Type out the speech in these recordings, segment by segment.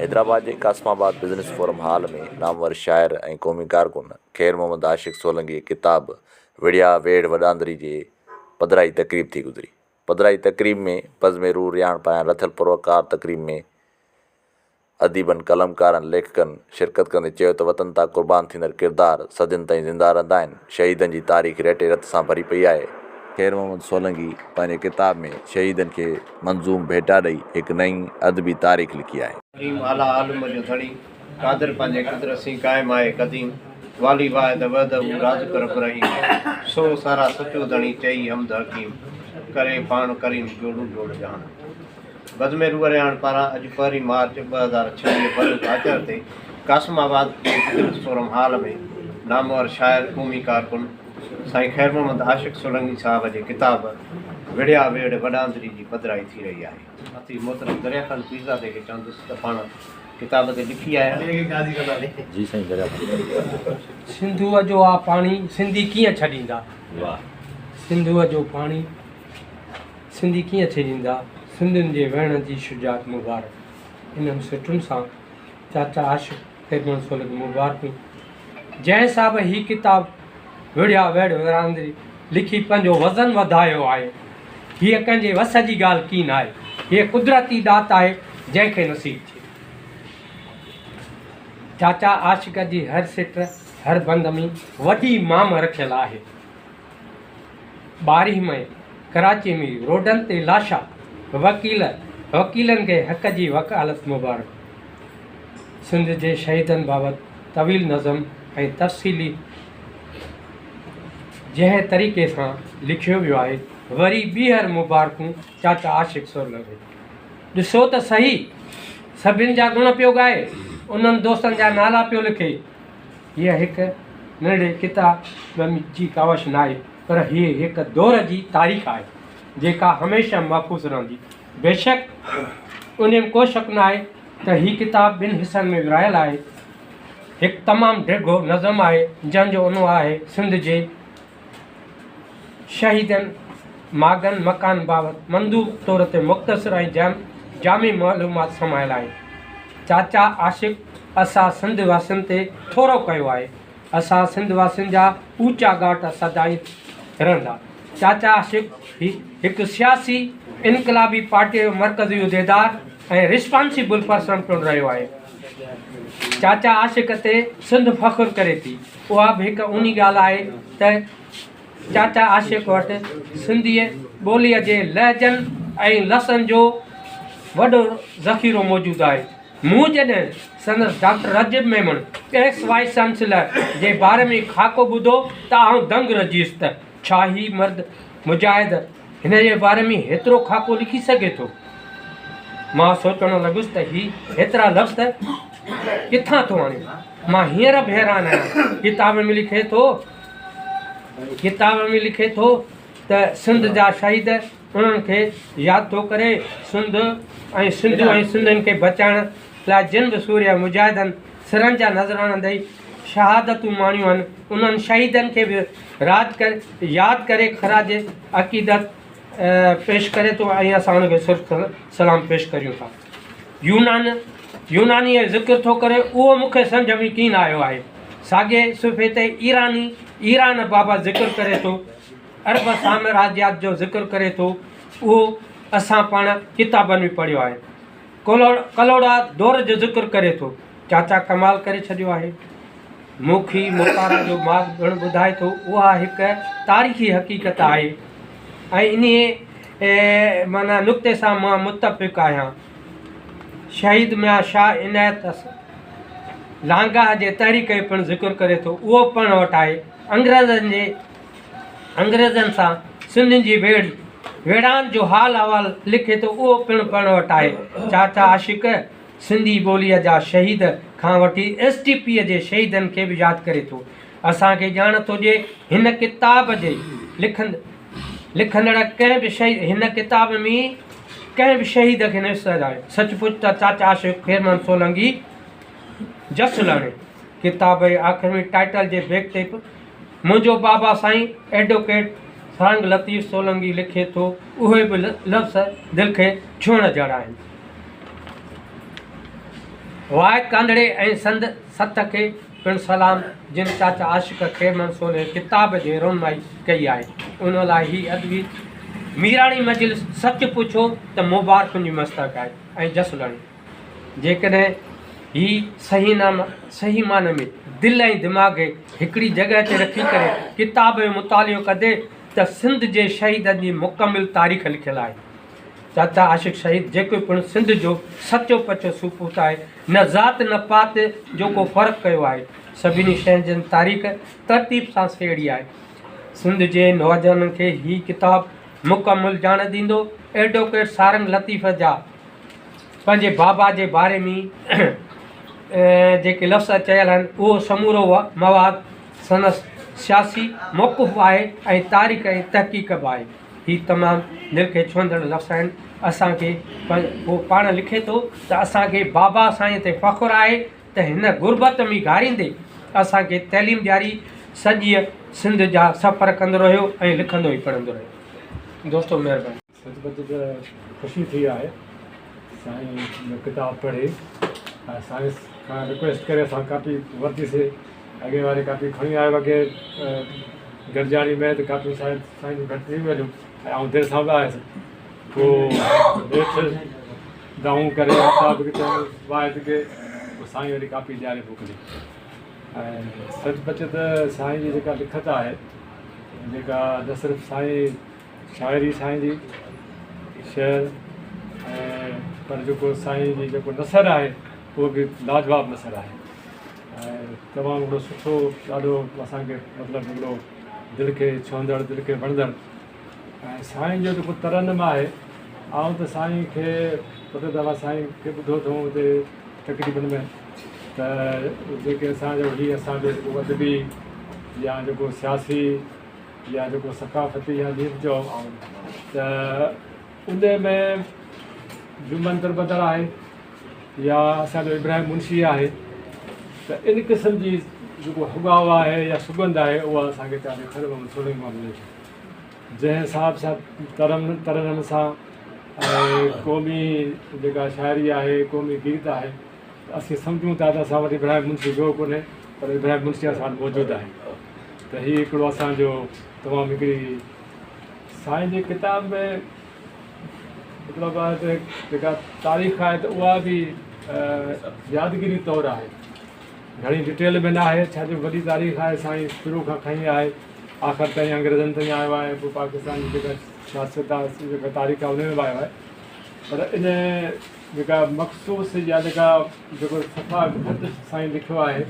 हैदराबाद के Kasmabad business forum hall में नामवर शाइर ऐं क़ौमी कारकुन ख़ैर मोहम्मद आशिक़ सोलंकी किताब विड़िया वेड़ वॾांदरी जे पधिराई तक़रीब थी गुज़री। पधिराई तक़रीब में बज़मेरू रियाण पारां रथियल पुरवकार तक़रीब में अदीबनि कलमकारनि लेखकनि शिरकत कंदे चयो त वतन तां क़ुर्बान थींदड़ किरदार सदियुनि ताईं ज़िंदा रहंदा आहिनि। शहीदनि जी तारीख़ रेटे रत सां भरी पई आहे। ख़ैर मोहम्मद सोलंकी पंहिंजे किताब में शहीदनि खे मंज़ूम भेटा ॾेई हिकु नई अदबी तारीख़ लिखी आहे। करीम आला आलम जो धणी कादर पंहिंजे कुदरत सी क़ाइमु आहे क़दीम वाली वाहिद वहदहू राज़ कर रहीम सो सारा सचो धणी चई हमद हकीम करे पाण करीम जोड़ू जोड़ जहान। बज़मेरू रियाण पारां अॼु 1 मार्च 2026 बरोज़ आचर ते कासमाबाद के बिज़नेस फोरम हॉल में नामवर शाइर क़ौमी कारकुन साईं ख़ैर मोहम्मद आशिक़ सोलंकी साहब जी किताब विड़िया वेड़ वॾांदरी जी पधिराई थी रही आहे। अती मोहतरम दरिया खान पीज़ा ते चवंदुसि त पाण किताब ते लिखी आहे। जी साईं दरिया सिंधुअ जो आ पाणी सिंधी कीअं छॾींदा। वाह। सिंधुअ जो पाणी सिंधी कीअं छॾींदा। सिंधियुनि जे वेहण जी शुजात मुबारक। इन्हनि सुठुनि सां चाचा आशिक़ ख़ैर मोहम्मद सोलंकी मुबारकूं। जंहिं साहब ही किताब विड़िया वेड़ वॾांदरी लिखी पंहिंजो वज़न वधायो आहे। हीअ कंहिंजे वस जी ॻाल्हि की न आहे। हीअ कुदरती दात आहे जंहिंखे नसीब थिए। चाचा आशिक़ जी हर सिट हर बंद में वॾी माम रखियल आहे। 12 मई कराची में रोडनि ते लाशा वकीलनि खे हक़ जी वकालत मुबारक। सिंध जे शहीदनि बाबति तवील नज़म ऐं तफ़सीली जंहिं तरीक़े सां लिखियो वियो आहे वरी ॿीहर मुबारकूं चाचा आशिक़ सोलंकी। ॾिसो त सही सभिनि जा गुण पियो ॻाए उन्हनि दोस्तनि जा नाला पियो लिखे। हीअ हिकु नंढे किताब जी कावश न आहे पर हीअ हिकु दौर जी तारीख़ आहे जेका हमेशह महफ़ूज़ रहंदी। बेशक उन में को शक न आहे त हीअ किताब 2 हिसनि में विरायल आहे। हिकु तमामु डिघो नज़म आहे जंहिंजो उन्हो आहे सिंध जे शहीदनि मागनि मकान बाबति मंदूब तौर ते मुख़्तसिर ऐं जामी मालूमात समायल आहे। चाचा आशिक़ असां सिंध वासियुनि ते थोरो कयो आहे। असां सिंध वासियुनि जा ऊचा घाट सदाई रहंदा। चाचा आशिक़ हिकु सियासी इनकलाबी पार्टीअ जो मर्कज़ी उहिदेदार ऐं रिस्पॉन्सिबल पर्सन पिणु रहियो आहे। चाचा आशिक़ ते सिंध फ़ख़ुरु करे थी। उहा बि हिकु उन ॻाल्हि आहे त चाचा आशिक़ वटि सिंधीअ ॿोलीअ जे लहजनि ऐं लफ़्ज़नि जो वॾो ज़ख़ीरो मौजूदु आहे। मूं जॾहिं संदसि doctor Rajib Memon ex vice chancellor जे बारे में खाको ॿुधो त आउं दंग रहियुसि त छा ही मर्द मुजाहिद हिन जे बारे में हेतिरो खाको लिखी सघे थो। मां सोचणु लॻुसि त हेतिरा लफ़्ज़ किथां थो आणे। मां हींअर बि हैरान आहियां। किताब में लिखे थो त सिंध जा शहीद उन्हनि खे यादि थो करे सिंध ऐं सिंधू ऐं सिंधियुनि खे बचाइण लाइ जिन बि सूर्य मुजाहिदनि सिरनि जा नज़राना ॾेई शहादतूं माणियूं आहिनि उन्हनि शहीदनि खे बि यादि करे ख़राज अक़ीदत पेश करे थो ऐं असां उनखे सलाम पेश करियूं था। यूनानी ज़िक्र थो करे उहो मूंखे सम्झ में कीन आयो आहे। साॻे सुफ़े ते ईरान बाबति ज़िक्र करे थो। अरब साम्राज्यात जो ज़िक्र करे थो। उहो असां पाण किताबनि में पढ़ियो आहे। कलोड़ा दौर जो ज़िक्र करे थो। चाचा कमाल करे छॾियो आहे। मुखी मुतारा जो मार्ग पिणु ॿुधाए थो। उहा हिकु तारीख़ी हक़ीक़त आहे ऐं इन माना नुक़्ते सां मां मुतफ़िक़ आहियां। शहीद मियां शाह इनायत लांगा जे तहरीक जो पिणु ज़िक्र करे थो। उहो पिणु वटि आहे। अंग्रेज़नि सां सिंधियुनि जी वेड़ान जो हाल अहवाल लिखे थो। उहो पिणु वटि आहे। चाचा आशिक़ सिंधी ॿोलीअ जा शहीद खां वठी STP जे शहीदनि खे बि यादि करे थो। असांखे ॼाण थो ॾिए हिन किताब जे लिखंदड़ कंहिं बि हिन किताब में कंहिं बि शहीद खे न विसराए। सचपुच त चाचा आशिक़ ख़ैर मोहम्मद सोलंकी जस लणे। किताब जे आख़िर में टाइटल जे बैक ते मुंहिंजो बाबा साईं एडवोकेट सारंग लतीफ़ सोलंकी लिखे थो। उहे बि लफ़्ज़ दिलि खे छुअण जहिड़ा आहिनि। वाए कांदड़े ऐं संद सत खे पिणु सलाम जिन चाचा आशिक़ खेरमन सोले किताब जे रोनमाई कई आहे उन लाइ ही अदबी मीराणी मजलिस सच पुछो त मुबारकुनि जी मस्तक आहे ऐं जसलणी जेकॾहिं ही सही माने में दिलि ऐं दिमाग़ हिकिड़ी जॻह ते रखी करे किताब जो मुतालियो कंदे त सिंध जे शहीदनि जी मुकमिल तारीख़ लिखियलु आहे। चाचा आशिक़ शहीद जेको पिणु सिंध जो सचो पचो सूपूत आहे न ज़ात न पात जो को फ़र्क़ु कयो आहे सभिनी शयुनि जी तारीख़ तरतीब सां सेड़ी आहे। सिंध जे नौजवाननि खे ही किताबु मुकमिल ॼाण ॾींदो। एडवोकेट सारंग लतीफ़ जा पंहिंजे बाबा जे बारे में जेके लफ़्ज़ चयल आहिनि उहो समूरो मवाद सनस सियासी मौक़ुफ़ आहे ऐं तारीख़ ऐं तहक़ीक़ बि आहे। ही तमामु दिलि खे छुहंदड़ लफ़्ज़ आहिनि। असांखे उहो पाण लिखे थो त असांखे बाबा साईं ते फ़ख़ुरु आहे त हिन गुरबत में घारींदे असांखे तइलीम ॾियारी सॼी सिंध जा सफ़र कंदो रहियो ऐं लिखंदो ई पढ़ंदो रहियो। दोस्तो महिरबानी। सचमुच ख़ुशी थी आहे साईं जो किताब पढ़े साईं खां रिक्वेस्ट करे असां कापी वरितीसीं अॻे वारी कापी खणी आयो अॻे गॾिजाणी में त कापी शायदि साईं जूं घटि थी वियूं ऐं देरि सां बि आयुसि पोइ हेठि दाऊं करे किताब वाइद के पोइ साईं वरी कापी ॾियारे मोकिली ऐं सचमुच त साईं जी जेका लिखत आहे जेका न सिर्फ़ु साईं शाइरी साईं जी शेर ऐं पर जेको साईं जी जेको नसर आहे उहो बि लाजवाब नसर आहे ऐं तमामु हिकिड़ो सुठो ॾाढो असांखे मतिलबु हिकिड़ो दिलि खे छुहंदड़ दिलि खे वणंदड़ ऐं साईं जो जेको तरनम आहे आउं त साईं खे ॿ दफ़ा साईं खे ॿुधो अथऊं हुते तक़रीबन में त जेके असांजो हीअ असांजो जेको अदबी या जेको सियासी या जेको सकाफ़ती या जीअं चओ त उन में जुमन दरबदर आहे या असांजो इब्राहिम मुंशी आहे त इन क़िस्म जी जेको हुगाव आहे या सुगंध आहे उहा असांखे ॾाढे सुहिणे मां मिले थी जंहिं हिसाब सां तरनम सां ऐं क़ौमी जेका शाइरी आहे क़ौमी गीत आहे असीं सम्झूं था त असां वटि इब्राहिम मुंशी जो कोन्हे पर इब्राहिम मुंशी असां वटि मौजूदु आहे त हीउ हिकिड़ो असांजो तमामु हिकिड़ी साईं जी किताब में मतिलबु आहे त जेका तारीख़ आहे त उहा बि यादगिरी तौरु आहे घणी डिटेल में न आहे छाजो वॾी तारीख़ आहे साईं शुरू खां खणी आहे आख़िर ताईं अंग्रेज़नि ताईं आयो आहे पोइ पाकिस्तान जी जेका सियासत आहे जेका तारीख़ आहे उन में बि आयो आहे पर इन जेका मख़सूस या जेको सफ़ा घटि साईं लिखियो आहे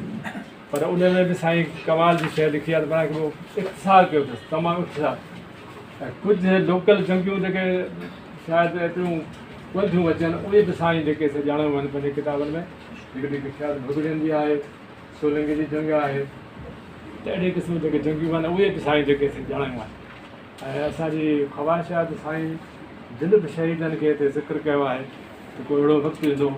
पर उन में बि साईं कमाल जी शइ लिखी आहे त पाण हिकिड़ो इख़्तिसार कयो अथसि तमामु इख़्तिसार ऐं कुझु लोकल जंगियूं जेके शायदि एतिरियूं वधियूं अचनि उहे बि साईं जेके ॼाणियूं आहिनि पंहिंजे किताबनि में हिकिड़ी शायदि भुॻड़ियुनि जी आहे सोलंगी जी जंग आहे त अहिड़े क़िस्म जेके जंगियूं आहिनि उहे बि साईं जेके ॼाणायूं आहिनि ऐं असांजी ख़्वाहिश आहे त साईं जिन बि शहीदनि खे हिते ज़िक्र कयो आहे त को अहिड़ो वक़्तु ईंदो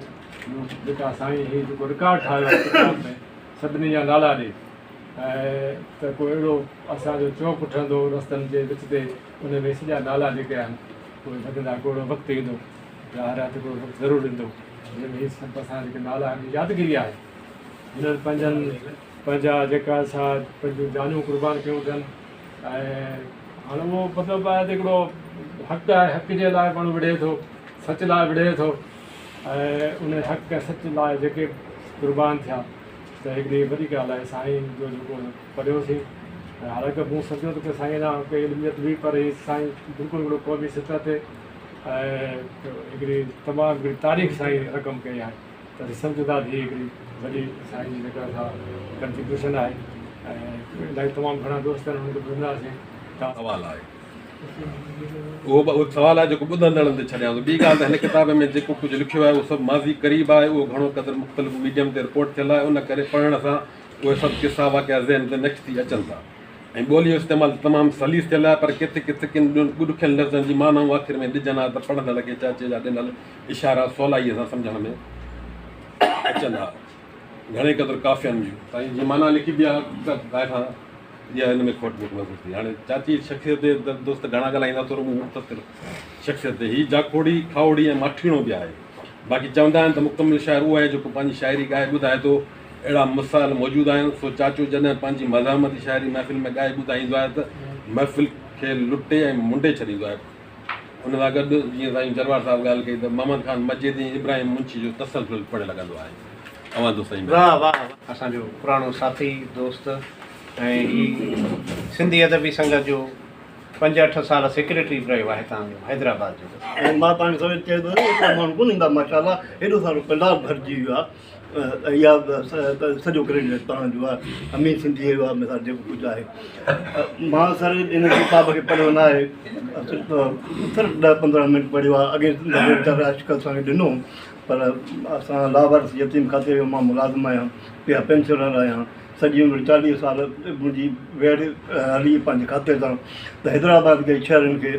जेका साईं हीउ जेको रिकॉर्ड ठाहियो आहे किताब में सभिनी जा नाला ॾे ऐं त को अहिड़ो असांजो चौक ठहंदो रस्तनि जे विच ते उन में सॼा नाला जेके आहिनि उहे वधंदा को अहिड़ो वक़्तु ईंदो हर हथ हिकिड़ो वक़्तु ज़रूरु ईंदो जंहिंमें हीअ सभु असां जेके नाला आहिनि यादगिरी आहे हिननि पंहिंजा जेका असां पंहिंजूं जानियूं क़ुर्बान कयूं अथनि ऐं हाणे उहो मतिलबु आहे त हिकिड़ो हक़ु आहे हक़ जे लाइ माण्हू विढ़े थो सच लाइ विढ़े थो ऐं उन हक़ ऐं सच लाइ जेके क़ुर्बान थिया त हिकिड़ी वॾी ॻाल्हि आहे साईं जो जेको पढ़ियोसीं ऐं हालांकि मूं सम्झो त साईं न कई इल्मियत हुई पर हीअ साईं बिल्कुलु हिकिड़ो क़ौमी सतह ते ऐं हिकिड़ी तमामु हिकिड़ी तारीख़ साईं रक़म कई आहे त असीं सम्झूं था हीअ हिकिड़ी वॾी साईं जी जेका असां कंट्रीब्यूशन आहे ऐं इलाही तमामु घणा दोस्त आहिनि हुनखे ॿुधंदासीं सवालु आहे उहो सवालु आहे जेको ॿुधंदड़नि ते छॾियां थो ॿी ॻाल्हि त हिन किताब में जेको कुझु लिखियो आहे उहो सभु माज़ी क़रीब आहे उहो घणो क़दुरु मुख़्तलिफ़ मीडियम ते रिपोर्ट थियल आहे उन करे पढ़ण सां उहे सभु किसा वाक़िया ज़हन ते नक्श थी अचनि था ऐं ॿोली जो इस्तेमालु तमामु सलीस थियल आहे पर किथे किथे किन ॾुखियनि लफ़्ज़नि जी मानाऊं आख़िर में ॾिजनि हा त पढ़ंदड़ खे चाचे जा ॾिनल इशारा सवलाईअ सां सम्झण में अचनि हा घणे क़दुरु काफ़ियनि जूं साईं जी माना लिखी बि आहे ॻाल्हि खां इहा हिन में खोट महसूसु थी हाणे चाची शख़्सियत ते दोस्त घणा ॻाल्हाईंदा थोरो मुख़्तसिर शख़्सियत ते हीअ जाखोड़ी खावड़ी ऐं माठीणो बि आहे बाक़ी चवंदा आहिनि त मुकमिल शाइर उहो आहे जेको पंहिंजी शाइरी ॻाए ॿुधाए थो। अहिड़ा मिसाल मौजूदु आहिनि। सो चाचो जॾहिं पंहिंजी मज़ामती शाइरी महफ़िल में ॻाए ॿुधाईंदो आहे त महफ़िल खे लुटे ऐं मुंडे छॾींदो आहे। उन सां गॾु जीअं साईं जरवार साहिबु ॻाल्हि कई त मोहम्मद खान मस्जिदी इब्राहिम मुंशी जो तसलसल पढ़े लॻंदो आहे। अवां साईं वाह वाह असांजो पुराणो साथी दोस्त ऐं ही सिंधी अदबी संगत जो 5-8 साल सेक्रेटरी बि रहियो आहे तव्हांजो हैदराबाद जो। ऐं मां तव्हांखे सवेल चयो त एतिरा माण्हू कोन ईंदा माशाल्लाह, हेॾो सारो पंडाल भरिजी वियो आहे। इहा सॼो क्रेडिट तव्हांजो आहे। अमीर सिंधी जो आहे मिसाल जेको कुझु आहे। मां सर इन किताब खे पढ़ियो न आहे, सिर्फ़ु 10-15 मिंट पढ़ियो आहे। अॻे आशिक़ असांखे ॾिनो, पर असां लावारस यतीम खाते जो मां मुलाज़िम आहियां, पिया पेंशनर आहियां। सॼी उमिरि 40 साल मुंहिंजी वेड़ हली पंहिंजे खाते सां। त हैदराबाद जे शहरनि खे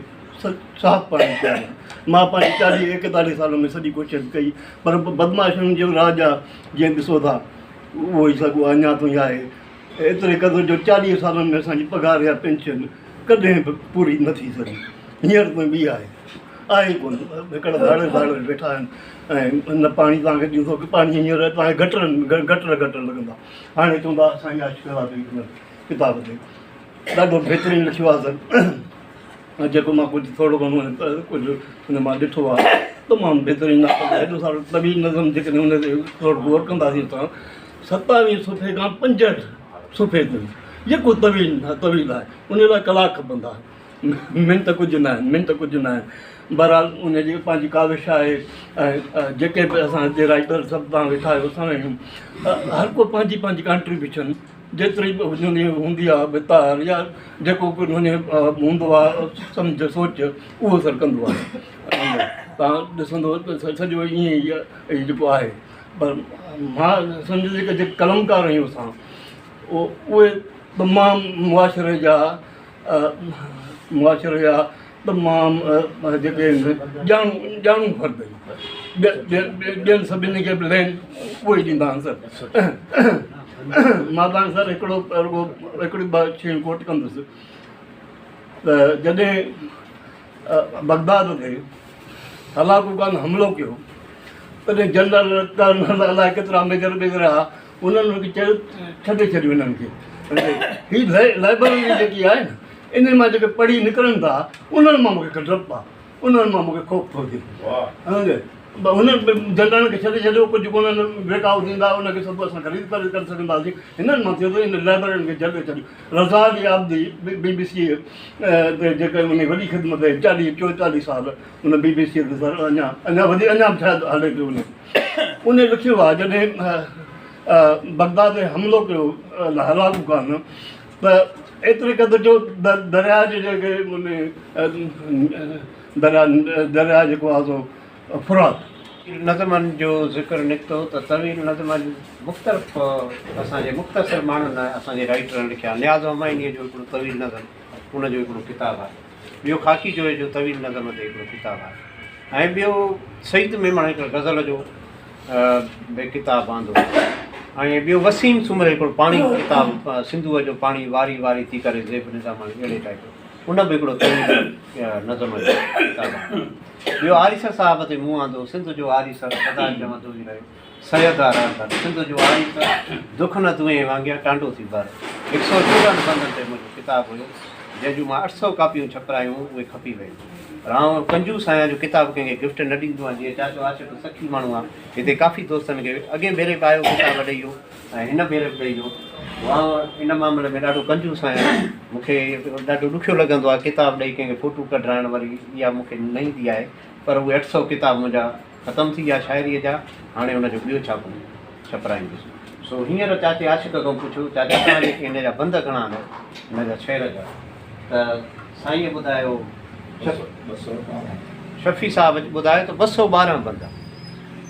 साफ़ु पाणी पीआरियां। मां पंहिंजे 40-41 साल में सॼी कोशिशि कई, पर बदमाशुनि जो राज आहे जीअं ॾिसो था, उहो ई सॻो अञा ताईं आहे। एतिरे क़दुरु जो 40 सालनि में असांजी पघार या पेंशन कॾहिं बि पूरी न थी सघी। हींअर ताईं बि आहे कोन। हिकिड़ा दाड़े वेठा आहिनि ऐं न पाणी तव्हांखे ॾींदो की पाणी हींअर तव्हांखे घटर लॻंदा। हाणे चवंदा असांजी आशिक़ किताब ते ॾाढो बहितरीनु लिखियो आहे सर। जेको मां कुझु थोरो घणो कुझु हुन मां ॾिठो आहे, तमामु बहितरीनु आहे। हेॾो सारो तवील नज़म जेकॾहिं हुन ते थोरो गौर कंदासीं असां, 27 सुफ़े खां 65 सुफ़े ताईं जेको तवील आहे उन लाइ कलाक खपंदा। मिंट कुझु न आहिनि। बहरहाल उनजी पंहिंजी काविश आहे। ऐं जेके बि असांजे राइटर सभु तव्हां वेठा आहियो असां आहियूं, हर को पंहिंजी कंट्रीब्यूशन जेतिरी बि हूंदी आहे वितार या जेको बि हुन हूंदो आहे सम्झ सोच, उहो सर कंदो आहे। तव्हां ॾिसंदो सॼो ईअं ई जेको आहे। पर मां सम्झो जेके कलमकार आहियूं असां, उहे तमामु मुआशिरे जा तमामु जेके ॼाणू फर्द ॿियनि सभिनी खे बि लेन उहे ई ॾींदा आहिनि सर। मां तव्हांखे सर हिकिड़ी ॿ शयूं कोट कंदुसि। त जॾहिं बगदाद ते हलाकू खान हमिलो कयो, तॾहिं जनरल अलाए केतिरा मेजर हुआ, उन्हनि चयो छॾे छॾियो हिननि खे। हीअ लाइब्रेरी जेकी आहे न, इन मां जेके पढ़ी निकिरनि था उन्हनि मां मूंखे डपु आहे, उन्हनि मां मूंखे ख़ौफ़ थो थिए। हुननि जनरल खे छॾे छॾियो, कुझु कोन्हनि ब्रेकआउट ॾींदा, उनखे सभु असां ख़रीद करे सघंदासीं। हिननि मां थियो त इन लाइब्रेरियुनि खे छॾे छॾियो। रज़ाली आबदी BBC ते जेके उन वॾी ख़िदमत आहे, 40-44 साल उन BBC ते सर अञा बि शायदि हले पियो। उन लिखियो आहे जॾहिं बगदाद ते हमिलो कयो हलाकू खान, त एतिरे क़दुरु जो दरिया जे जेके दरिया जेको आहे सो फुरात नज़मनि जो ज़िक्र निकितो त तवील नज़मनि मुख़्तलिफ़ असांजे मुख़्तसिर माण्हुनि असांजे राइटरनि लिखिया। न्याज़ हुमायूनी जो हिकिड़ो तवील नज़म उनजो हिकिड़ो किताबु आहे। ॿियो ख़ाकी जो जो तवील नज़म ते हिकिड़ो किताबु आहे। ऐं ॿियो सईद मेमण हिकिड़ो गज़ल जो भई किताबु आंदो। ऐं ॿियो वसीम सुमर हिकिड़ो पाणी किताबु, सिंधूअ जो पाणी वारी वारी थी करे ज़ेब निज़ाम अहिड़े टाइप जो, उन बि हिकिड़ो तवील नज़म जो किताबु आहे। ॿियो आरिसर साहिब ते मूं आंदो, सिंध जो आरिसर सदा चवंदो ई रहियो, सयदा रहंदा सिंध जो आरिसर, दुख न तुएं वांगिया टांडो थी भर। 114 बंदनि ते मुंहिंजो किताबु हुयो, जंहिंजूं मां 800 कापियूं छपिरायूं, उहे खपी वियूं। पर आउं कंजूस आहियां जो किताबु कंहिंखे गिफ्ट न ॾींदो आहियां। जीअं चाचो आशिक़ सखी माण्हू आहे, हिते काफ़ी दोस्तनि खे अॻे भेरे बि आयो किताबु ॾेई वियो ऐं हिन भेरे बि ॾेई वियो। मां इन मामले में ॾाढो कंजूस आहियां। मूंखे ॾाढो ॾुखियो लॻंदो आहे किताबु ॾेई कंहिंखे फ़ोटू कढाइण, वरी इहा मूंखे न ईंदी आहे। पर उहे 800 किताब मुंहिंजा ख़तमु थी विया शाइरीअ जा, हाणे हुनजो ॿियो छापो छपिराईंदुसि। सो हींअर चाचे आशिक़ खां पुछो, चाचा तव्हांजे हिन जा बंद घणा आहिनि हिन जा शेर जा? त साईं ॿुधायो, शफ़ी साहिबु ॿुधायो त 212 बंद।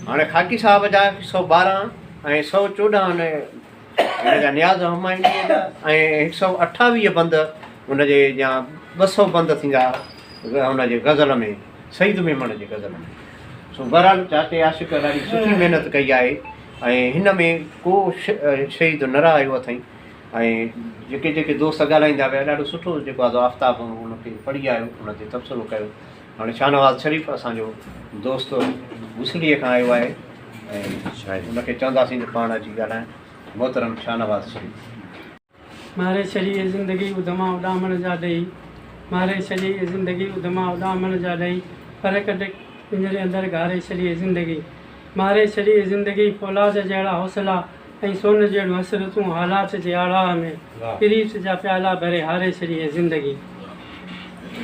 हाणे ख़ाकी साहिब जा 112 ऐं 114 हिन जा न्याज़ हुमायूनीअ जा, ऐं 128 बंद हुनजे या 200 बंद थींदा हुनजे गज़ल में, सईद मेमण जे गज़ल में। सो बहरहाल चाचे आशिक़ ॾाढी सुठी महिनत कई आहे ऐं हिन में को शहीद न रहायो अथई। ऐं जेके जेके दोस्त ॻाल्हाईंदा विया, ॾाढो सुठो जेको आहे आफ़्ताब हुनखे पढ़ी आयो, हुन ते तबसरो कयो। हाणे शाहनवाज़ शरीफ़ असांजो दोस्त भूसड़ीअ खां आयो आहे ऐं हुनखे चवंदासीं त पाण अची ॻाल्हाइण। मोहतरम शाहनवाज़ शरीफ़। मारे छॾी ज़िंदगी उधमा उॾामण जा ॾेई, मारे छॾी ज़िंदगी उधमा उॾामण जा ॾेई, पर कॾहिं पिंजरे अंदरि घारे छॾी ज़िंदगी, मारे छॾी ज़िंदगी फौलाद जहिड़ा हौसला ऐं सोन जहिड़ियूं हसरतूं हालात जे आड़ा में प्रीत जा प्याला भरे हारे छॾी ज़िंदगी।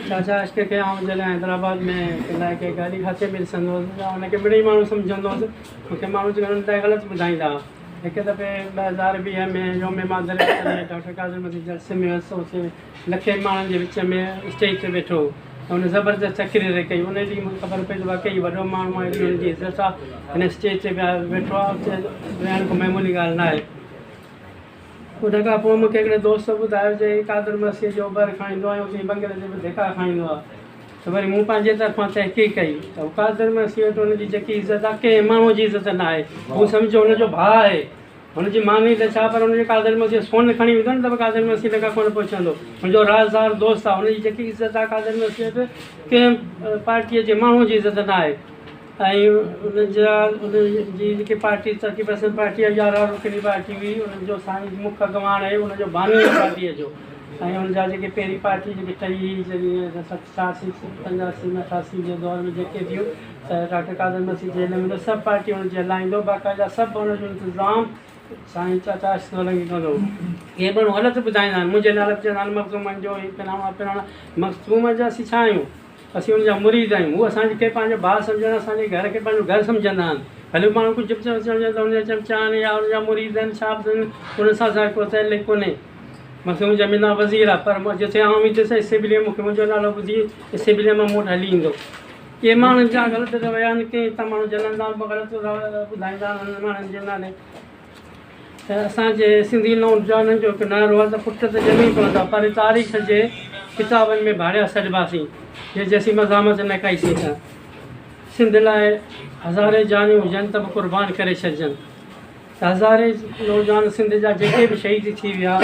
चाचा इश्क खे आउं जॾहिं हैदराबाद में कंहिं के गाॾी खाते में ॾिसंदो हुउसि त हुनखे मिड़ई माण्हू सम्झंदो हुउसि, मूंखे माण्हू घणनि ताईं ग़लति ॿुधाईंदा हुआ। हिकु दफ़े 2020 में योम मादर में डॉक्टर काज़िम मसीह जलसे में हुअसि, लखे माण्हुनि जे विच में स्टेज ते वेठो हुन ज़बरदस्त तकरीर कई। उन ॾींहुं मूंखे ख़बर पई त वाकई वॾो माण्हू आहे, हुनजी इज़त आहे, हिन स्टेज ते वेठो आहे, उते विहण को मामूली ॻाल्हि न आहे। उन खां पोइ मूंखे हिकिड़े दोस्त ॿुधायो जे कादर मसीह जो बर खाईंदो आहे, उते बंगले ते बि धिका खाईंदो आहे। त वरी मूं पंहिंजे तरफ़ां तहक़ीक़ कई त कादर मसीह वटि हुनजी जेकी इज़त आहे कंहिं माण्हू जी इज़त न आहे, हू सम्झो हुनजो भाउ आहे, हुनजी मानी त छा, पर हुनजे कादर मसीह फ़ोन खणी वेंदो न त कादर मसीह खां कोन पहुचंदो। मुंहिंजो राज़दार दोस्त आहे, हुनजी जेकी इज़त आहे कादर मसीह वटि कंहिं पार्टीअ जे माण्हू जी इज़त न आहे। ऐं हुनजी जेकी पार्टी तरक़ी पसंद पार्टी आहे, यारहं रुकनी पार्टी हुई, हुनजो साईं मुख अॻवान आहे हुनजो बानी पार्टीअ जो। ऐं हुनजा जेके पहिरीं पार्टी जेके ठही जॾहिं 87, 85 में 88 जे दौर में जेके थियूं त डॉक्टर कादर मसीह जेल में त सभु पार्टी हुनजी हलाईंदो, बाक़ाइदा सभु हुनजो इंतज़ाम साईं चाचा सोलंकी कंदो। इहे माण्हू ग़लति ॿुधाईंदा आहिनि, मुंहिंजे नाले चवंदा आहिनि मखदूमनि जो पिराणा मखदूम जा असीं छा आहियूं, असीं हुनजा मुरीद आहियूं। हू असांखे कंहिं पंहिंजो भाउ सम्झंदा, असांजे घर खे पंहिंजो घर सम्झंदा आहिनि। भले माण्हू कुझु बि सम्झंदा त हुनजा चमचा आहिनि या हुनजा मुरीद आहिनि, छा बि आहिनि, हुन सां असांखे को तइल्लुक़ कोन्हे। मखदूम ज़मीना वज़ीर आहे, पर जिते आउं ईंदुसि एसेंबलीअ में मूंखे मुंहिंजो नालो ॿुधी एसेंबलीअ मां मूं वटि हली ईंदो। इहे माण्हुनि जा ग़लति रवैया आहिनि, कंहिं हितां माण्हू जलंदा आहिनि, ग़लति ॿुधाईंदा आहिनि हुननि माण्हुनि जे नाले। त असांजे सिंधी नौजवाननि जो हिकु नारो आहे त पुट त ॼमी पवंदा, पर तारीख़ जे किताबनि में भाड़िया छॾिबासीं जे जैसी मज़ामत न कईसीं त सिंध लाइ हज़ारे जानियूं हुजनि त बि क़ुर्बान करे छॾिजनि। त हज़ारे नौजवान सिंध जा जेके बि शहीद थी विया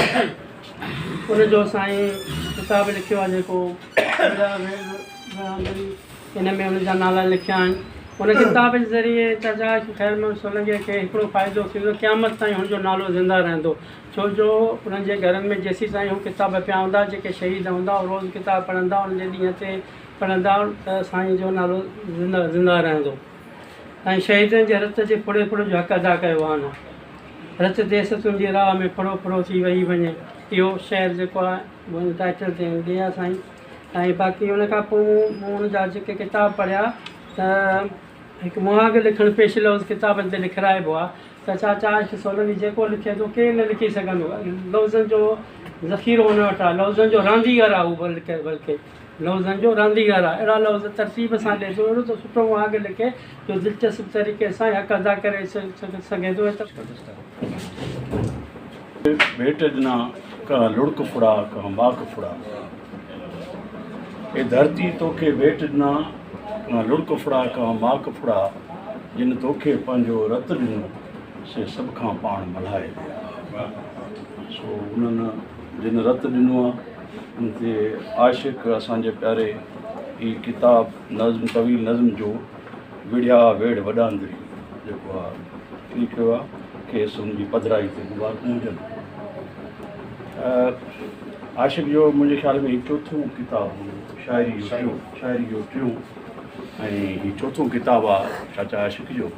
उनजो साईं किताब लिखियो आहे जेको हिन में हुनजा नाला लिखिया आहिनि। उन किताब जे ज़रिए चाचा ख़ैर में सोलंकीअ खे हिकिड़ो फ़ाइदो थींदो, क़यामत ताईं हुनजो नालो ज़िंदा रहंदो, छो जो उन्हनि जे घरनि में जेसीं ताईं हू किताब पिया हूंदा, जेके शहीद हूंदा रोज़ु किताब पढ़ंदा, उन जे ॾींहं ते पढ़ंदा त साईं जो नालो ज़िंदा रहंदो। ऐं शहीदनि जे रत जे फुड़े फुड़ जो हक़ अदा कयो आहे न, रत देस तुंहिंजी राह में फुड़ो फुड़ो थी वेही वञे, इहो शेर जेको आहे टाइटल ते ॾे आहे साईं। ऐं बाक़ी उन खां पोइ मूं हुनजा जेके किताब पढ़िया त हिकु मुहाग लिखणु पेश लफ़्ज़ किताबनि ते लिखाइबो आहे त चाचा सोलंकी जेको लिखे थो केरु न लिखी सघंदो, लफ़्ज़नि जो ज़ख़ीरो हुन वटि आहे, लफ़्ज़नि जो रांदीगर आहे उहो बल्कि लफ़्ज़नि जो रांदीगर आहे। अहिड़ा लफ़्ज़ तरतीब सां ॾिए थो, अहिड़ो त सुठो मुहाग लिखे जो दिलचस्प तरीक़े सां हक़ अदा करे सघे थो। भेट ॾिना कहाँ लुड़क फुड़ा कहाँ माक फुड़ा, ये धरती तोखे भेट ॾिना कहाँ लुड़क फुड़ा कहाँ माक फुड़ा, जिन तोखे पंहिंजो रत ॾिनो से सभ खां पाण मल्हाए विया। सो उन्हनि जिन रत ॾिनो आहे उन ते आशिक़ असांजे प्यारे ही किताब नज़्म तवील नज़्म जो विड़िया वेड़ वॾांदरी जेको आहे लिखियो आहे, खेसि हुनजी पधराई ते मुबारकूं हुजनि। आशिक़ जो मुंहिंजे ख़्याल में हीउ चोथों किताबु शाइरी जो टियों ऐं हीउ चोथों किताबु आहे चाचा आशिक़ जो।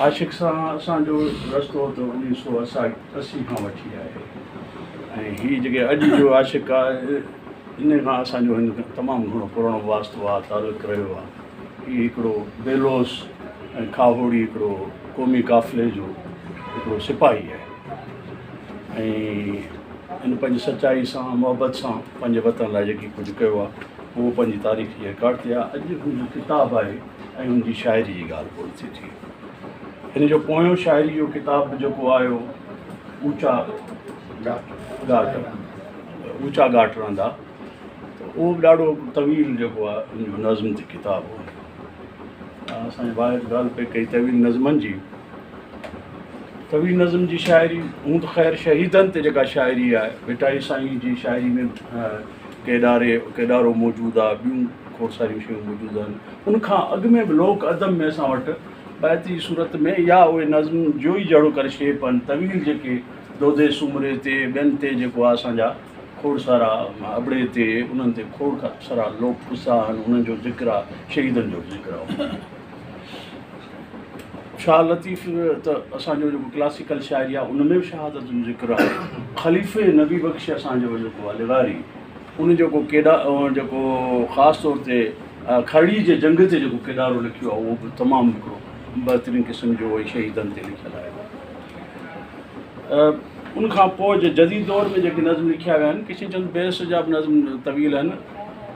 आशिक़ सां असांजो रस्तो त 1980 खां वठी आहे ऐं हीअ जेके अॼु जो आशिक़ आहे इन खां असांजो हिन तमामु घणो पुराणो वास्तो आहे, तालुक़ु रहियो आहे। हीउ हिकिड़ो बेलोस ऐं खाहोड़ी हिकिड़ो क़ौमी काफ़िले जो हिकिड़ो सिपाही आहे ऐं इन पंहिंजी सचाई सां मुहबत सां पंहिंजे वतन लाइ जेकी कुझु कयो आहे उहो पंहिंजी तारीख़ जी रिकॉर्ड थी आहे। अॼु हुनजो किताबु आहे ऐं हुनजी शाइरी जी ॻाल्हि कोन थी थी। हिन जो पोयों शाइरी जो किताबु जेको आयो ऊचा घाट रहंदा, त उहो बि ॾाढो तवील जेको आहे हुनजो नज़्म जी किताबु हो। असांजे ॿाहिरि ॻाल्हि पई कई तवील नज़्मनि जी, तवील नज़्म जी शाइरी हूं त ख़ैर शहीदनि ते जेका शाइरी आहे, भिटाई साईं जी शाइरी में केॾारो मौजूदु आहे, ॿियूं खोड़ सारियूं शयूं मौजूदु आहिनि। उनखां अॻु में बि लोक अदब में असां वटि बैती सूरत में या उहे नज़म जो ई जहिड़ो करे शेप आहिनि तवील जेके दोदे सुमरे ते ॿियनि ते जेको आहे असांजा खोड़ सारा अबड़े ते उन्हनि ते खोड़ सारा लोक क़िसा आहिनि, उन्हनि जो ज़िक्र आहे, शहीदनि जो ज़िक्र आहे। शाह लतीफ़ त असांजो जेको क्लासिकल शाइरी आहे उन में बि शहादत जो ज़िक्र आहे। ख़लीफ़े नबी बख़्श असांजो जेको आहे लिवारी, उन जेको जेको ख़ासि तौर ते खड़ी जे जंग ते जेको किरदारो लिखियो आहे उहो बि तमामु हिकिड़ो बहितरीनु क़िस्म जो शहीदनि ते लिखियलु आहे। उनखां पोइ जे जदीद दौर में जेके नज़म लिखिया विया आहिनि, किशन चंद बेस जा बि नज़म तवील आहिनि।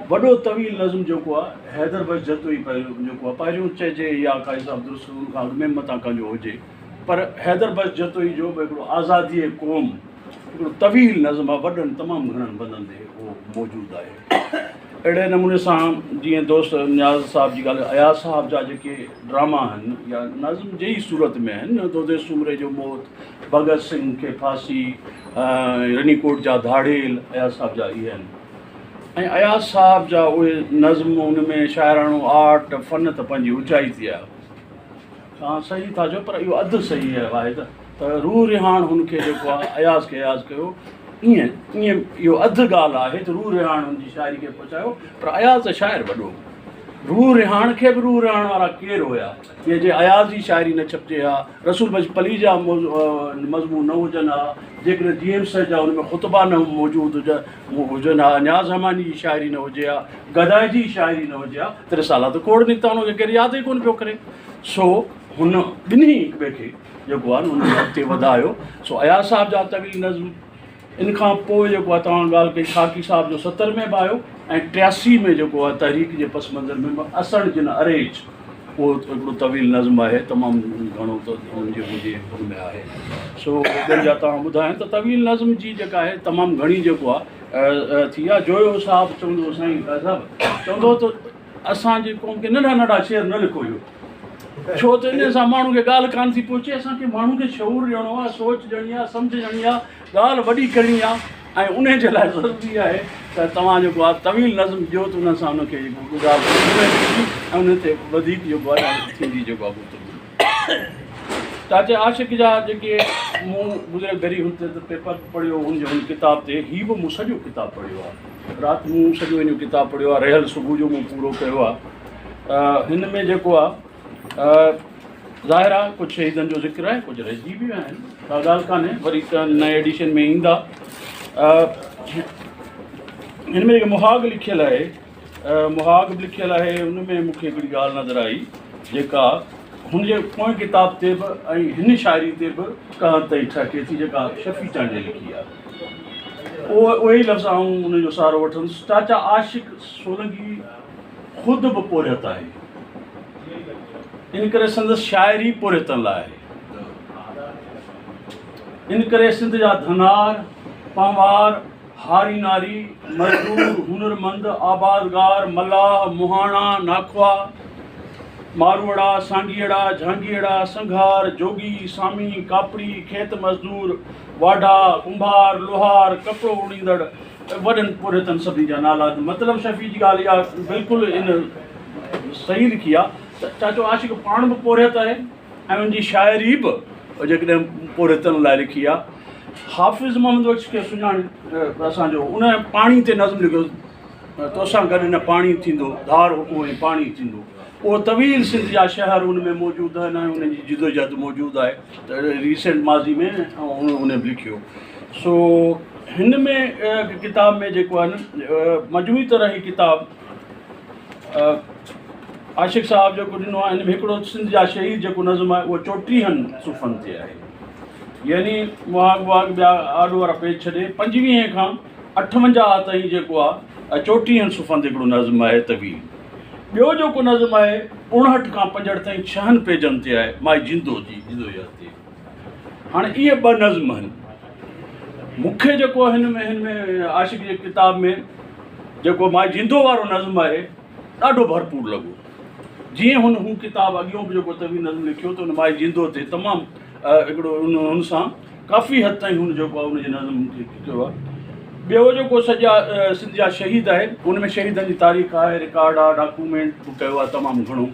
वॾो तवील नज़म जेको आहे हैदर बश जतोई पहिरियों जेको आहे पहिरियों चइजे या काई साहब दुरुस्त खां अॻु में मथां कंहिंजो हुजे, पर हैदर बश जतोई जो बि हिकिड़ो आज़ादी क़ौम हिकिड़ो तवील नज़म आहे, वॾनि तमामु घणनि बंदनि ते उहो मौजूदु आहे। अहिड़े नमूने सां जीअं दोस्त नियाज़ साहिब जी ॻाल्हि, अयाज़ साहिब जा जेके ड्रामा आहिनि या नज़म जे ई सूरत में आहिनि, दोदे सूमरे जो मौत, भगत सिंह खे फांसी, रनीकोट जा धाड़ेल अयाज़ साहिब जा इहे आहिनि। ऐं अयाज़ साहिब जा उहे नज़म उन में शाइराणो आर्ट फ़न त पंहिंजी ऊचाई थी आहे, तव्हां सही था चओ, पर इहो अधु सही आहे वाहिद त रूह रिहाण हुनखे जेको आहे अयाज़ खे अयाज़ कयो, ईअं इहो अधु ॻाल्हि आहे त रूह रिहाण हुनजी शाइरी खे पहुचायो, पर अयाज़ त शाइर वॾो, रूह रिहाण खे बि रूह रिहाण वारा केरु हुया, जीअं जे अयाज़ जी शाइरी न छपिजे हा, रसूल बश पली जा मज़मून न हुजनि हा, जेकॾहिं जेम्स जा हुन में ख़ुतबा न मौजूदु हुजनि हा, न्याज़ हमानी जी शाइरी न हुजे हा, गदाई जी शाइरी न हुजे हा, त रिसाला त खोड़ निकिता, हुनखे केरु यादि ई कोन पियो करे। सो हुन ॿिन्ही हिक ॿिए खे जेको आहे हुन अॻिते वधायो। सो अयाज़ साहिब जा तवील नज़म, इन खां पोइ जेको आहे तव्हां ॻाल्हि कई खाकी साहिब जो 70 में बि आयो, ऐं 83 में जेको आहे तहरीक जे पस मंज़र में असण जिन अरेज, उहो हिकिड़ो तवील नज़म आहे, तमामु घणो त हुनजे हुन में आहे। सो ॿियनि जा तव्हां ॿुधायो त तवील नज़म जी जेका आहे तमामु घणी जेको आहे थी आहे। जोयो साहिबु चवंदो, साईं साहिबु चवंदो त असांजी क़ौम खे नंढा नंढा शेर न लिखो इहो, छो त इन सां माण्हू खे ॻाल्हि कान थी पहुचे, असांखे माण्हू खे शऊर ॾियणो आहे, सोच ॾियणी आहे, सम्झ ॾियणी आहे, ॻाल्हि वॾी करणी आहे, ऐं उन जे लाइ ज़रूरी आहे त तव्हां जेको आहे तवील नज़म ॾियो त उन सां उनखे जेको ॻाल्हि ऐं उन ते वधीक जेको आहे थींदी जेको आहे गुफ़्तगू। चाचे आशिक़ जा जेके मूं गुज़िरियल घड़ी हुन ते पेपर पढ़ियो, हुनजो हुन किताब ते, हीउ बि मूं सॼो किताबु पढ़ियो आहे, राति मूं सॼो हिन जो किताबु पढ़ियो आहे, रहियल सुबुह जो मूं पूरो कयो आहे। हिन में जेको आहे ज़ाहिर आहे कुझु शहीदनि जो ज़िक्र आहे, कुझु रहिजी बि विया आहिनि, का ॻाल्हि कान्हे, वरी नए एडिशन में ईंदा। हिन में जेके मुहाग लिखियलु आहे, मुहाग बि लिखियलु आहे, उन में मूंखे हिकिड़ी ॻाल्हि नज़र आई जेका हुनजे पोइ किताब ते बि ऐं हिन शाइरी ते बि कहां ताईं ठके थी, जेका शफ़ी चांडे लिखी आहे, उहे ई लफ़्ज़ आऊं उनजो सहारो वठंदुसि। चाचा आशिक़ सोलंकी ख़ुदि बि पोरियत आहे, इन करे संदसि शाइरी पोरियतनि लाइ आहे, इन करे सिंध जा धनार, पंवार, हारी नारी, मज़दूर, हुनरमंद, आबादगार, मलाह, मुहाणा, नाखवा, मारवड़ा, सांगीअड़ा, झांगीअड़ा, संघार, जोगी, सामी, कापड़ी, खेत मज़दूर, वाढा, कुंभार, लोहार, कपिड़ो उणींदड़, वॾनि पोरियतनि सभिनी जा नाला। मतिलबु शफ़ी जी ॻाल्हि इहा बिल्कुलु इन सही लिखी आहे त चाचो आशिक़ पाण बि पोरियत आहे ऐं उनजी शाइरी बि जेकॾहिं पोरियतनि लाइ लिखी आहे। हाफ़िज़ मोहम्मद बख़्श खे सुञाण असांजो उन पाणी ते नज़म लिखियो, तोसां गॾु न पाणी थींदो, धार हुको ऐं पाणी थींदो, उहो तवील सिंध जा शहर उन में मौजूदु आहिनि ऐं उनजी जिदोजहद मौजूदु आहे, त रीसेंट माज़ी में उन बि लिखियो। सो हिन में किताब में जेको आहे न मजमूई तरह ही किताब आशिक़ साहिबु जेको ॾिनो आहे, हिन में हिकिड़ो सिंध जा शहीद जेको नज़म आहे उहो 34 सुफ़नि ते आहे, यानी मुहाग वहाग ॿिया आॾो वारा पेज छॾे 25 खां 58 ताईं जेको आहे 34 सुफ़नि ते हिकिड़ो नज़म आहे तवील। ॿियो जेको नज़म आहे 59 खां 65 ताईं 6 पेजनि ते आहे, माई जिंदो जी जिदोजहद ते। हाणे इहे 2 नज़म आहिनि, मूंखे जेको हिन में आशिक़ जे किताब में जेको माई जिंदो वारो नज़म आहे ॾाढो भरपूर लॻो। जीअं हू किताबु अॻियों बि जेको तवील नज़म लिखियो त हुन माई जिंदो ते तमामु हिकिड़ो हुन सां काफ़ी हद ताईं हुन जेको आहे हुनजे नज़म खे कयो आहे। ॿियो जेको सॼा सिंध जा शहीद आहिनि उन में शहीदनि जी तारीख़ आहे, रिकॉर्ड आहे, डॉक्यूमेंट कयो आहे तमामु घणो,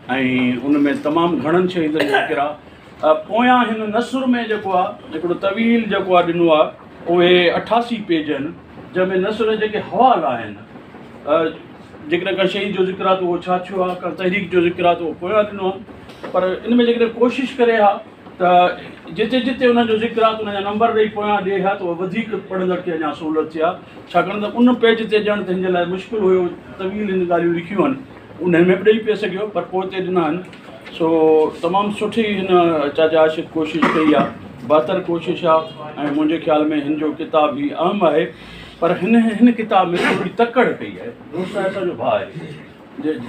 ऐं उन में तमामु घणनि शहीदनि जो ज़िक्र आहे। पोयां हिन नसुर में जेको आहे हिकिड़ो तवील जेको आहे ॾिनो आहे, उहे 88 पेज आहिनि, जंहिंमें नसुर जेके हवाल आहिनि, जेकॾहिं का शहीद जो ज़िक्र आहे त उहो छा थियो आहे, का तहरीक जो ज़िक्र आहे त उहो पोयां ॾिनो आहे। पर इन में जेकॾहिं कोशिशि करे हा त जिते जिते उनजो ज़िक्र आहे त उनजा नंबर ॾेई पोयां ॾिए हा त उहो वधीक पढ़ंदड़ खे अञा सहूलियत थिए हा, छाकाणि त उन पेज ते ॼण त हिन लाइ मुश्किल हुयो, तवील हिन ॻाल्हियूं लिखियूं आहिनि, उन्हनि में बि ॾेई पिए सघियो पर पोइ ते ॾिना आहिनि। सो तमामु सुठी हिन चाचा आशिक़ कोशिशि कई आहे, बहितर कोशिशि आहे, ऐं मुंहिंजे ख़्याल में हिन जो किताब बि अहम आहे। पर हिन किताब में थोरी तकड़ कई आहे, दोस्त असांजो भाउ आहे,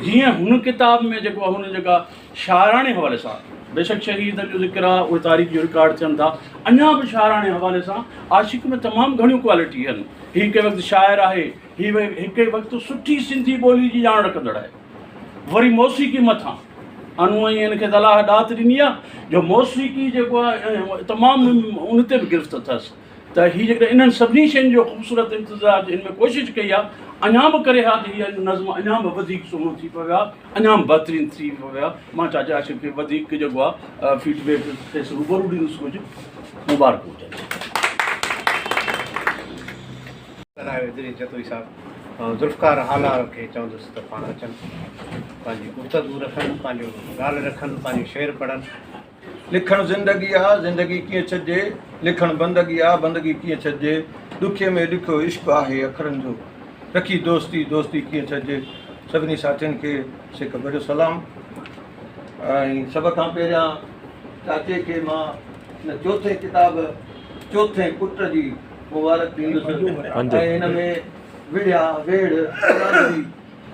जीअं हुन किताब में जेको आहे हुन जेका शाइराणे हवाले सां बेशक शहीद जो ज़िक्र आहे, उहे तारीख़ जो रिकॉर्ड थियनि था, अञा बि शाइराणे हवाले सां आशिक़ में तमामु घणियूं क्वालिटी आहिनि। हीउ कंहिं वक़्तु शाइर आहे, हीउ हिकु वक़्तु सुठी सिंधी ॿोली जी ॼाण रखंदड़ आहे, वरी मौसीक़ी मथां अनूअ ई हिन खे सलाह ॾात ॾिनी आहे जो मौसीक़ी जेको आहे तमामु उन ते बि गिरफ़्त अथसि। त हीअ जेकॾहिं इन्हनि सभिनी शयुनि जो ख़ूबसूरत इंतज़ार हिन में कोशिशि कई आहे, अञा बि करे हा त हीअ नज़्म अञा बि वधीक सुहिणो थी पियो आहे, अञा बि बहितरीनु थी पियो आहे। मां चाचा आशिक़ खे वधीक जेको आहे फीडबैक खेसि रूबरू ॾींदुसि, कुझु मुबारक हुजे। जतोई साहब ज़ुल्फ़कार आला खे चवंदुसि त पाण अचनि, पंहिंजी गुफ़्तगू रखनि, पंहिंजो ॻाल्हि रखनि, पंहिंजो शेर पढ़नि। लिखणु ज़िंदगी आहे, ज़िंदगी कीअं छॾिजे, लिखणु बंदगी आहे, बंदगी कीअं छॾिजे, ॾुखे में ॾुखियो इश्क़ आहे अखरनि जो, रखी दोस्ती, दोस्ती कीअं छॾिजे। सभिनी साथियुनि खे सिक वॾो सलाम। ऐं सभ खां पहिरियां चाचे खे मां हिन चोथे किताब चोथे पुट जी मुबारक ॾींदुसि। ऐं हिन में विड़िया वेड़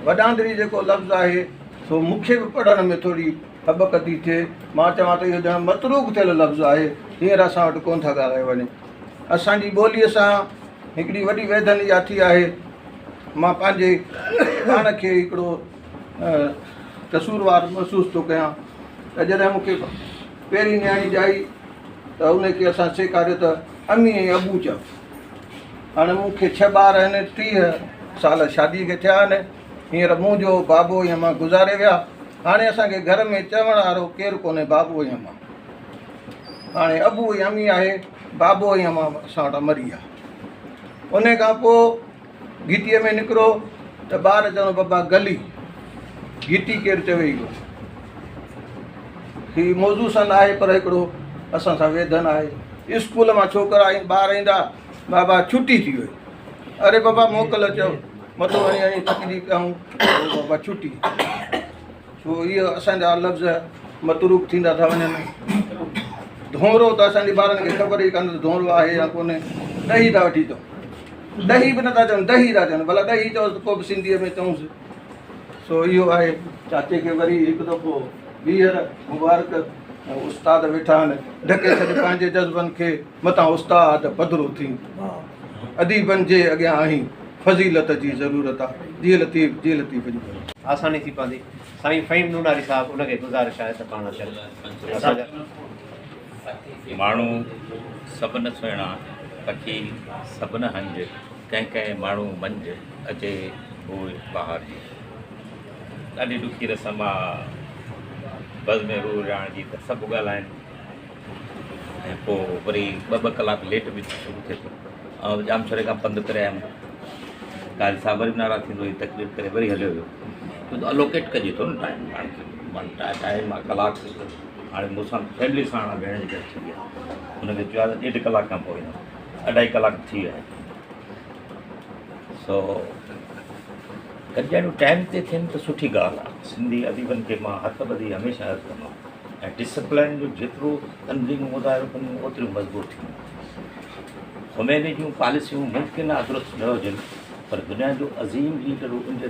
वॾांदरी जेको लफ़्ज़ आहे सो मूंखे बि पढ़ण में थोरी हबक थी थिए। मां चवां त इहो ॼण मतरूक थियल लफ़्ज़ आहे, हींअर असां वटि कोन था ॻाल्हाए वञे। असांजी ॿोलीअ सां हिकिड़ी वॾी वेदन इहा थी आहे, मां पंहिंजे पाण खे हिकिड़ो कसूरवार महसूसु थो कयां त जॾहिं मूंखे पहिरीं न्याणी ॼाई त उनखे असां सेखारियो त अमी ऐं अबू चओ। हाणे मूंखे 6 ॿार आहिनि, 30 साल शादीअ खे थिया आहिनि, हींअर मुंहिंजो बाबो या मां गुज़ारे विया। हाणे असांखे घर में चवण वारो केरु कोन्हे, बाबो या मां। हाणे अबू ऐं अमी आहे, बाबो या मां असां वटि मरी आहे। उन खां पोइ घिटीअ में निकिरो त ॿार चवनि बाबा गली, घिटी केरु चवे ई कोन। हीउ मौज़ू सन आहे पर हिकिड़ो असां सां वेदन आहे। स्कूल मां छोकिरा ॿार ईंदा, बाबा छुटी थी वई, अरे बाबा मोकल चओ, मथो वञी थकिजी कयूं, बाबा छुटी। सो इहो असांजा लफ़्ज़ मतरूक थींदा था वञनि। धोरो त असांजे ॿारनि खे ख़बर ई कान्हे धोरो आहे या कोन्हे। ॾही था वठी अचूं, ॾही बि नथा चवनि, ॾही था चवनि, भला ॾही चओ त पोइ बि सिंधीअ में चऊंसि। सो इहो आहे। चाचे खे वरी हिकु दफ़ो ॿीहर मुबारक। उस्ताद वेठा आहिनि, ढके छॾे पंहिंजे जज़्बनि खे, मथां उस्ताद पधिरो थी। अदीबनि जे अॻियां आहीं फज़ीलत जी ज़रूरत आहे, जीअं लतीफ़ जी लतीफ़ जी आसानी थी पवंदी। साईं फ़हीम नूनारी साहिबु उनखे गुज़ारिश आहे त पाण अचनि। माण्हू सभु न सुहिणा पखी सभु न हंज, कंहिं कंहिं माण्हू मंझि अचे उहे ॿाहिरि जी। ॾाढी ॾुखी रस्म आहे बस में रू रहण जी, त सभु ॻाल्हाइनि ऐं पोइ वरी 2-2 कलाक लेट बि शुरू थिए थो। ऐं जामछड़े खां पंधु करे आयुमि, काल सां वरी नाराज़ थींदो, तकलीफ़ करे वरी हलियो वियो। छो त अलोकेट कजे थो न टाइम, पाण खे टाइम आहे कलाक। हाणे मूंसां फैमिली सां हाणे भेण जी घर थी आहे, हुनखे चयो आहे 1.5 कलाक खां पोइ ईंदो, 2.5 कलाक थी विया आहिनि। सो गॾिजाणियूं टाइम ते थियनि त सुठी ॻाल्हि आहे। सिंधी अदीबनि खे मां हथ ॿधी हमेशह अर्ज़ु कंदो आहियां। ऐं डिसिप्लिन जो जेतिरो तंज़ीमूं वधाए रखंदियूं ओतिरियूं मज़बूत थींदियूं। ख़ुमैनी जूं पॉलिसियूं मुमकिन आहे दुरुस्त न हुजनि, पर दुनिया जो अज़ीम लीडर उनजे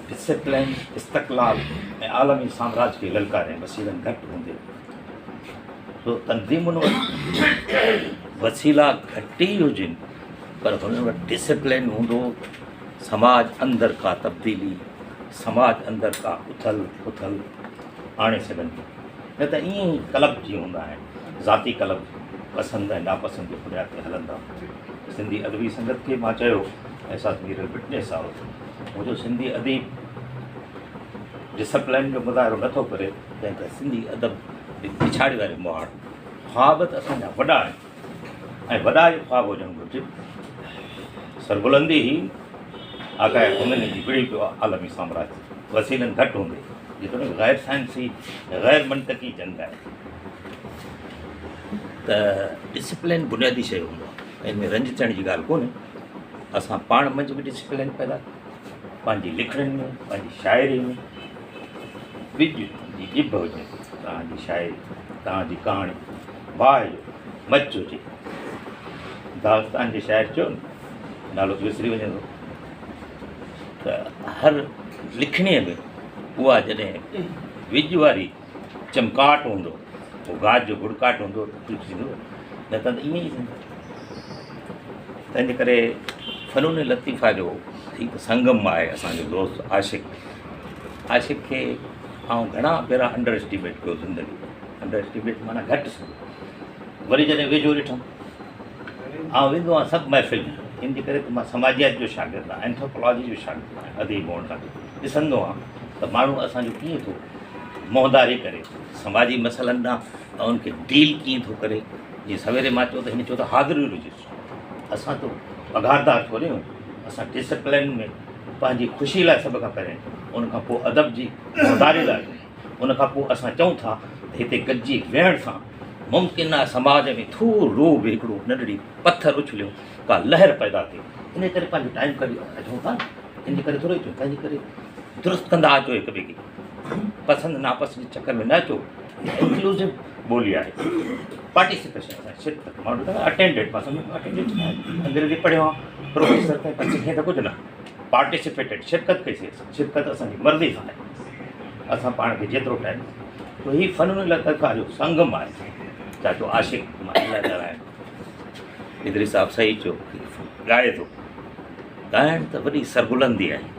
डिसिप्लिन, इस्तक़लाल ऐं आलमी साम्राज्य खे ललकारे वसीलनि घटि हूंदे। सो तंज़ीमुनि वटि वसीला घटि ई हुजनि, पर हुन वटि डिसिप्लिन हूंदो। समाज अंदरि का तब्दीली, समाज अंदरि का उथल पुथल आणे सघनि थियूं। न त ईअं ई क्लब जी हूंदा आहिनि, ज़ाती क्लब पसंदि ऐं नापसंदि जे बुनियाद ते हलंदा। सिंधी अदबी संगत खे मां चयो ऐं साथ वीरल फिटनेस आहे मुंहिंजो सिंधी अदीब डिसिप्लिन जो मुज़ाहिरो नथो करे तंहिं करे सिंधी अदब पिछाड़ी वारे मुहाड़ ख़्वाब त असांजा वॾा आहिनि ऐं वॾा जो ख़्वाब हुजणु घुरिजे। सरबुलंदी ही आकाए हुननि जी विड़ी पियो आहे आलमी साम्राज्य वसीलनि घटि हूंदे जेतोणीकि ग़ैर साइंसी ग़ैर मंतकी जंग आहे त डिसिप्लिन बुनियादी शइ हूंदो आहे। इन में रंज थियण जी ॻाल्हि कोन्हे। असां पाण मंझि बि डिसिप्लिन पैदा पंहिंजी लिखणनि में पंहिंजी शाइरी में विज जी जिभ हुजे तव्हांजी शाइरी तव्हांजी कहाणी वाह जो मच हुजे। दास्तान जे शाइर चयो नालो विसरी वञे थो त हर लिखणीअ में उहा जॾहिं विज वारी चमकाट हूंदो पोइ गाज जो गुड़काट हूंदो त कुझु थींदो न त ईअं ई थींदो। तंहिंजे करे फ़नून लतीफ़ा जो हिकु संगम आहे असांजो दोस्त आशिक़ खे आउं घणा भेरा अंडर एस्टिमेट कयो ज़िंदगी अंडर एस्टिमेट माना घटि सम्झो। वरी जॾहिं वेझो ॾिठुमि आउं वेंदो आहियां सभु महफ़िल में इन जे करे त मां समाजियात जो शागिर्दु आहियां एंथ्रोपोलॉजी जो शागिर्दु आहियां अदीब हुअण खां ॾिसंदो आहियां त माण्हू असांजो कीअं थो मोहदारी करे समाजी मसइलनि ॾांहुं ऐं उनखे डील कीअं थो करे। जीअं सवेरे मां चयो त हिन चयो त हाज़िरी हुजे असां त पघारदार थोरे आहियूं असां डिसिप्लिन में पंहिंजी ख़ुशी लाइ सभ खां पहिरें उनखां पोइ अदब जी मोहदारी लाइ उनखां पोइ असां चऊं था त हिते गॾिजी वेहण सां मुमकिन आहे समाज में थोरो रो बि हिकिड़ो नंढड़ी पथर उछलियो का लहर पैदा थिए। इन करे पंहिंजो टाइम कढी अचूं था इन करे थोरो अचूं तंहिंजे करे दुरुस्त कंदा अचो हिक ॿिए खे पसंदि नापसंदि जे चकर में न अचो। इंक्लूसिव ॿोली आहे पार्टिसिपेशन आहे शिरकत माण्हू अटेंडेड अटेंडेड अंग्रेजी पढ़ियो आहे प्रोफेसर ताईं पर सिखे त कुझु न पार्टिसिपेटेड शिरकत कईसीं शिरकत असांजी मर्ज़ी सां आहे असां पाण खे जेतिरो टाइम तो हीउ फ़नून लतीफ़ा जो संगम आहे चाचो आशिक़ मां इलाही ॻाल्हायां इदरी साहिबु सही चयो ॻाए थो ॻाइण त वॾी सरबुलंदी आहे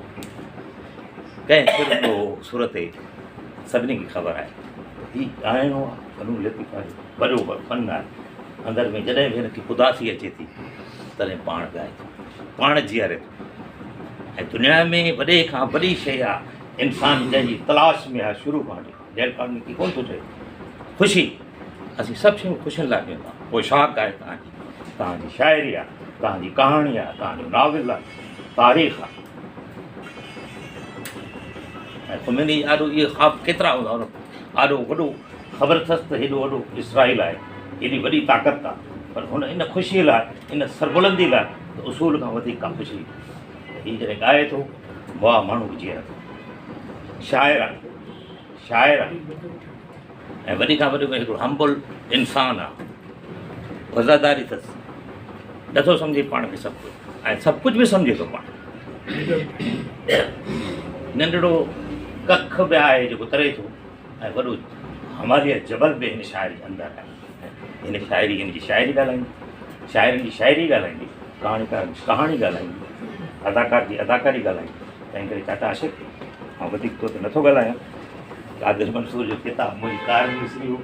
कंहिं सुर सुर ते सभिनी खे ख़बर आहे हीउ ॻाइणो आहे फ़नून लतीफ़ा जो वॾो फ़न आहे अंदरि में जॾहिं बि हिनखे उदासी अचे थी तॾहिं पाण ॻाए थो पाण जीअरे थो ऐं दुनिया में वॾे खां वॾी शइ आहे इंसान जंहिंजी तलाश में आहे शुरू खां वठी जंहिं कान की कोन थो चए ख़ुशी असीं सभु शयूं ख़ुशियुनि लाइ कयूं था पोशाक आहे तव्हांजी शाइरी आहे तव्हांजी कहाणी आहे तव्हांजो नाविल आहे तारीख़ आहे ऐं ख़ुमैनी ॾाढो इहे ख़्वाब केतिरा हूंदा ॾाढो वॾो ख़बर अथसि त हेॾो वॾो इसराइल आहे हेॾी वॾी ताक़त आहे पर हुन इन ख़ुशीअ लाइ इन सरबुलंदी लाइ त उसूल खां वधीक का ख़ुशी हीअ जॾहिं ॻाए थो वाह माण्हू जीअं थो शाइर आहे ऐं वॾी खां वॾो हिकिड़ो हम्बल इंसानु आहे वज़ादारी अथसि नथो सम्झे पाण खे सभु कुझु ऐं सभु कुझु बि सम्झे थो पाण नंढड़ो कख बि आहे जेको तरे थो ऐं वॾो हमालिया जबल बि हिन शाइरी अंदरि आहे हिन शाइरी हिन जी शाइरी ॻाल्हाईंदी शाइरनि जी शाइरी ॻाल्हाईंदी कहाणीकार जी कहाणी ॻाल्हाईंदी अदाकार जी अदाकारी ॻाल्हाईंदी तंहिं करे चाचा आशिक़ मां वधीक तो ते नथो ॻाल्हायां कादिर मंसूर जो किताबु मुंहिंजी कार में विसरी वियो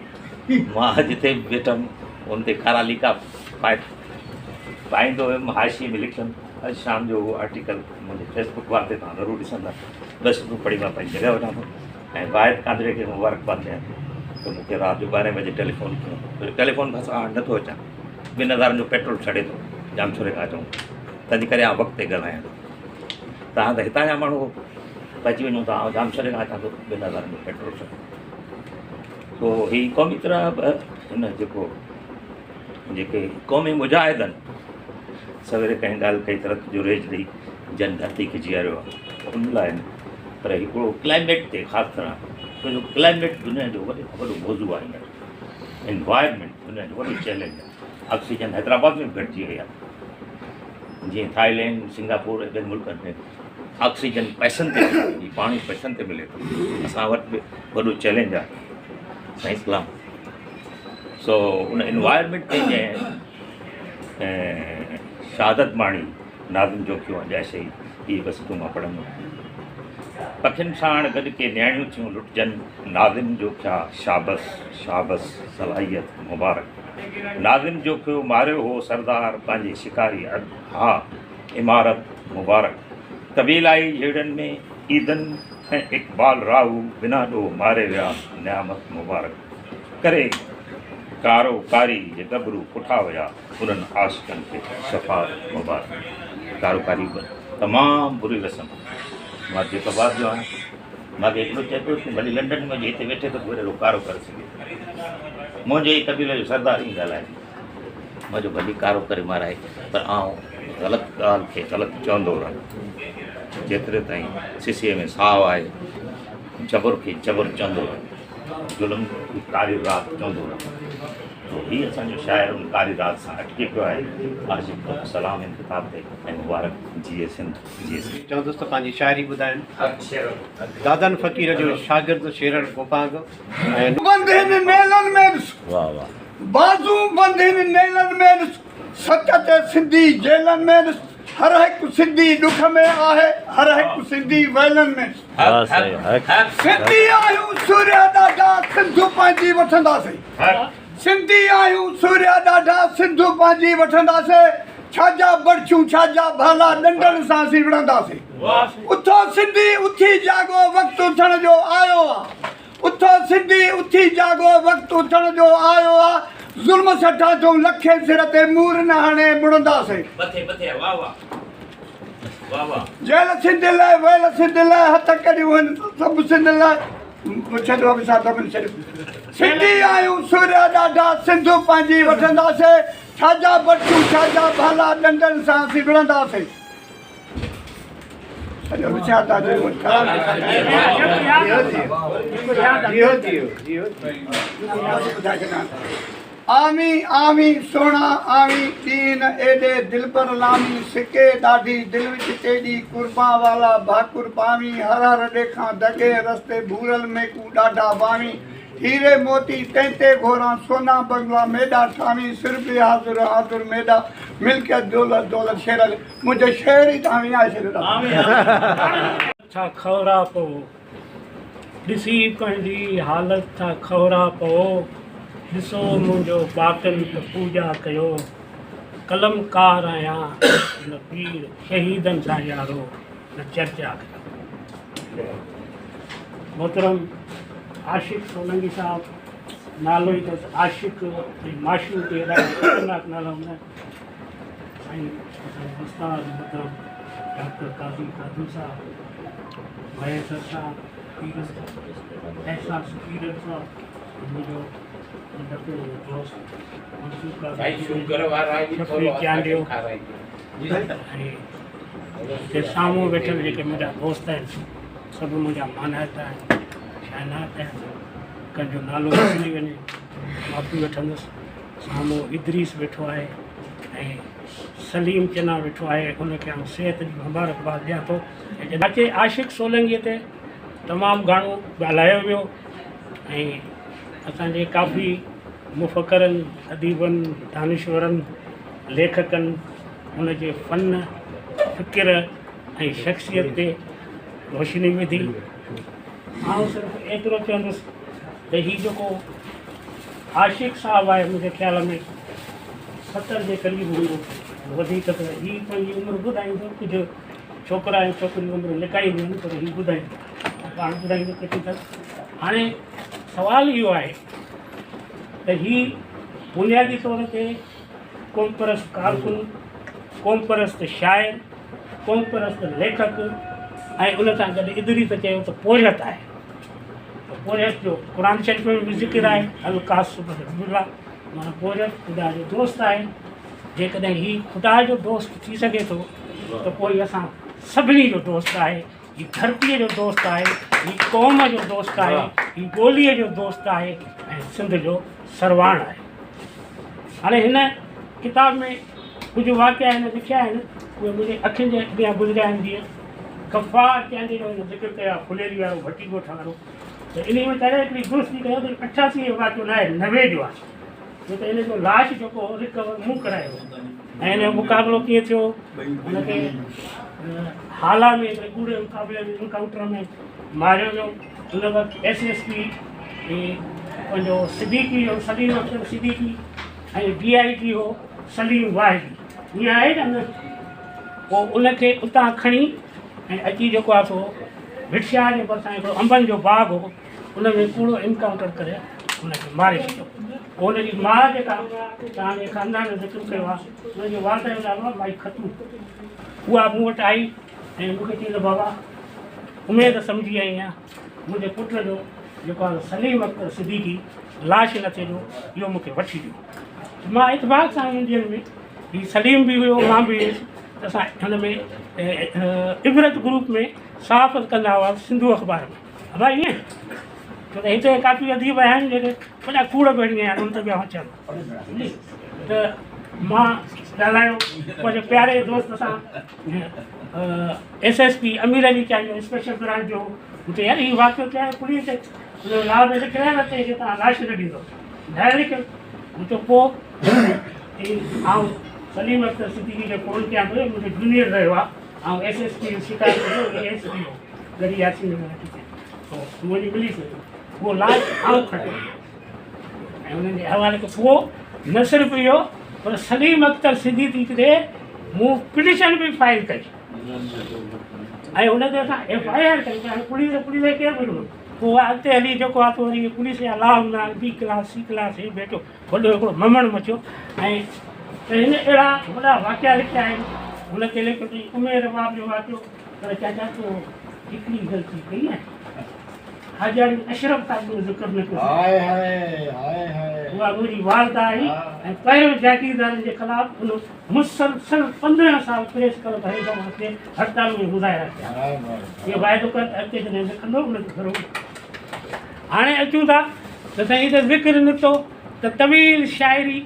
मां जिते बि वेठमि उन ते कारा लीका पाईंदो हुयुमि हाशी में लिखियुमि अॼु शाम जो उहो आर्टिकल मुंहिंजे फेसबुक वार ते तव्हां ज़रूरु ॾिसंदा बसि तूं पढ़ी मां पंहिंजी जॻह वठां थो ऐं वाहिद कादरे खे मुबारकबाद ॾियां त मूंखे राति जो 12 बजे टेलीफोन कयो टेलीफोन खां सां नथो अचां 2000 जो पेट्रोल छॾे थो जाम छुरे खां अचूं तंहिंजे करे आउं वक़्तु ते ॻाल्हायां थो तव्हां त हितां जा माण्हू बची वञूं था आउं जाम छॾे खां अचां थो 2000 जो पेट्रोल छॾे तो हीअ क़ौमी तरह हिन जेके क़ौमी मुजाहिदनि सवेरे कंहिं ॻाल्हि कई तरक़ जो रेज ॾेई जन धरती खे जीआरियो आहे उन लाइ पर हिकिड़ो क्लाइमेट ते ख़ासि तरह छो जो क्लाइमेट दुनिया जो वॾे खां वॾो मौज़ू आहे हींअर एनवायरमेंट दुनिया जो वॾो चैलेंज आहे ऑक्सीजन हैदराबाद में बि घटिजी वई आहे जीअं थाईलैंड सिंगापुर ऐं ॿियनि मुल्कनि में ऑक्सीजन पैसनि ते मिले थी पाणी पैसनि ते मिले थो असां वटि बि वॾो चैलेंज आहे साईं इस्लाम सो उन एनवायरमेंट ते जंहिं शहादत माणी नाज़िम जोखियो आहे जैसे ही बस तूं मां पढ़ंदो पखियुनि सां हाणे गॾु के नियाणियूं थियूं लुटजनि नाज़िम जो क्या शाबस शाबस सलाहियत मुबारक नाज़िम जो खियो मारियो हो सरदार पंहिंजे शिकारी अॾु हा इमारत मुबारक कबीलाई जहिड़नि में ईदनि ऐं इक़बाल राहू बिना ॾोह मारे विया नियामत मुबारक करे कारो कारी जे गबरू पुठा विया उन्हनि आशिक़नि खे शफ़ात मुबारक कारोकारी बि तमामु बुरी रस्म मां जैकबाद जो आहियां मूंखे हिकिड़ो चए पियो कि भली लंडन में जे हिते वेठे त कोई अहिड़ो कारो करे सघे मुंहिंजे ई कबीले जो सरदार ई ॻाल्हाए मुंहिंजो भली कारो करे माराए पर आउं ग़लति ॻाल्हि खे ग़लति चवंदो रहां जेतिरे ताईं सीसीअ में साहु आहे जबर खे जबर चवंदो रहां ज़ुल्म कारी राति चवंदो रहां तो हीअ असांजो शाइर उन कारी राति सां अटकी पियो आहे आशिक़ सलाम इन किताब ते ऐं मुबारक जीए सिंध जीए सिंध चवंदुसि त पंहिंजी शाइरी ॿुधाइनि दादन फ़क़ीर जो शागिर्द शेरल गोपांग ऐं बंदिन नेलन में वाह वाह बाज़ू बंदिन नेलन में सच ते सिंधी जेलन में हर हिकु सिंधी ॾुख में आहे हर हिकु सिंधी वेलन में वाह सही सिंधी आहियूं सूर्य ॾाढा सिंधू पंहिंजी वठंदासीं सिंधी आहियूं सूर्य ॾाढा सिंधू पंहिंजी वठंदासीं छाजा बर्छूं छाजा भाला डंडनि सां असीं विढ़ंदासीं उथो सिंधी उथी जागो वक़्तु उथण जो आयो आहे उथो सिंधी उथी जागो वक़्तु उथण जो आयो आहे ज़ुल्म सठा जो लखे सिर ते मूर न हाणे मुड़ंदासीं जेल सिंध लाइ वेल सिंध लाइ हथ कढियूं आहिनि सभु सिंध लाइ छॾो अभिसाद सिंधी आहियूं सूर्य ॾाढा सिंधू पंहिंजी वठंदासीं छाजा बटूं छाजा भाला डंडनि सां असीं विढ़ंदासीं आमी आमी सोना आमी दीन एॾे दिल पर लामी सिके ॾाढी दिल विच तेॾी कुर्बा वाला भाकुर पामी हर हर ॾेखां दगे रस्ते भूरल में कू ॾाढा वामी हीरे मोती तंहिंते घोरा सोना बंगला मेॾा ठामी सिर बि हाज़ुर हाज़ुर मेॾा मिल्कियत दौलत दौलत शेरल मुंहिंजो शेर ई तव्हां विञाए छॾियो छा खौरा पोइ ॾिसी पंहिंजी हालत छा खौरा पोइ ॾिसो मुंहिंजो बाटल त पूॼा कयो कलमकार आहियां न पीर शहीदनि सां यारो न चर्चा कयो मोहतरम आशिक़ सोलंकी साहब नालो ई अथसि आशिक़ ऐं माशूक़ ते ॾाढा ख़तरनाक नाला हूंदा आहिनि ऐं उस्ताद मोहतरम डॉक्टर काज़ी खादू साहब महेश्वर साहब पीर साहब एहसास पीर साहब मुंहिंजो साम्हूं वेठल जेके मुंहिंजा दोस्त आहिनि सभु मुंहिंजा मानायत आहिनि शाइनात आहिनि कंहिंजो नालो विसरी वञे माफ़ी वठंदुसि साम्हूं इदरीस वेठो आहे ऐं सलीम चना वेठो आहे हुनखे आउं सिहत जी मुबारकबाद ॾियां थो ऐं अचे आशिक़ सोलंकीअ ते तमामु घणो ॻाल्हायो वियो ऐं असांजे काफ़ी मुफ़करनि अदीबनि दानिश्वरनि लेखकनि हुनजे फ़न फ़िकिर ऐं शख़्सियत ते रोशनी विधी आउं सिर्फ़ु एतिरो चवंदुसि त हीउ जेको आशिक़ साहबु आहे मुंहिंजे ख़्याल में 70 जे क़रीब हूंदो वधीक त हीउ पंहिंजी उमिरि ॿुधाईंदो कुझु छोकिरा ऐं छोकिरियूं उमिरि लिकाईंदियूं आहिनि पर हीउ ॿुधाईंदो पाण ॿुधाईंदो केतिरी त हाणे सवाल इहो आहे त हीउ बुनियादी तौर ते क़ौम परस्त कारकुन क़ौम परस्त शाइर क़ौम परस्त लेखक ऐं उन सां गॾु इदरी त चयो त पोयत आहे त पोयत जो क़ुर शरीफ़ में बि ज़िक्र आहे अलकासुब माना पोयत ख़ुदा जो दोस्त आहे जेकॾहिं हीउ ख़ुदा जो दोस्त थी सघे थो त पोइ असां सभिनी जो दोस्त आहे हीउ धरतीअ जो दोस्त आहे हीउ क़ौम जो दोस्त आहे हीउ ॿोलीअ जो दोस्त आहे ऐं सिंध जो सरवाण आहे हाणे हिन किताब में कुझु वाक़िया आहिनि लिखिया आहिनि उहे मुंहिंजे अखियुनि जे अॻियां गुज़रिया आहिनि जीअं गफ़ार चांदी जो हिन ज़िक्र कयो आहे फुलेरी वारो भट्टी ॻोठ वारो त इन में तॾहिं हिकिड़ी दुरुस्ती कयो त 88 जो वाक़ियो न आहे 90 जो आहे छो त इन जो लाश जेको रिकवर मूं करायो ऐं हिन जो मुक़ाबिलो कीअं थियो हुनखे हाला में हिकिड़े कूड़े मुक़ाबले में इनकाउंटर में मारियो वियो। हुन वक़्तु SSP पंहिंजो सिद्दीकी हो सलीम अख्तर सिद्दीकी ऐं DIG हो सलीम वाहिदी ईअं आहे न। पोइ उनखे उतां खणी ऐं अची जेको आहे सो भिटशा जे भरिसां हिकिड़ो अंबनि जो बाग़ हो उन में कूड़ो इनकाउंटर करे हुनखे मारे छॾियो। पोइ हुनजी माउ जेका तव्हांजे ख़ानदान जो ज़िक्र कयो आहे हुनजो वार जो नालो आहे माई खतू। उहा मूं वटि आई ऐं मूंखे चई त बाबा उमेदु सम्झी आई आहियां मुंहिंजे पुट जो जेको आहे सलीम अख्तर सिद्दीकी लाश न थिए इहो मूंखे वठी ॾियो। मां इतफ़ाक़ सां इंडियन में हीउ सलीम बि हुयो मां बि हुयुसि त असां हुन में इबरत ग्रुप में सहाफ़त कंदा हुआ सिंधु अख़बार में। भाई ईअं छो त हिते काफ़ी अदीब आहिनि जेके वॾा कूड़ बणी विया आहिनि उन ते ॿिया अचनि त मां ॻाल्हायो पंहिंजे प्यारे दोस्त सां SSP अमीर अली चाहींदो स्पेशल ब्रांच जो हुते यार हीउ वाक़ियो थियो आहे पुलिस हुनजो नालो त लिखियो आहे न ते तव्हां लाश न ॾींदो ॿाहिरि लिखियो हुते पोइ आउं सलीम अख्तर सिद्दीकी खे फ़ोन कयां पियो मुंहिंजो जूनियर रहियो आहे ऐं SSP शिकायत कयो SP हो गॾी यासीन मुंहिंजी मिली सघी उहो लाश आउं खणियो ऐं हुननि जे हवाले खां पोइ न सिर्फ़ु इहो पर सलीम अख्तर सिद्दीकी ते मूं पिटिशन बि फाइल कई ऐं हुन ते असां FIR कई हाणे पुलिस केरु ॿुधंदो। पोइ अॻिते हली जेको आहे त वरी पुलिस जा ला हूंदा B क्लास C क्लास हे वेठो वॾो हिकिड़ो ममण मचियो ऐं हिन अहिड़ा वॾा वाक़िया लिखिया आहिनि हुन ते लिखियो अथई उमेर बाप जो वाक़ियो पर चाचा तो हिकिड़ी ग़लती कई आहे हाजारी अशरफ साहिब जो ज़िक्र न कयो उहा मुंहिंजी वालदा आई ऐं पहिरियों जागीरदारनि जे ख़िलाफ़ उन मुसलसल 15 साल प्रेस क्लब हैदराबाद ते हड़ताल में गुज़ारे रखिया इहो वाइदो कर अॻिते जॾहिं लिखंदो उनखे ज़रूरु। हाणे अचूं था त साईं त ज़िक्र निकितो त तवील शाइरी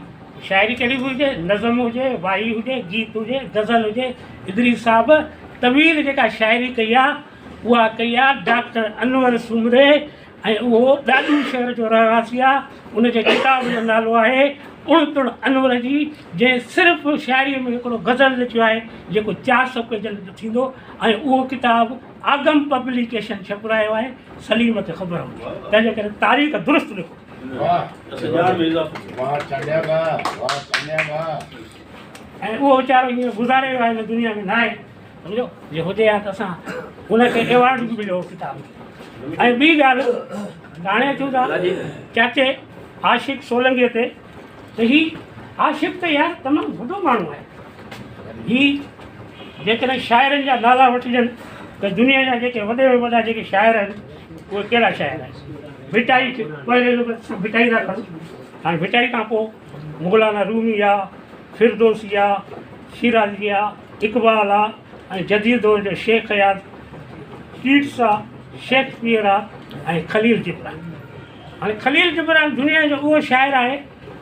कहिड़ी बि हुजे नज़म हुजे वाई हुजे गीत हुजे गज़ल हुजे इदरीस साहब तवील जेका शाइरी कई आहे उहा कई आहे डॉक्टर अनवर सुमरे ऐं उहो ॾाढू शहर जो रहवासी आहे उनजे किताब जो नालो आहे उणतुड़ अनवर जी जंहिं सिर्फ़ु शाइरीअ में हिकिड़ो गज़ल लिखियो आहे जेको 400 पेजनि जो थींदो ऐं उहो किताबु आगम पब्लिकेशन छपिरायो आहे सलीम खे ख़बर हूंदी तंहिंजे करे तारीख़ दुरुस्त लिखो। ऐं उहो वीचारो हीअं गुज़ारे वियो आहे हिन दुनिया में न आहे सम्झो जे हुजे हा त असां हुनखे एवॉर्ड बि मिलियो किताब। ऐं ॿी ॻाल्हि हाणे अचूं था चाचे आशिक़ सोलंकीअ ते त हीउ आशिक़ त यार तमामु वॾो माण्हू आहे। हीउ जेकॾहिं शाइरनि जा नाला वठिजनि त दुनिया जा जेके वॾे में वॾा जेके शाइर आहिनि उहे कहिड़ा शाइर आहिनि। भिटाई पहिले भिटाई था खणूं हाणे भिटाई खां पोइ मुगलाना रूमी आहे फिरदोसी आहे शिराज़ी आहे इक़बाल आहे ऐं जदीद दौर जो शेख हयात कीट्स आहे शेक्सपियर आहे ऐं खलील जिब्रान। हाणे खलील जिब्रान दुनिया जो उहो शाइर आहे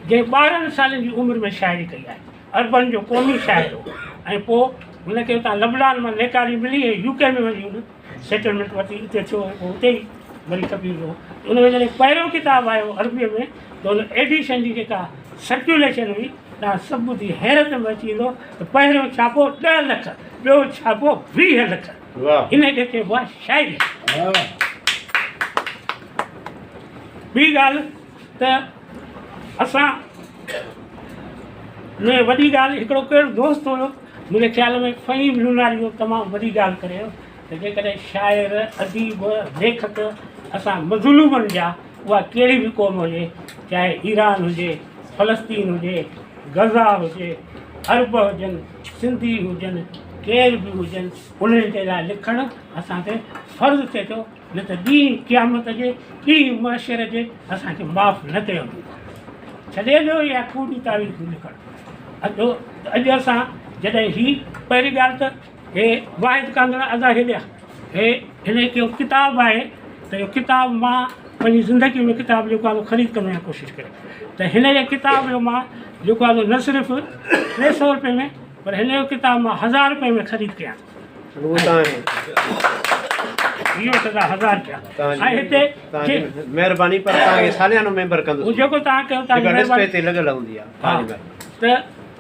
जंहिं 12 सालनि जी उमिरि में शाइरी कई आहे अरबन जो क़ौमी शाइर हो ऐं पोइ हुनखे हुतां लबनान मां नेकारी मिली ऐं UK में वञी हुन सेटलमेंट वरिती उते थियो पोइ हुते ई वरी कबीर हो उन में जॾहिं पहिरियों किताबु आयो अरबीअ में त हुन एडिशन जी जेका सर्कुलेशन हुई तव्हां सभु ॿुधी हैरत में अची वेंदो त पहिरियों छापो 10 लख ॿियो छापो 20 लख हिनखे चइबो आहे शाइरी। ॿी ॻाल्हि त असां में वॾी ॻाल्हि हिकिड़ो कहिड़ो दोस्त हुयो मुंहिंजे ख़्याल में फ़हीम लुनारी जो तमामु वॾी ॻाल्हि करे त जेकॾहिं शाइर अदीब लेखक असां मज़लूमनि जा उहा कहिड़ी बि क़ौम हुजे चाहे ईरान हुजे फ़लस्तीन हुजे गज़ा हुजे अरब हुजनि सिंधी हुजनि केर बि हुजनि उन्हनि जे लाइ लिखणु असां ते फ़र्ज़ु थिए थो न त ॾींहुं क़यामत जे ॾींहुं मुआशरे जे असांखे माफ़ु न कयो छॾे ॾियो या कूड़ी तारीख़ लिखणु। अॼु असां जॾहिं ही पहिरीं ॻाल्हि त हे वाहिद कांगड़ा अदा हेॾिया हे हिन जो किताबु आहे त इहो किताबु मां पंहिंजी ज़िंदगी में किताबु जेको आहे ख़रीद कंदो आहियां कोशिशि करे त हिन जे किताब जो मां जेको आहे न सिर्फ़ु 300 रुपए में पर हिन जो किताबु मां 1000 रुपए में ख़रीद कयां। इहो सदा 1000 रुपया। ऐं हिते तव्हांजी महिरबानी पर तव्हांखे सालियानो मेंबर उहो कंदुसि जेको तव्हां कयो जेका तव्हांजी डिस्प्ले महिरबानी। ते लॻियल हूंदी आहे हा। तव्हांजी महिरबानी। त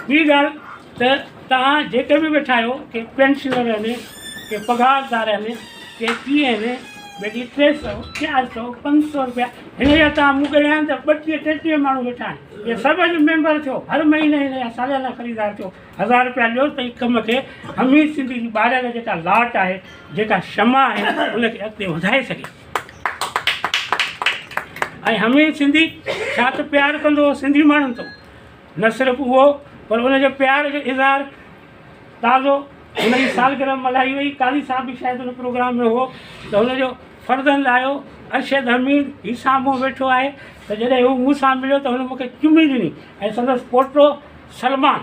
ॿी ॻाल्हि त तव्हां जेके बि वेठा आहियो के पेंशनर आहिनि के पघारदार आहिनि के कीअं आहिनि भई 300 400 500 रुपया हिन जा तव्हां मूंखे ॾियनि त 32-33 माण्हू वेठा आहिनि। इहे सभु अॼु मेंबर थियो हर महीने हिन जा सालियाना ख़रीदार थियो 1000 रुपया ॾियो त ई कम खे हमीद सिंधी जी ॿारनि जेका लाट आहे जेका क्षमा आहे उनखे अॻिते वधाए सघे। ऐं हमीद सिंधी छा त प्यारु कंदो हो सिंधी माण्हुनि तो न सिर्फ़ु उहो पर उनजे प्यार जो इज़हार ताज़ो हुनजी सालगिरह मल्हाई वई। काली साहब बि शायदि हुन प्रोग्राम में हो त हुनजो फर्ज़न लाहियो अरशद हमीद ही साम्हूं वेठो आहे त जॾहिं हू मूंसां मिलियो त हुन मूंखे चुमी ॾिनी ऐं संदसि पोटो सलमान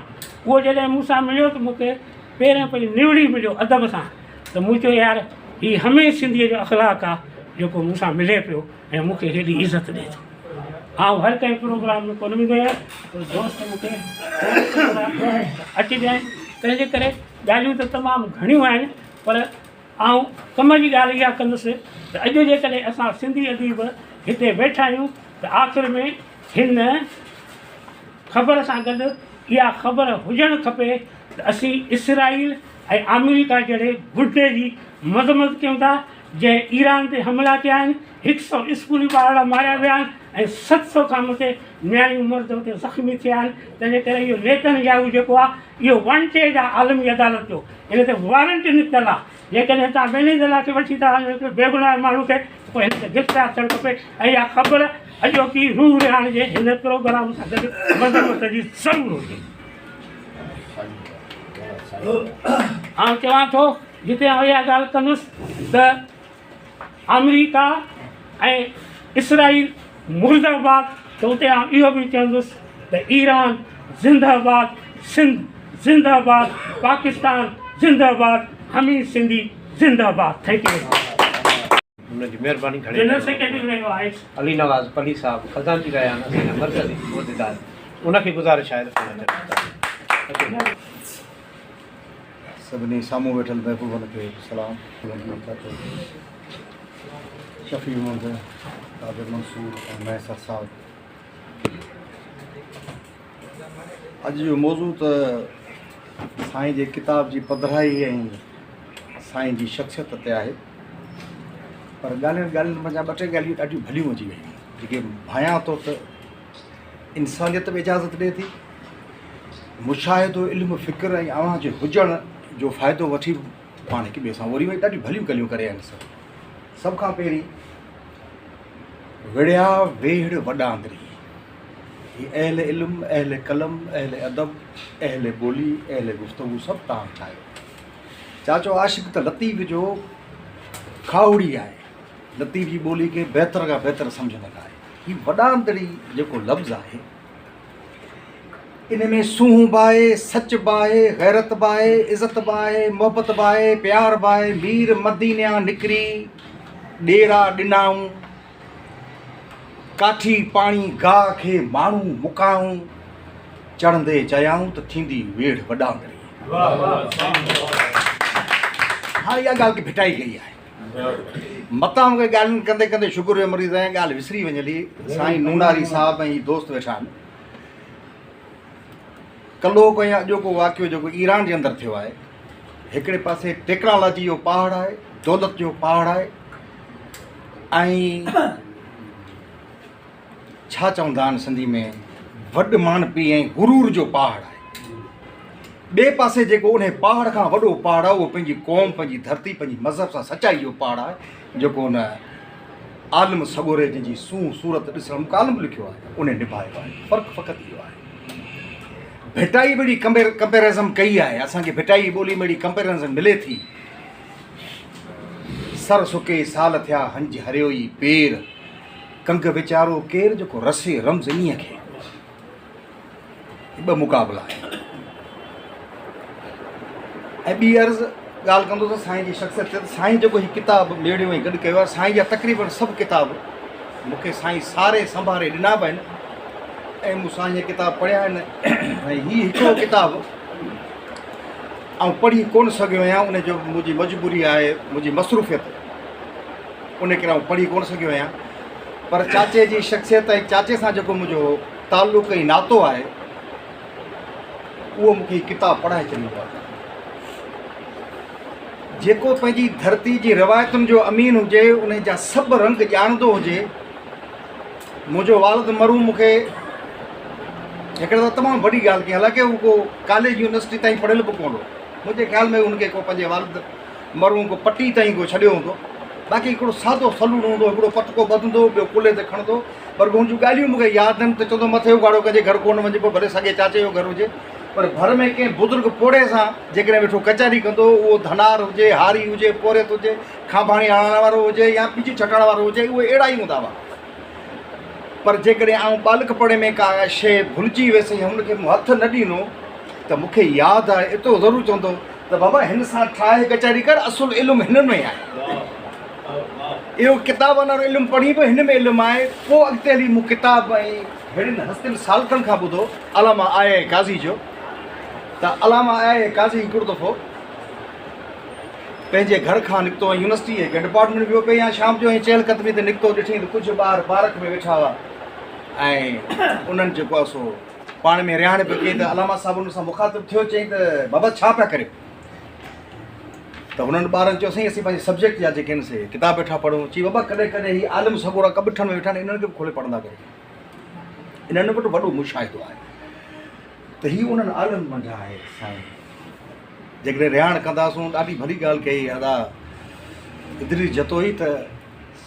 उहो जॾहिं मूंसां मिलियो त मूंखे पहिरियों पहिरीं निवड़ी मिलियो अदब सां त मूं चयो यार हीउ हमीद सिंधीअ जो अख़लाक़ आहे जेको मूंसां मिले पियो ऐं मूंखे हेॾी इज़त ॾिए थो। आउं हर कंहिं प्रोग्राम में कोन वेंदो आहियां पर दोस्त मूंखे अची ॾियनि तंहिंजे करे ॻाल्हियूं त तमामु घणियूं आहिनि पर आउं कम जी ॻाल्हि इहा कंदुसि त अॼु जेकॾहिं असां सिंधी अदीब हिते वेठा आहियूं त आख़िर में हिन ख़बर सां गॾु इहा ख़बर हुजणु खपे त असीं इसराईल ऐं अमेरिका जहिड़े गुर्दे जी मज़म्मत कयूं था जंहिं ईरान ते हमला कया आहिनि 100 स्कूली ॿार मारिया विया आहिनि ऐं 700 खां मथे न्याणी मर्द हुते ज़ख़्मी थिया आहिनि। तंहिंजे करे इहो नेतनयाहू जेको आहे इहो वांटेड आहे आलमी अदालत जो इन ते वारंट निकितल आहे। जेकॾहिं तव्हां बेनीदला खे वठी था वञो बेगुनाह माण्हू खे पोइ हिन ते गिरफ़्तार थियणु खपे ऐं इहा ख़बर अॼोकी रूह रिहाण जे हिन प्रोग्राम सां गॾु मज़म्मत जी ज़रूरु हुजे। आउं चवां थो जिते आउं इहा ॻाल्हि कंदुसि त अमेरिका ऐं इसराईल मुर्दाबाद त उते आउं इहो बि चवंदुसि त ईरान ज़िंदाबाद सिंध ज़िंदाबाद पाकिस्तान ज़िंदाबाद हमीद सिंधी ज़िंदाबाद। Thank you. हुनजी महिरबानी घणी जनरल सेक्रेटरी रहियो आहे अली नवाज़ पली साहब ख़ज़ानची रहिया आहिनि असांजा मर्कज़ी उहिदेदार उनखे गुज़ारिश आहे सभिनी साम्हूं वेठल महबूबनि खे सलाम। शफ़ी अहमद कादिर मंसूर ऐं मैसर साहब अॼु जो मौज़ू त साईं जे किताब जी पधिराई ऐं साईं जी शख़्सियत ते आहे पर ॻाल्हियुनि मंझां 2-3 ॻाल्हियूं ॾाढियूं भलियूं अची वियूं जेके भायां थो त इंसानियत बि इजाज़त ॾिए थी मुशाहिदो इल्मु फ़िक्र ऐं अव्हां जे हुजण जो फ़ाइदो वठी पाण हिक ॿिए सां वरी वरी ॾाढियूं भलियूं ॻाल्हियूं करे आहिनि। सभ खां पहिरीं विड़िया वेड़ वॾांदरी ही अहल इल्म अहल कलम अहल अदब अहल ॿोली अहल गुफ़्तगू सभु तव्हां ठाहियो। चाचो आशिक़ त लतीफ़ जो खाउड़ी आहे लतीफ़ जी ॿोली खे बहितर खां बहितर सम्झंदड़ आहे। ही वॾांदरी जेको लफ़्ज़ आहे इन में सूंह बि आहे सच बि आहे गैरत बि आहे इज़त बि आहे मोहबत बि आहे प्यार बि आहे मीर मदीनिया निकिरी ॾेरा ॾिनाऊं काठी पाणी गाह खे माण्हू मुकाऊं चढ़ंदे चयाऊं त थींदी वेड़ वॾांदरी। हाणे इहा ॻाल्हि खे भिटाई कई आहे मतां मूंखे ॻाल्हियुनि कंदे कंदे शुगर जो मरीज़ आहियां ॻाल्हि विसरी वञली साईं नूनारी साहब ऐं दोस्त वेठा आहिनि कल्हो को या अॼोको वाक़ियो जेको ईरान जे अंदरि थियो आहे हिकिड़े पासे टेक्नोलॉजी जो पहाड़ आहे दौलत जो पहाड़ आहे ऐं छा चवंदा आहिनि सिंधी में वॾ मानपी ऐं गुरूर जो पहाड़ आहे। ॿिए पासे जेको उन पहाड़ खां वॾो पहाड़ आहे उहो पंहिंजी क़ौम पंहिंजी धरती पंहिंजी मज़हब सां सचाई जो पहाड़ आहे जेको उन आलम सगोरे जंहिंजी सूरत ॾिसणु मुकालम लिखियो आहे उन निभायो आहे। फ़र्क़ु फ़क़ति इहो आहे भिटाई में कंपेरिज़न कई आहे असांखे भिटाई ॿोली में कंपेरिज़न मिले थी सर सुके साल थिया हंज हरियो ई पेर कंग वीचारो केरु जेको रसे रम्ज़ इन्हीअ खे ॿ मुक़ाबला आहिनि। ऐं ॿी अर्ज़ ॻाल्हि कंदो त साईं जी शख़्सियत साईं जेको हीउ किताबु मेड़ियो ऐं गॾु कयो आहे साईं जा तक़रीबन सभु किताब मूंखे साईं सारे संभारे ॾिना बि आहिनि ऐं मूं साईं जा किताब पढ़िया आहिनि ऐं हीउ हिकिड़ो किताबु ऐं पढ़ी कोन सघियो आहियां उनजो मुंहिंजी मजबूरी आहे मुंहिंजी मसरूफ़ियत उन करे पढ़ी कोन सघियो आहियां, पर चाचे जी शख़्सियत ऐं चाचे सां जेको मुंहिंजो ताल्लुक़ ऐं नातो आहे उहो मूंखे किताबु पढ़ाए छॾींदो आहे। जेको पंहिंजी धरती जी रिवायतुनि जो अमीन हुजे, उन जा सभु रंग ॼाणंदो हुजे। मुंहिंजो वालिद मरूम मूंखे हिकिड़े त तमामु वॾी ॻाल्हि कई, हालांकि हू को कॉलेज यूनिवर्सिटी ताईं पढ़ियल बि कोन हो। मुंहिंजे ख़्याल में उनखे को पंहिंजे वालिद मरूम को पटी ताईं को छॾियो हूंदो। बाक़ी हिकिड़ो सादो सलून हूंदो, हिकिड़ो पटको ॿधंदो, ॿियो कुल्हे ते खणंदो, पर हुनजूं ॻाल्हियूं मूंखे यादि आहिनि त चवंदो मथे उघाड़ो कंहिंजे घर कोन वञिबो, भले सॻे चाचे जो घर हुजे, पर घर में कंहिं बुज़ुर्ग पोड़े सां जेकॾहिं वेठो कचहरी कंदो, उहो धनार हुजे, हारी हुजे, पोरियत हुजे, खांभाणी हणण वारो हुजे या ॿिज छटण वारो हुजे, उहे अहिड़ा ई हूंदा हुआ। पर जेकॾहिं आउं बालक पड़े में का शइ भुलिजी वियुसि या हुनखे मूं हथु न ॾिनो त मूंखे यादि आहे, एतिरो ज़रूरु चवंदो त बाबा हिन सां ठाहे कचहरी कर, असुलु इल्मु हिन में आहे। इहो किताबनि वारो इल्मु पढ़ी बि हिन में इल्मु आहे। पोइ अॻिते हली मूं किताब ऐं हेड़ियुनि हस्तियुनि सालकनि खां ॿुधो अलामा आए काज़ी जो, त अलामा आए काज़ी हिकिड़ो दफ़ो पंहिंजे घर खां निकितो ऐं यूनिवर्सिटी हिकु डिपार्टमेंट वियो पियो या शाम जो ऐं चहलकदमी ते निकितो, ॾिठईं त कुझु ॿार पार्क में वेठा हुआ ऐं उन्हनि जेको आहे सो पाण में रिहाण पियो कई। त अलामा साहिबु हुन सां मुखातिबु थियो, चयईं त बाबा छा पिया करियो? त हुननि ॿारनि चयो साईं असीं पंहिंजे सब्जेक्ट जा जेके आहिनि से किताब वेठा पढ़ूं। चई बाबा कॾहिं कॾहिं हीअ आलम सगोरा कॿठनि में वेठा आहिनि, इन्हनि खे बि खोले पढ़ंदा कयो। इन्हनि वटि वॾो मुशाहिदो आहे त हीअ उन्हनि आलम मंझा आहे। साईं जेकॾहिं रिहाण कंदासूं, ॾाढी भली ॻाल्हि कई अदा इदरी जतोई त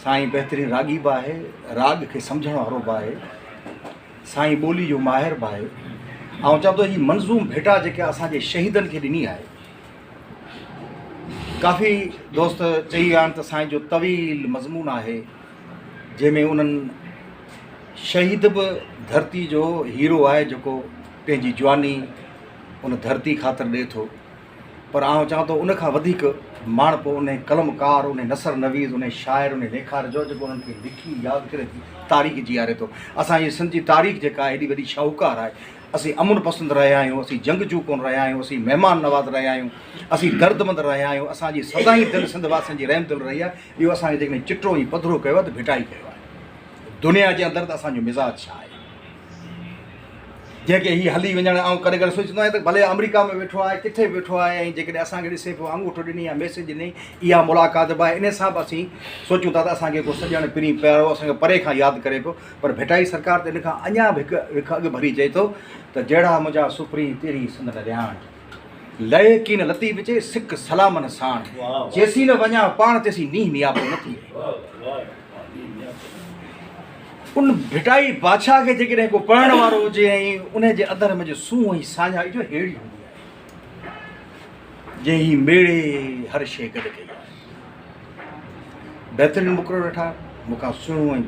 साईं बहितरीनु रागी बि आहे, राग खे सम्झण वारो बि आहे, साईं ॿोली जो माहिर बि आहे। ऐं चवंदो हीअ मंज़ूम भेटा जेके असांजे शहीदनि खे ॾिनी आहे। काफ़ी दोस्त चई विया आहिनि त साईं जो तवील मज़मून आहे, जंहिंमें उन्हनि शहीद बि धरती जो हीरो आहे जेको पंहिंजी जवानी उन धरती ख़ातिर ॾिए थो। पर आउं चवां थो उनखां वधीक माण्हू उन कलमकार, उन नसर नवीज़, उन शाइर, उन लेखार जो जेको उन्हनि खे लिखी यादि करे तारीख़ जीआरे थो। असांजी सिंध जी तारीख़ जेका आहे एॾी वॾी शाहूकार आहे। असीं अमुन पसंदि रहिया आहियूं, असीं जंगजू कोन रहिया आहियूं, असीं महिमान नवाज़ रहिया आहियूं, असीं दर्दमंद रहिया आहियूं। असांजी सदाई दिलि सिंध वासियुनि जी रहम दिलि रही आहे। इहो असांखे जेकॾहिं चिटो ऐं पधरो कयो आहे त भिटाई कयो आहे। दुनिया जे अंदरि त असांजो मिज़ाज छा आहे, जंहिंखे हीअ हली वञणु ऐं कॾहिं कॾहिं सोचंदो आहियां त भले अमेरिका में वेठो आहे, किथे वेठो आहे, ऐं जेकॾहिं असांखे ॾिसे पियो अंगूठो ॾिनी या मैसेज ॾिनी, इहा मुलाक़ात बि आहे। इन सां बि असीं सोचूं था त असांखे को सॼण पिरी पियो, असांखे परे खां यादि करे पियो। पर भिटाई सरकार त इन खां अञा बि हिकु अॻु भरी चए थो त जहिड़ा मुंहिंजा सुपरी तेरी संदन रिहाण लए की न लती विचे सिक सलामन साण, जेसी न वञा पाण तेसी नींह नियापो न थी। उन भिटाई बादशाह खे जेकॾहिं को पढ़ण वारो हुजे ऐं उन जे अंदरि मुंहिंजो सूंहं ऐं साझा जो अहिड़ी हूंदी आहे जे ही मेड़े हर शइ गॾु कई आहे। बहितरीनु मुक़ररु वेठा मूंखां सुहिणो ऐं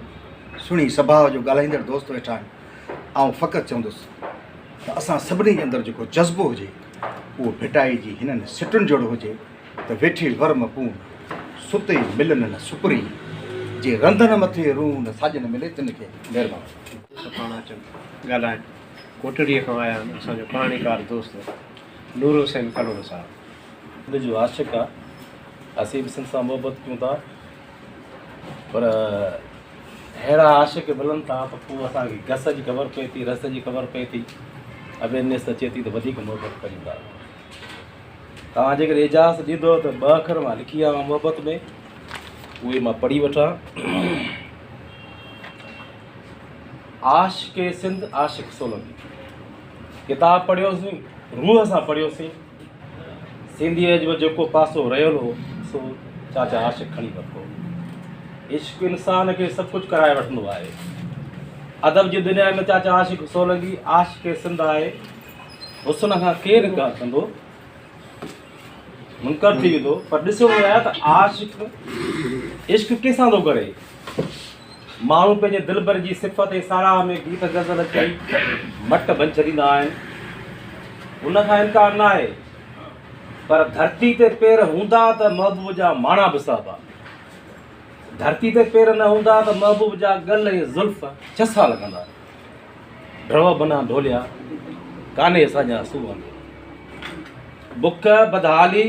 सुहिणी सभाउ जो ॻाल्हाईंदड़ दोस्त वेठा आहिनि। ऐं फ़क़ति चवंदुसि त असां सभिनी जे अंदरि जेको जज़्बो हुजे उहो भिटाई जी हिननि सिटुनि जहिड़ो हुजे त वेठे वर्म पून सुते मिलनि न सुपरी जे रंधन मथे रूह न साजन मिले तिन खे महिरबानी। पाण अचनि ॻाल्हाइनि कोटड़ीअ खां आया आहिनि असांजो कहाणीकार दोस्त नूर हुसैन कलोड़ साहिबु। जो आशिक़ आहे, असीं बि सिंध सां मोहबत कयूं था, पर अहिड़ा आशिक़ मिलनि था त पोइ असांखे घस जी ख़बर पए थी, रस जी ख़बर पए थी, अवेयरनेस अचे थी त वधीक मोहबत कयूं था। तव्हां जेकॾहिं इजाज़त ॾींदो त 2 अखर मां लिखी आहियां मोहबत में, उहे मां पढ़ी वठां। आशिक़ सिंध आशिक़ सोलंकी किताबु पढ़ियोसीं, रूह सां पढ़ियोसीं। सिंधीअ जो जेको पासो रहियल हो सो चाचा आशिक़ खणी वरितो। इश्क़ इंसान खे सभु कुझु कराए वठंदो आहे। अदब जी दुनिया में चाचा आशिक़ सोलंकी आशिक़ सिंध आहे। हुस्न खां केरु का कंदो मुनकर थी वेंदो, पर ॾिसो वियो आहे त आशिक़ इश्क़ कंहिंसां थो करे। माण्हू पंहिंजे दिलबर जी सिफ़त ऐं साराह में गीत गज़ल चई मट बन छॾींदा आहिनि, उनखां इनकार न आहे। पर धरती ते पेर हूंदा त महबूब जा माणा बि साबा, धरती ते पेर न हूंदा त महबूब जा गल ऐं ज़ुल्फ़ छसा लॻंदा। ड्रव बना ढोलिया कान्हे असांजा सूअं, बुख बदहाली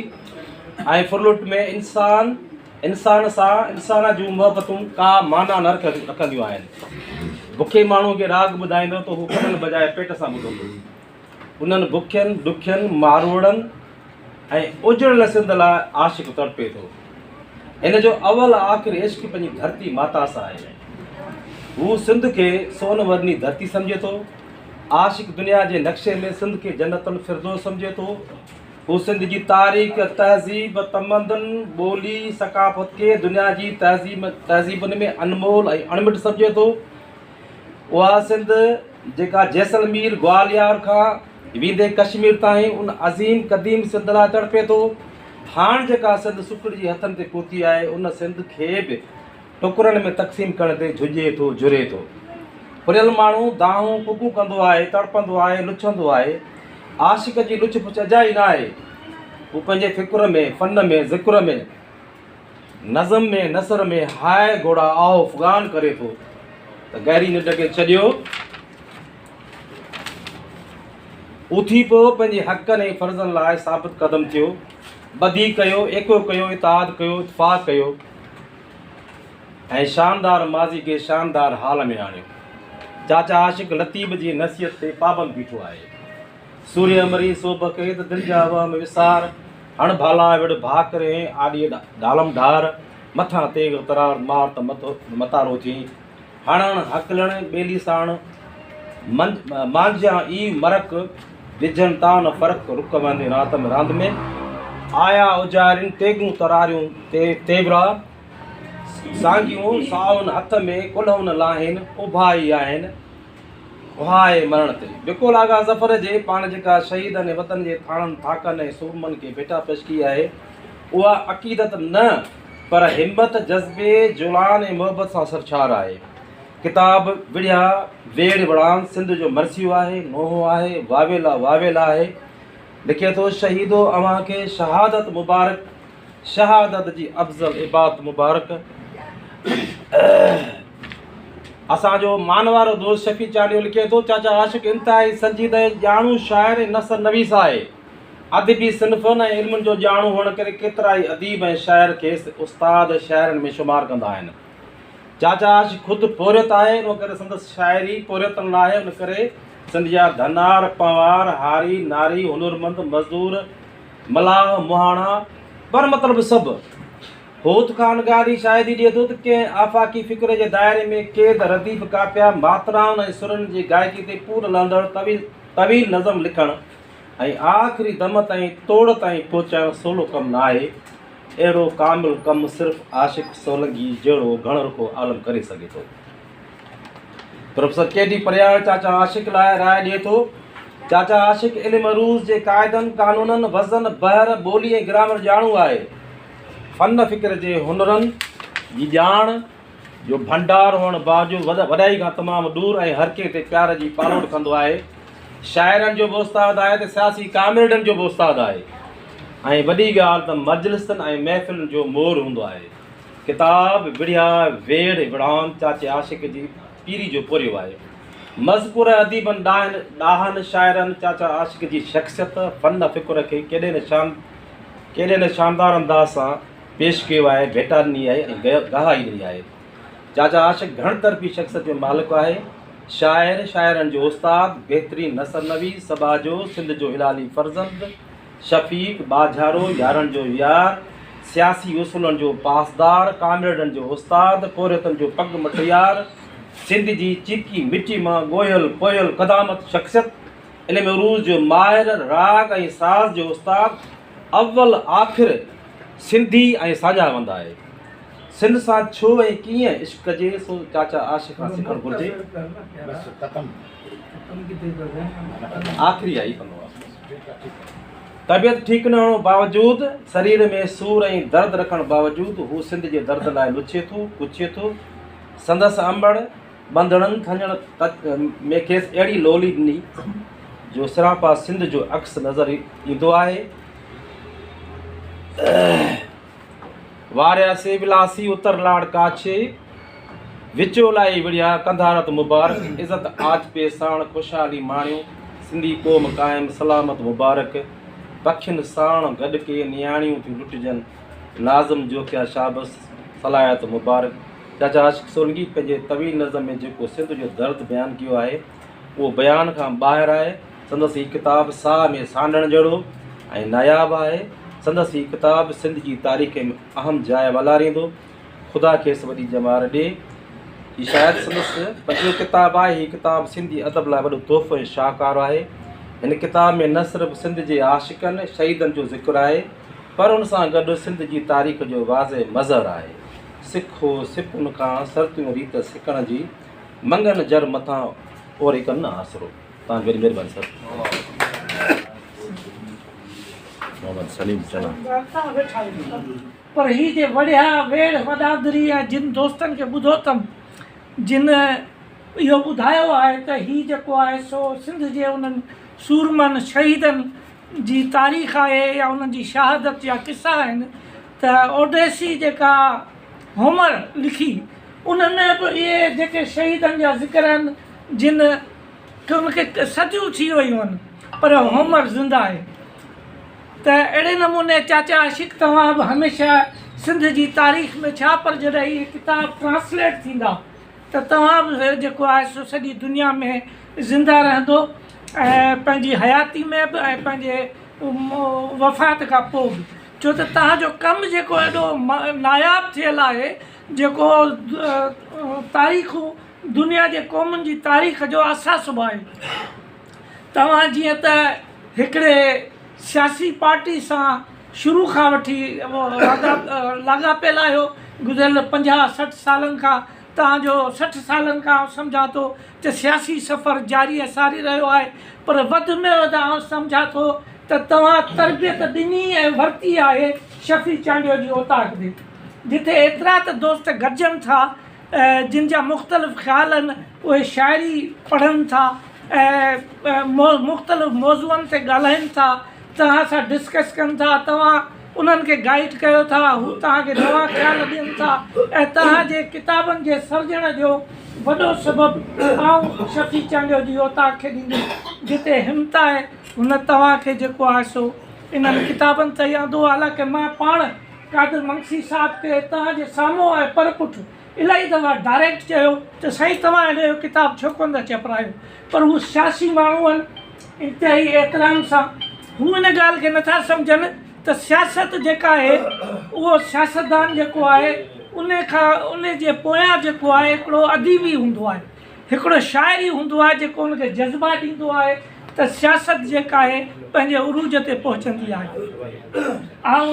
ऐं फुलुट में इंसान इंसान सां इंसान जूं मुहबतूं का माना न रखंदियूं आहिनि। बुखे माण्हू खे राग ॿुधाईंदो त हू कननि बजाए पेट सां ॿुधंदो। उन्हनि बुखियनि ॾुखियनि मारोड़नि ऐं उजड़ल सिंध लाइ आशिक़ तड़पे थो। इन जो अवल आख़िर इश्क पंहिंजी धरती माता सां आहे। हू सिंध खे सोन वर्णी धरती सम्झे थो। आशिक़ दुनिया जे नक्शे में सिंध खे जन्नतुल फिरदौस सम्झे थो। हू सिंध जी तारीख़ तहज़ीब तमदन ॿोली सकाफ़त खे दुनिया जी तहज़ीबुनि में अनमोल ऐं अणमिट सम्झे थो। उहा सिंध जेका जैसलमेर ग्वालियर खां वेंदे कश्मीर ताईं उन अज़ीम क़दीम सिंध लाइ तड़पे थो। हाणे जेका सिंध सुखड़ी जे हथनि ते पहुती आहे उन सिंध खे बि टुकरनि में तक़सीम करण ते झुझे थो जुरे थो। पुरियल माण्हू दाहूं कुकू कंदो आहे, तड़पंदो आहे, लुछंदो आहे। आशिक़ जी लुछ पुछ अजाई न आहे। हू पंहिंजे फ़िक्र में फ़न में ज़िक्र में नज़म में नसर में हाय घोड़ा आओ फ़ुगान करे थो त गहरी निंड खे छॾियो उथी पियो पंहिंजे हक़नि ऐं फ़र्ज़नि लाइ साबित क़दम थियो। ॿधी कयो, एको कयो, इताद कयो, इतफ़ाक़ कयो ऐं शानदार माज़ी खे शानदार हाल में आणियो। चाचा आशिक़ लतीफ़ जी नसीहत ते पाबंद बीठो आहे। सूर्य अमरी सोभ खे त दिलि जा वहम विसार हण भाला विड़ भाकर ऐं आॾीअ ढालम ढार मथां तेग तरार मार त मतारो थी हणण हकलण ॿेली साण मांझियां ई मरक विझनि था न फ़र्क़ु रुक वंदे रात में रांदि में आया उजारिन तेगूं तरारियूं तेवरा सांगियूं साउन हथ में कुल्हउन लाहिन उभाई आहिनि उहाए मरण ते। बिको लागा ज़फ़र जे पाण जेका शहीदनि वतन जे थाणनि थाकनि ऐं सूरमनि खे बेटा पेश कई आहे उहा अक़ीदत न पर हिम्मत जज़्बे जुलान ऐं मुहबत सां सरछार आहे। किताब विड़िया वेड़ वड़ान सिंध जो मरसियो आहे, नोहो आहे, वावेला वावेला आहे। लिखे थो शहीदो अव्हां खे शहादत मुबारक, शहादत जी अफ़ज़ल इबादत मुबारक। असांजो मानवारो दोस्त शफ़ी चालियो लिखे थो चाचा आशिक़ इंतिहाई संजीदा ॼाणू शाइर ऐं नसर नवीस आहे। अदबी सिन्फ़नि ऐं इल्मनि जो ॼाणू हुअण करे केतिरा ई अदीब ऐं शाइर खेसि उस्ताद शाइरनि में शुमार कंदा आहिनि। चाचा आशिक़ ख़ुदि पोरियत आहे, इन करे संदसि शाइरी पोरियतनि लाइ उन करे सिंध जा धनार पवार हारी नारी हुनुरमंद मज़दूर मलाह मुहाणा पर मतिलबु सभु होत ख़ान ॻाल्हि शायदि ॾिए थो त कंहिं आफ़ाक़ी फ़िक्र जे दायरे में क़ैद रदीफ़ कापिया मात्राउनि ऐं सुरनि जी गायकी ते पूर लहंदड़ तवील नज़म लिखणु ऐं आख़िरी दम ताईं तोड़ ताईं पहुचाइणु सवलो कमु न आहे। अहिड़ो कामिल कमु सिर्फ़ु आशिक़ सोलंगी जहिड़ो घणो आलम करे सघे थो। Professor KD. परियार चाचा आशिक़ लाइ राय ॾिए थो चाचा आशिक़ इल्म रूज़ जे क़ाइदनि कानूननि वज़न बहर ॿोली ऐं ग्रामर ॼाणू आहे। फ़न फ़िक्र जे हुनरनि जी ॼाण जो भंडार हुअण बावजूदु वॾाई खां तमामु दूर ऐं हर कंहिं ते प्यार जी पालोड़ कंदो आहे। शाइरनि जो बि उस्ताद आहे त सियासी कामिरनि जो बि उस्ताद आहे ऐं वॾी ॻाल्हि त मजलिसनि ऐं महफ़िलुनि जो मोर हूंदो आहे। किताब विड़िया वेड़ विड़ान चाचे आशिक़ जी पीरी जो पुरियो आहे। मज़कूर अदीबनि ॾाहनि शाइरनि चाचा आशिक़ जी शख़्सियत फ़न फ़िक्र खे केॾे न शानदार अंदाज़ सां पेश कयो आहे, भेटा ॾिनी आहे ऐं गवाही ॾिनी आहे। चाचा आशिक़ घण तरफ़ी शख़्सियत जो मालिक आहे। शाइर शाइरनि जो उस्ताद, बहितरीन नसर नवीस, सबा जो सिंध जो हिलाली फर्ज़ंद, शफ़ीक़ बाझारो, यारनि जो यार, सियासी उसूलनि जो पासदार, कामिरनि जो उस्ताद, पोरियतनि जो पग मटियार, सिंध जी चीकी मिटी मां ॻोयल पोयल क़दामत शख़्सियत, इल्म उरूज़ जो माहिर, राग ऐं साज़ जो उस्ताद, अव्वल आख़िर सिंधी ऐं साॼावंदा आहे। सिंध सां छो ऐं कीअं इश्क कजे सो चाचा आशिक़ खां सिखणु घुरिजे। आख़िरी आई तबियत ठीकु न हुअण बावजूदि शरीर में सूर ऐं दर्द रखण बावजूदि हू सिंध जे दर्द लाइ लुछे थो पुछे थो। संदसि अंबड़ बंधड़नि थञण में खेसि अहिड़ी लोली ॾिनी जो सिरापा सिंध जो अक्स नज़र ईंदो आहे। वारियासे विलासी उतर लाड़ काछे विचोलाई विड़िया कंधारत मुबारक इज़त आज पे साण खुशहाली माणियो सिंधी क़ौम क़ाइम सलामत मुबारक पखियुनि साण गॾु के नियाणियूं थियूं लुटिजनि नाज़म जो क्या शाबस सलाहियत मुबारक। चाचा आशिक़ सोलंकी पंहिंजे तवील नज़म में जेको सिंध जो दर्द बयानु कयो आहे उहो बयान खां ॿाहिरि आहे। संदसि हीअ किताबु साह में सांडण जहिड़ो ऐं नायाबु आहे। संदसि हीअ किताबु सिंध जी तारीख़ में अहम जाइ वलारींदो। ख़ुदा खेसि वॾी ॼमार ॾे। हीअ शायदि संदसि पंहिंजो किताबु आहे। हीअ किताबु सिंधी अदब लाइ वॾो तोहफ़ो ऐं शाहकार आहे। हिन किताब में न सिर्फ़ु सिंध जे आशिक़नि शहीदनि जो ज़िक्र आहे पर उन सां गॾु सिंध जी तारीख़ जो वाज़े मज़र आहे। सिखो सिपुन खां सरतियूं रीत सिखण जी मंगन जर मथां ओरे कनि न आसरो। तव्हांजी वॾी महिरबानी सर। मोहम्मद सलीम चना। पर ही जे वड़िया वेड़ वॾादरी ऐं जिन दोस्तनि खे ॿुधो अथमि जिन इहो ॿुधायो आहे त ही जेको आहे सो सिंध जे उन्हनि सूरमनि शहीदनि जी तारीख़ आहे या उन्हनि जी शहादत जा किसा आहिनि त ओडेसी जेका होमर लिखी उनमें बि इहे जेके शहीदनि जा ज़िक्र आहिनि जिन खे उनखे सदियूं थी वियूं आहिनि पर होमर ज़िंदा आहे। त अहिड़े नमूने चाचा आशिक़ तव्हां बि हमेशह सिंध जी तारीख़ में छा पर जॾहिं इहे किताब ट्रांसलेट थींदा त तव्हां बि जेको आहे सो सॼी दुनिया में ज़िंदा रहंदो ऐं पंहिंजी हयाती में बि ऐं पंहिंजे वफ़ात खां पोइ बि। छो त तव्हांजो कमु जेको एॾो नायाबु थियलु आहे जेको तारीख़ूं दुनिया जे क़ौमुनि जी तारीख़ जो असासु बि आहे। तव्हां जीअं त हिकिड़े सियासी पार्टी सां शुरू खां वठी लाॻापियल आहियो गुज़िरियल 50-60 सालनि खां तव्हांजो 60 सालनि खां सम्झा थो त सियासी सफ़र जारी सारी रहियो आहे पर वधि में वधि आउं सम्झा थो त तव्हां तरबियत ॾिनी ऐं वरिती आहे शफ़ी चांडियो जी ओताक ते जिथे एतिरा त दोस्त गॾिजनि था जिन जा मुख़्तलिफ़ ख़्याल आहिनि उहे शाइरी पढ़नि था ऐं मुख़्तलिफ़ मौज़ूअनि ते ॻाल्हाइनि था तव्हां सां डिस्कस कनि था तव्हां उन्हनि खे गाइड कयो था हू तव्हांखे नवां ख़्याल ॾियनि था ऐं तव्हांजे किताबनि जे सर्जण जो वॾो सबबु आउं शफ़ी चांडियो जी ओताक खे ॾींदुमि जिते हिमत आहे हुन तव्हांखे जेको आहे सो इन्हनि किताबनि ते यादो हालांकि मां पाण कादिर मंगसी साहिब खे तव्हांजे साम्हूं आहे पर पुठि इलाही दफ़ा डायरेक्ट चयो त साईं तव्हां हेॾो किताबु छो कोन था चपरायो पर हू सियासी माण्हू आहिनि इंतिहाई एतिराम सां हू इन ॻाल्हि खे नथा सम्झनि त सियासत जेका आहे उहो सियासतदान जेको आहे उन जे पोयां जेको आहे हिकिड़ो अदीबी हूंदो आहे हिकिड़ो शाइरी हूंदो आहे जेको उनखे जज़्बा ॾींदो आहे त सियासत जेका आहे पंहिंजे उरूज ते पहुचंदी आहे। ऐं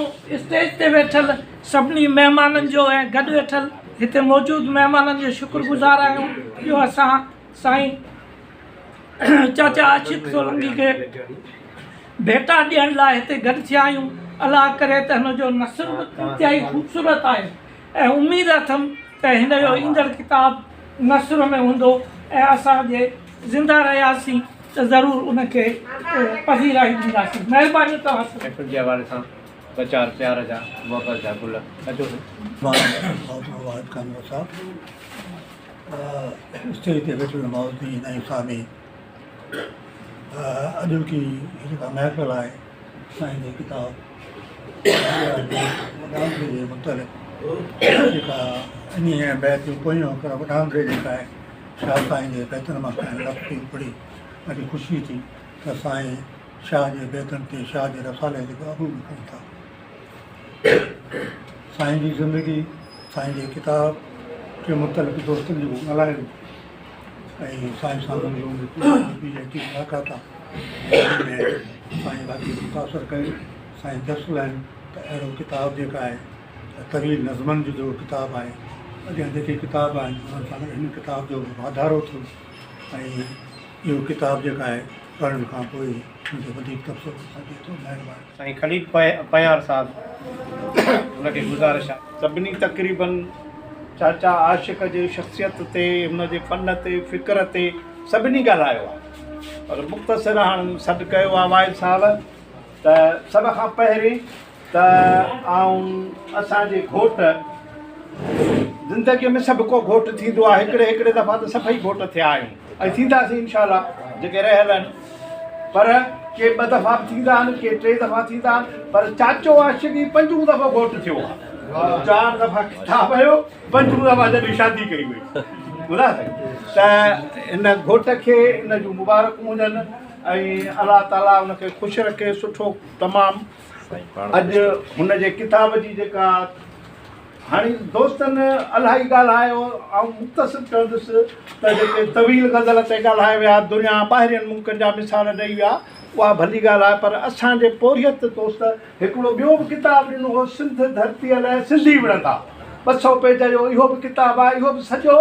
स्टेज ते वेठल सभिनी महिमाननि जो ऐं गॾु वेठल हिते मौजूदु महिमाननि जो शुक्रगुज़ार आहियूं जो असां साईं चाचा आशिक़ सोलंकी खे भेटा ॾियण लाइ हिते गॾु थिया आहियूं। अलाह करे त हिन जो नसर इंतिहाई ख़ूबसूरत आहे ऐं उमेदु अथमि त हिन जो ईंदड़ किताबु नसर में हूंदो ऐं असांजे ज़िंदा रहियासीं त ज़रूरु उनखे पज़ीराई ॾींदासीं। महिरबानी तव्हां जे हवाले सां प्रचार प्यार जा मोहबत जा गुल अचो स्टेज ते वेठल मौजूदीन ऐं सामी अॼु की जेका महफ़िल आहे साईं जी किताब जे मुतालिक़ जेका इन बैत पोयों कर वॾांदरे जेका आहे शाह साईं जे बैतनि मां खाइण लफ़्ज़ी पढ़ी ॾाढी ख़ुशी थी त साईं शाह जे बैतनि ते शाह जे रसाले जेको अबू बि कनि था। साईं जी ज़िंदगी साईं जी किताब के मुतालिक़ दोस्तनि जो ॻाल्हाइनि ऐं साईं सां जी मुलाक़ात आहे साईं बाक़ी मुतासिर कयो साईं दसुल आहिनि त अहिड़ो किताबु जेका आहे तवील नज़मनि जो किताबु आहे अॻियां जेके किताब आहिनि उन्हनि सां हिन किताब जो वाधारो थियो ऐं इहो किताबु जेका आहे पढ़ण खां पोइ मुंहिंजो वधीक तबसरो सघे थो। महिरबानी। साईं ख़लील पयार साहिबु उनखे गुज़ारिश आहे सभिनी तक़रीबन चाचा आशिक़ जे शख़्सियत ते हुनजे फ़न ते फ़िक्र ते सभिनी ॻाल्हायो आहे पर मुख़्तसिर हाणे सॾु कयो आहे वाहिद साहिब त सभ खां पहिरीं त असांजे घोट ज़िंदगीअ में सभु को घोट थींदो आहे हिकिड़े दफ़ा त सभई घोट थिया आहियूं ऐं थींदासीं इंशाअल्लाह जेके रहियल आहिनि पर के 2 दफ़ा बि थींदा आहिनि, के 3 दफ़ा थींदा आहिनि, पर चाचो आशिक़ ई 5 दफ़ो घोटु थियो आहे। 4 दफ़ा किताब आयो, 5 दफ़ा जॾहिं शादी कई वई। ॿुधा त इन घोट खे इन जूं मुबारकूं हुजनि ऐं अलाह ताला हुनखे ख़ुशि रखे सुठो तमामु। अॼु हुनजे किताब जी जेका हाणे दोस्तनि इलाही ॻाल्हायो, ऐं मुख़्तसिर चवंदुसि त जेके तवील ग़ज़ल ते ॻाल्हाए विया, दुनिया ॿाहिरियनि मुल्कनि जा मिसाल ॾेई विया, उहा भली ॻाल्हि आहे। पर असांजे पोरियत दोस्त हिकिड़ो ॿियो बि किताबु ॾिनो हो, सिंध धरतीअ लाइ सिंधी विढ़ंदा, 200 पेज जो इहो बि किताबु आहे। इहो बि सॼो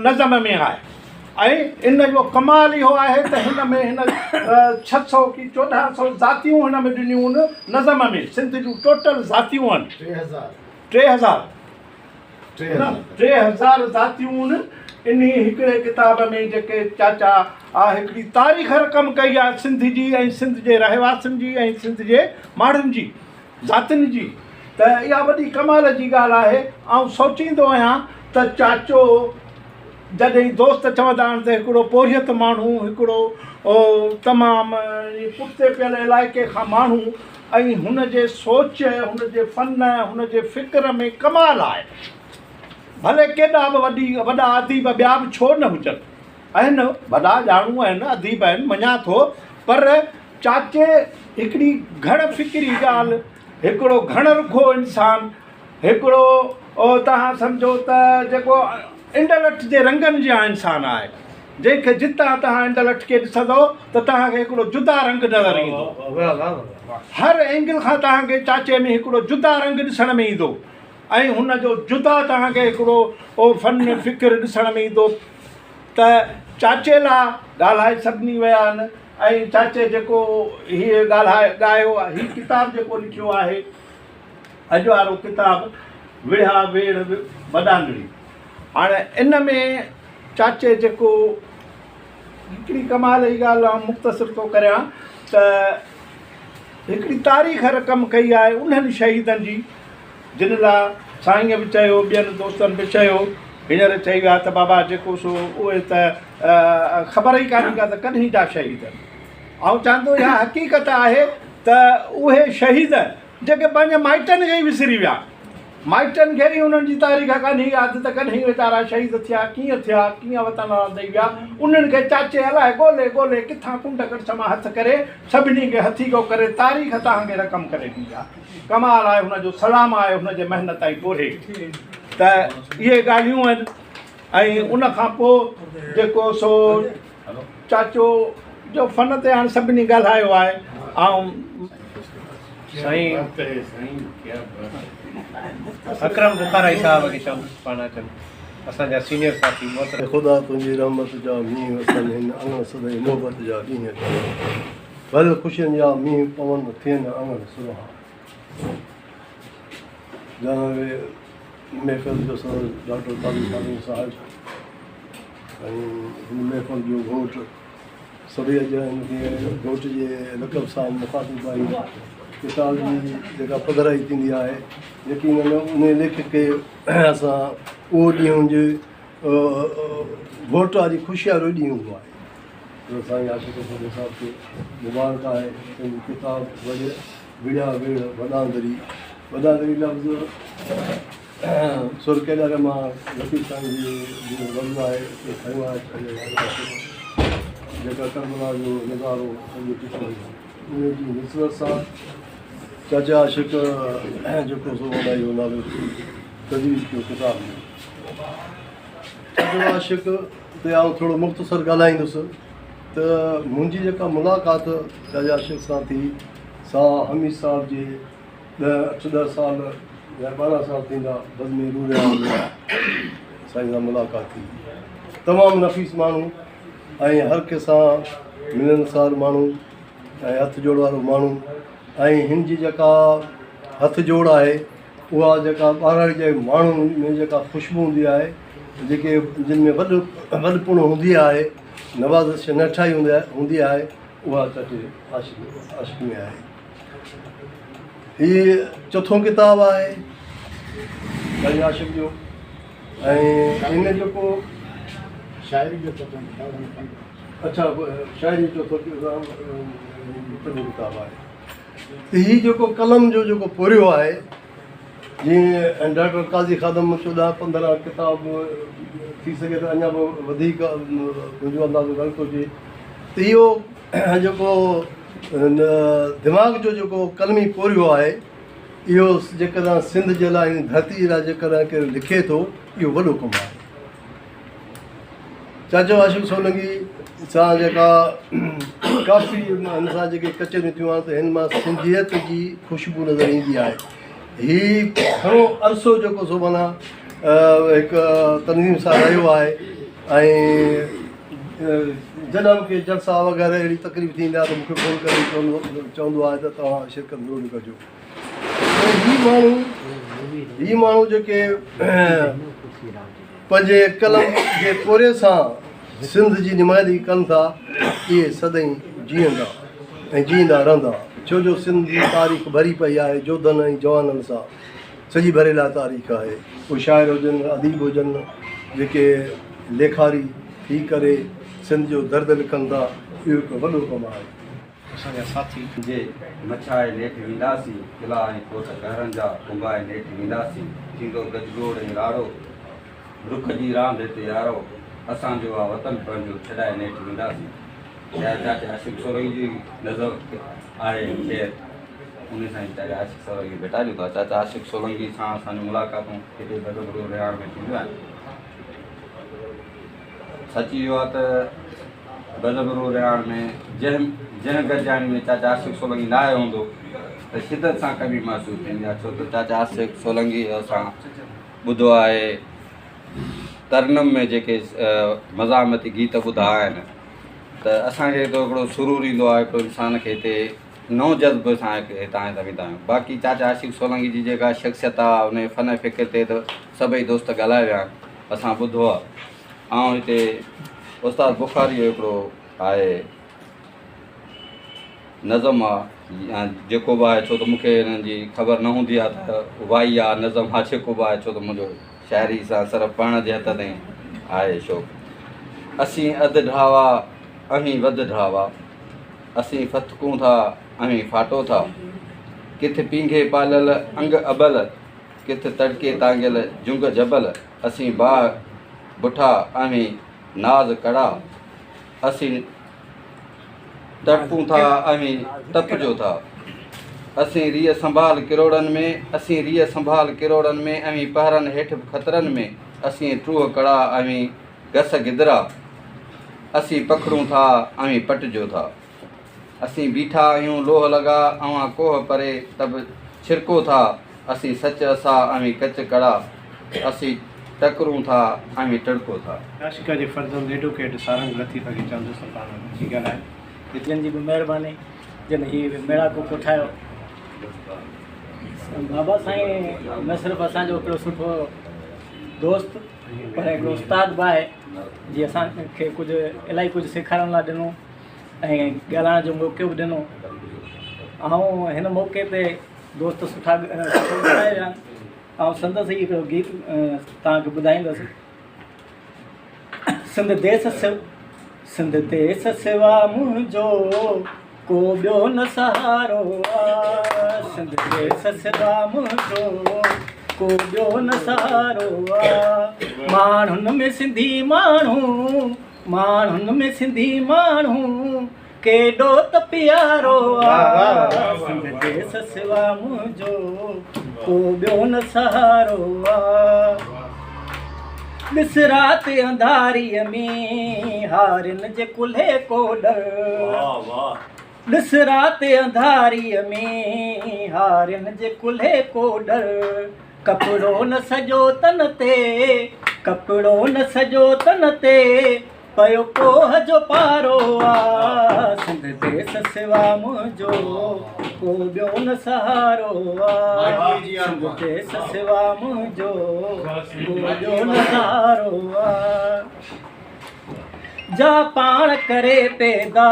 नज़म में आहे ऐं इन जो कमाल इहो आहे त हिन में हिन 600 की 1400 ज़ातियूं हिन में ॾिनियूं आहिनि नज़म में। सिंध जूं टोटल ज़ातियूं आहिनि 3000 ज़ातियूं आहिनि इन हिकिड़े किताब में। जेके चाचा हिकिड़ी तारीख़ रक़म कई आहे सिंध जी ऐं सिंध जे रहवासियुनि जी ऐं सिंध जे माण्हुनि जी ज़ातियुनि जी, त इहा वॾी कमाल जी ॻाल्हि आहे। ऐं सोचींदो आहियां त चाचो जॾहिं दोस्त चवंदा आहिनि त हिकिड़ो पोरियत माण्हू, हिकिड़ो तमामु पुठिते पियल इलाइक़े खां माण्हू, ऐं हुनजे सोच, हुनजे फ़न, हुनजे फ़िक्र में कमाल आहे। भले केॾा बि वॾा अदीब ॿिया बि छो न हुजनि, आहिनि वॾा ॼाणू आहिनि, अदीब आहिनि, मञा थो, पर चाचे हिकिड़ी घण फ़िक्री ॻाल्हि, हिकिड़ो घण रुखो इंसानु, हिकिड़ो तव्हां सम्झो त जेको इंडलठ जे रंगनि जा इंसानु आहे, जंहिंखे जितां तव्हां इंडलठ खे ॾिसंदो त तव्हांखे हिकिड़ो जुदा रंग नज़र ईंदो। हर एंगल खां तव्हांखे चाचे में हिकिड़ो जुदा रंग ॾिसण में ईंदो ऐं हुनजो जुदा तव्हांखे हिकिड़ो फ़न फ़िक्र ॾिसण में ईंदो। त चाचे लाइ ॻाल्हाए सभिनी विया आहिनि ऐं चाचे जेको हीअ ॻायो आहे, हीअ किताबु जेको लिखियो आहे, अॼु वारो किताबु विढ़ा वेड़ वॾांदड़ी। हाणे इन में चाचे जेको हिकिड़ी कमाल जी ॻाल्हि आहे, मुख़्तसिर थो करियां त हिकिड़ी तारीख़ रक़म कई आहे उन्हनि शहीदनि जी जिन लाइ साईंअ बि चयो, ॿियनि दोस्तनि बि चयो, हींअर चई विया त बाबा जेको सो उहे त ख़बर ई कान्हे का त कॾहिं जा शहीद। ऐं चवंदो इहा हक़ीक़त आहे त उहे शहीद जेके पंहिंजे माइटनि खे ई विसरी विया, माइटनि खे ई उन्हनि जी तारीख़ कान्हे यादि त कॾहिं वीचारा शहीद थिया, कीअं वतन ॾेई विया। उन्हनि खे चाचे अलाए ॻोल्हे किथां कुंड कड़छ मां हथु करे सभिनी खे हथीको करे तारीख़ तव्हांखे रक़म करे ॾींदी आहे। कमाल आहे, हुनजो सलाम आहे हुनजे महिनत ऐं पोइ त इहे ॻाल्हियूं आहिनि। ऐं उनखां पोइ जेको सो चाचो जो फ़न ते हाणे सभिनी ॻाल्हायो आहे। ऐं साईं अकरम बुखारी साहब खे शब्द पाण अचनि, असांजा सीनियर साथी मोहतरम। ख़ुदा तुंहिंजी रहमत जा मींहं वसनि हिन अङण सदाईं मोहबत जा ॾींहं भले ख़ुशियुनि जा मींहं पवनि थियनि अङण सुहा। महफ़िल जो सदर डॉक्टर तालिब साहिब ऐं हिन महफ़िल जो घोट सभई अॼु हिनखे घोट जे लक़ब सां मुखातिब आई। किताब जी जेका पधराई थींदी आहे, यकीन उन लेखक खे असां उहो ॾींहुं जे घोट जी ख़ुशी वारो ॾींहुं हूंदो आहे। साईं आशिक़ साहिब खे मुबारक आहे। पंहिंजी किताबु विढ़ा वेड़ वॾांदड़ी लफ़्ज़ सुर केॾा मां लतीफ़ साईं जी लफ़्ज़ आहे खयो आहे, जेका करबला जो नज़ारो उन जी निस्बत सां चाचा आशिक़ जेको सो इहो नालो तजवीज़ कयो किताब। चाचा आशिक़ ते आउं थोरो मुख़्तसर ॻाल्हाईंदुसि त मुंहिंजी जेका मुलाक़ात चाचा आशिक़ सां थी सा हमीद साहिब जे 8-10 साल या 12 साल थींदा बज़मे रूरिया साईं सां मुलाक़ात थी। तमामु नफ़ीस माण्हू ऐं हर कंहिंसां मिलनसार माण्हू ऐं हथ जोड़ वारो माण्हू। ऐं हिन जी जेका हथ जोड़ आहे उहा जेका ॿारनि जे माण्हुनि में जेका ख़ुशबू हूंदी आहे, जेके जिन में वॾपुण हूंदी आहे, नवाज़िश नठाई हूंदी आहे, उहा चाचे आशिक़ में आहे। हीअ चोथों किताबु आहे चाचे आशिक़ जो। ऐं हिन जेको शाइरी जो अच्छा शायरी जो किताब आहे ही जेको कलम जो जेको पोरियो आहे जीअं डॉक्टर काज़ी खादम 14-15 किताब थी सघे त अञा बि वधीक मुंहिंजो अंदाज़ो ग़लति हुजे त इहो जेको दिमाग़ जो जेको कलमी पोरियो आहे इहो जेकॾहिं सिंध जे लाइ धरती लाइ जेकॾहिं केरु लिखे थो इहो वॾो कमु आहे। चाचो आशिक़ सोलंकी सां जेका काफ़ी हिन सां जेके कचरियूं थियूं आहिनि त हिन मां सिंधियत जी ख़ुशबू नज़र ईंदी आहे। हीउ घणो अरसो जेको सो माना हिकु तनज़ीम सां रहियो आहे ऐं जॾहिं मूंखे जलसा वग़ैरह अहिड़ी तकलीफ़ थींदी आहे त मूंखे फ़ोन करे चवंदो आहे त तव्हां शिरकत ज़रूरु कजो। ही माण्हू जेके पंहिंजे कलम जे पोरे सां सिंध जी नुमाइंदगी कनि था इहे सदाईं जीअंदा ऐं जीअंदा रहंदा छो जो सिंध जी तारीख़ भरी पई आहे जोधनि ऐं जवाननि सां सॼी भरियल तारीख़ आहे। उहे शाइर हुजनि अदीब हुजनि जेके लेखारी थी करे सिंध जो दर्द लिखनि था इहो हिकु वॾो कमु आहे। असांजा साथी जे मछाए नेठि वेंदासीं किला ऐं कोट घरनि जा कुंभाए नेठि वेंदासीं थींदो गजगोड़ ऐं राड़ो रुख जी रांदि हिते यारो असांजो आहे वतन पंहिंजो छॾाए नेठि वेंदासीं। चाचा आशिक़ सोलंकी जी नज़र आहे ख़ैर उन सां ई चाचा आशिक़ सोलंकी भेटारियूं था। चाचा आशिक़ सोलंकी सां असांजूं मुलाक़ातूं हिते भदोबरो रियाण में थींदियूं आहिनि। सची इहो आहे त भदोबरो रियाण में जंहिं गॾिजाणी में चाचा आशिक़ सोलंकी न आयो हूंदो त शिदत सां कमी महसूसु थींदी आहे छो त चाचा आशिक़ सोलंकी असां ॿुधो आहे तरनम में जेके मज़ामती गीत ॿुधा आहिनि त असांखे त हिकिड़ो सुरूर ईंदो आहे हिकिड़ो इंसान खे हिते नओं जज़्ब सां हितां वेंदा आहियूं। बाक़ी चाचा आशिक़ सोलंकी जी जेका शख़्सियत आहे उन फ़न फ़िक्र ते त सभई दोस्त ॻाल्हाए विया आहिनि असां ॿुधो आहे। ऐं हिते उस्ताद बुखारी जो हिकिड़ो आहे नज़म आहे जेको बि आहे छो त मूंखे हिननि जी ख़बर न हूंदी आहे त वाई आहे नज़म आहे जेको बि आहे छो त मुंहिंजो शाइरी सां सिर्फ़ु पढ़ण जे हथ ताईं आहे शौक़ु। असीं अधु ढावा अहीं वधि ढावा असीं फतकूं था अहीं फाटो था किथे पींघे पालियल अंग अबल किथे तड़के तांगियल जुंग जबल असीं बाह बुठा अहीं नाज़ कड़ा असीं तड़पूं था अहीं तपजो था असीं रीह संभाल किरोड़नि में असीं रीह संभाल किरोड़नि में अहीं पहरनि हेठि ख़तरनि में असीं टूह कड़ा अहीं घस गिदरा असीं पखड़ूं था अहीं पटिजो था असीं बीठा आहियूं लोह लॻा अवां कोह परे तब छिरको था असीं सच असां अहीं कच कड़ा असीं टकरूं था अहीं टड़को था। आशिक़ जे फर्ज़ंद एडवोकेट सारंग लतीफ़ खे चवंदुसि त पाण जी ॻाल्हाए जिन जी बि महिरबानी जिन हीउ मेड़ा को ठाहियो। बाबा साईं न सिर्फ़ु असांजो हिकिड़ो सुठो दोस्त पर हिकिड़ो उस्ताद बि आहे जीअं असांखे कुझु इलाही कुझु सेखारण लाइ ॾिनो ऐं ॻाल्हाइण जो मौक़ो बि ॾिनो। ऐं हिन मौक़े ते दोस्त सुठा ॻाल्हाए विया आहिनि। ऐं संदसि ही हिकिड़ो गीत तव्हांखे ॿुधाईंदुसि। सिंध देस सिवा मुंहिंजो को ॿियो न सहारो आहे। सिंध देस सिवा मुंहिंजो को ॿियो न सहारो आहे। माण्हुनि में सिंधी माण्हू माण्हुनि में सिंधी माण्हू केॾो त प्यारो आहे। सिंध देस सिवा मुंहिंजो को ॿियो न सहारो आहे। ॾिस राति अंधारीअ में हारिन जे कुल्हे को डर। ॾिस राति अंधारीअ में हारिन जे कुल्हे को डर। कपिड़ो न सॼो तन ते कपिड़ो न सॼो तन ते पयो कोह जो पारो आहे। सिंध देस सिवा मुंहिंजो को ॿियो न सहारो आहे। सिंध देस सिवा मुंहिंजो को ॿियो न सहारो आहे। जा पाण करे पैदा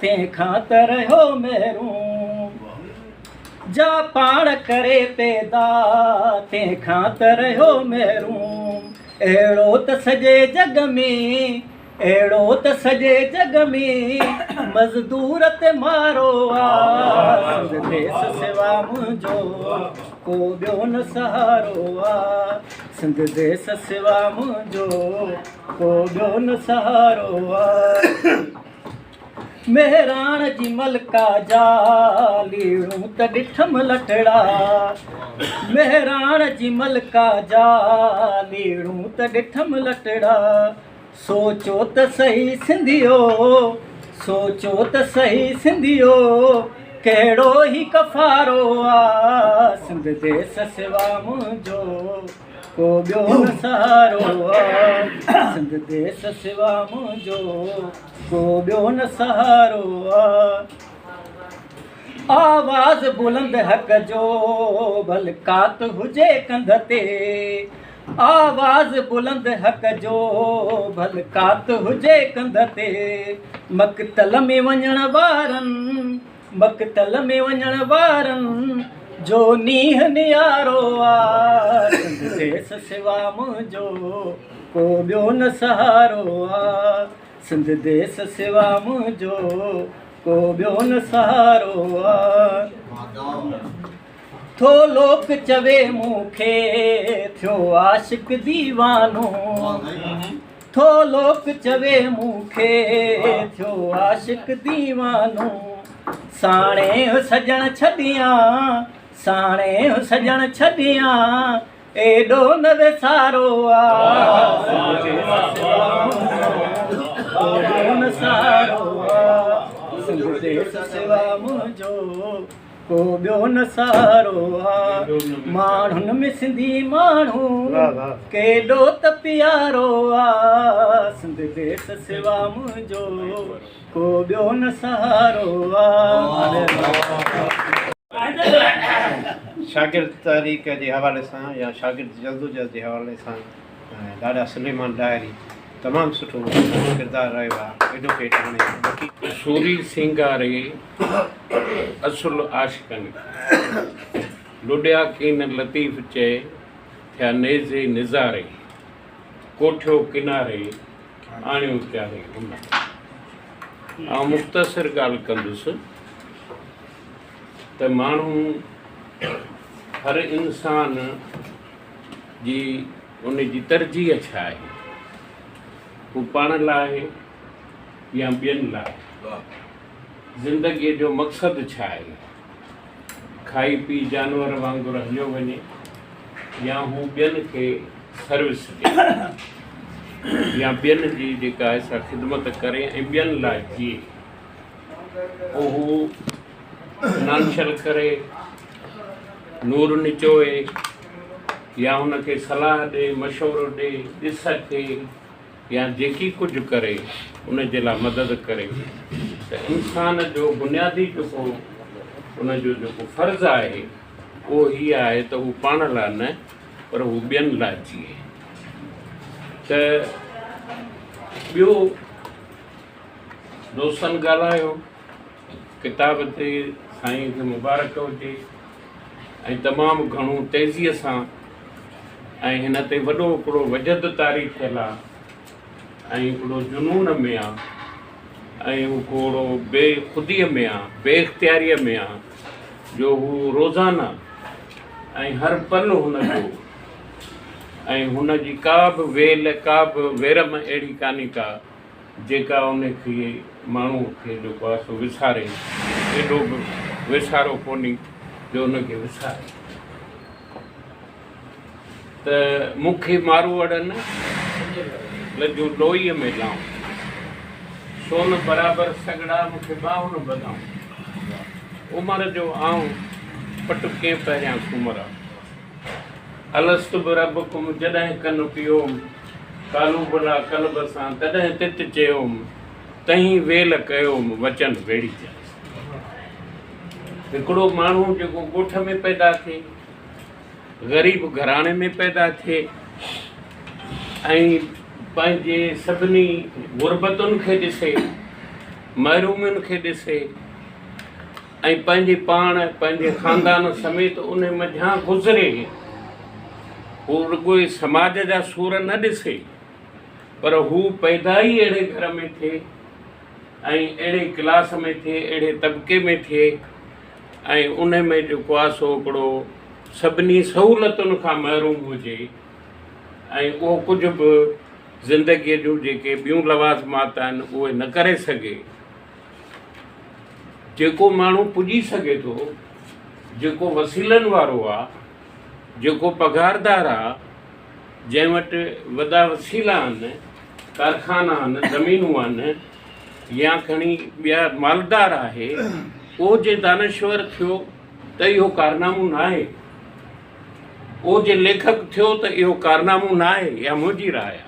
तंहिंखां त रहियो महिरूं। जा पाण करे पैदा तंहिंखां त रहियो महिरूं। अहिड़ो त सॼे जग में अहिड़ो त सॼे जग में मज़दूर ते मारो आहे सिंध देस सिवा मुंहिंजो को ॿियो न सहारो आहे सिंध देस सिवा मुंहिंजो को ॿियो न सहारो आहे मेहराण जी मलका जा लीणूं त ॾिठमि लटड़ा मेहराण जी मलका जा लीणूं त ॾिठमि लटड़ा सोचो त सही सिंधियो सोचो त सही सिंधियो कहिड़ो ई कफ़ारो आहे सिंध देस सिवा मुंहिंजो को ॿियो न सहारो आहे सिंध देस सिवा मुंहिंजो को ॿियो न सहारो आहे आवाज़ बुलंद हक़ जो भलकात हुजे कंध ते आवाज़ बुलंद हक़ जो भलकात हुजे कंध ते मक़तल में वञण वारनि मक़तल में वञण वारनि जो नीह नियारो आहे सिंध देस सिवा मुंहिंजो को ॿियो न सहारो आहे सिंध देस सिवा मुंहिंजो को ॿियो न सहारो आहे थो लोक चवे मूंखे थियो आशिक दीवानो थो लोक चवे मूंखे थियो आशिक दीवानो साणे सजण छॾियां साणे सजण छॾियां एॾो न वेसारो आहे न सहारो आहे सिंध देस सिवा मुंहिंजो को ॿियो न सहारो आहे माण्हुनि में सिंधी माण्हू केॾो त प्यारो आहे सिंध देस सिवा मुंहिंजो को ॿियो न सहारो आहे शागिर्द तहरीक जे हवाले सां या शागिर्द जल्दोजहद जे हवाले सां ॾाढा सुलेमान डायरी तमामु सुठो किरदारु रहियो आहे एडवोकेट हाणे सूरी सिंगारे असुल आशिकनि लुॾिया कीन लतीफ़ चए थिया नेज़े निज़ारे कोठियो किनारे आणियो प्यारे हुन ऐं मुख़्तसिर ॻाल्हि कंदुसि त माण्हू हर इंसान जी उन जी तरजीह छा आहे हू पाण लाइ या ॿियनि लाइ ज़िंदगीअ जो मक़सदु छा आहे खाई पी जानवर वांगुरु हलियो वञे या हू ॿियनि खे सर्विस ॾिए या ॿियनि जी जेका आहे सा ख़िदमत करे ऐं ॿियनि लाइ जीए पोइ हू नानशल करे नूर निचोए या हुनखे सलाह ॾे मशवरो ॾे ॾिस थे या जेकी कुझु करे उन जे लाइ मदद करे त इंसान जो बुनियादी जेको उनजो जेको फ़र्ज़ु आहे उहो हीअ आहे त हू पाण लाइ न पर हू ॿियनि लाइ जीए त ॿियो दोस्तनि ॻाल्हायो किताब ते साईं खे मुबारक हुजे ऐं तमामु घणो तेज़ीअ सां ऐं हिन ते वॾो हिकिड़ो वजद तारी थियल आहे ऐं हिकिड़ो जुनून में आहे ऐं हिकिड़ो बेख़ुदीअ में आहे बेइख़्तियारीअ में आहे जो हू रोज़ाना ऐं हर पल हुनजो ऐं हुनजी का बि वेल का बि वेरम अहिड़ी कान्हे का जेका उनखे माण्हू खे जेको आहे सो विसारे एॾो बि विसारो कोन्हे जो उनखे विसारे त मूंखे मारो अड़नि लॼो लोईअ में लाऊं सोन बराबरि सगड़ा मूंखे ॿाहु न बधाऊं उमिरि जो आऊं पटु कीअं पहिरियां सूमर अलस्तु बि रब कुम जॾहिं कन पियोमि कालू भला कल्ब सां तॾहिं तित चयोमि तहीं वेल कयोमि वचन वेड़ी हिकिड़ो माण्हू जेको ॻोठ में पैदा थिए ग़रीब घराणे में पैदा थिए ऐं पंहिंजे सभिनी गुरबतुनि खे ॾिसे महरूमियुनि खे ॾिसे ऐं पंहिंजे पाण पंहिंजे ख़ानदान समेत उन मझां गुज़रे हू रुॻो समाज जा सूर न ॾिसे पर हू पैदा ई अहिड़े घर में थिए ऐं अहिड़े क्लास में थिए, अहिड़े तबिके में थिए ऐं उन में जेको आहे सो हिकिड़ो सभिनी सहूलियतुनि खां महरूम हुजे ऐं उहो कुझु बि ज़िंदगीअ जूं जेके ॿियूं लवाज़मात आहिनि उहे न करे सघे। जेको माण्हू पुॼी सघे थो, जेको वसीलनि वारो आहे, जेको पघारदार आहे, जंहिं वटि वॾा वसीला आहिनि, कारखाना आहिनि, ज़मीनूं आहिनि या खणी ॿिया मालदार आहे, उहो जे दानश्वर थियो त इहो कारनामो न आहे। उहो जे लेखक थियो त इहो कारनामो न आहे। या मुंहिंजी राय आहे,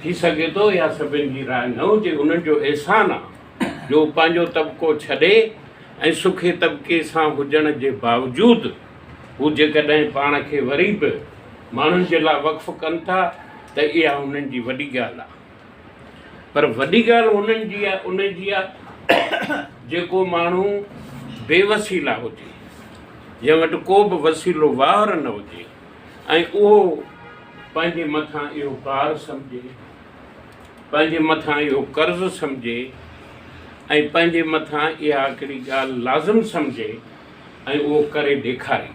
थी सघे थो या सभिनि जी राय न हुजे। उन्हनि जो अहसान आहे जो पंहिंजो तबिको छॾे ऐं सुखे तबिके सां हुजण जे बावजूदि हू जेकॾहिं पाण खे वरी बि माण्हुनि जे लाइ वक़्फ़ु कनि था त इहा उन्हनि जी वॾी ॻाल्हि आहे। पर वॾी ॻाल्हि उन्हनि जी आहे, उन जी आहे जेको माण्हू बेवसीला हुजे, जंहिं वटि को बि वसीलो वार न हुजे ऐं उहो पंहिंजे मथां इहो भार सम्झे, पंहिंजे मथां इहो कर्ज़ु सम्झे ऐं पंहिंजे मथां इहा हिकिड़ी ॻाल्हि लाज़िम सम्झे ऐं उहो करे ॾेखारे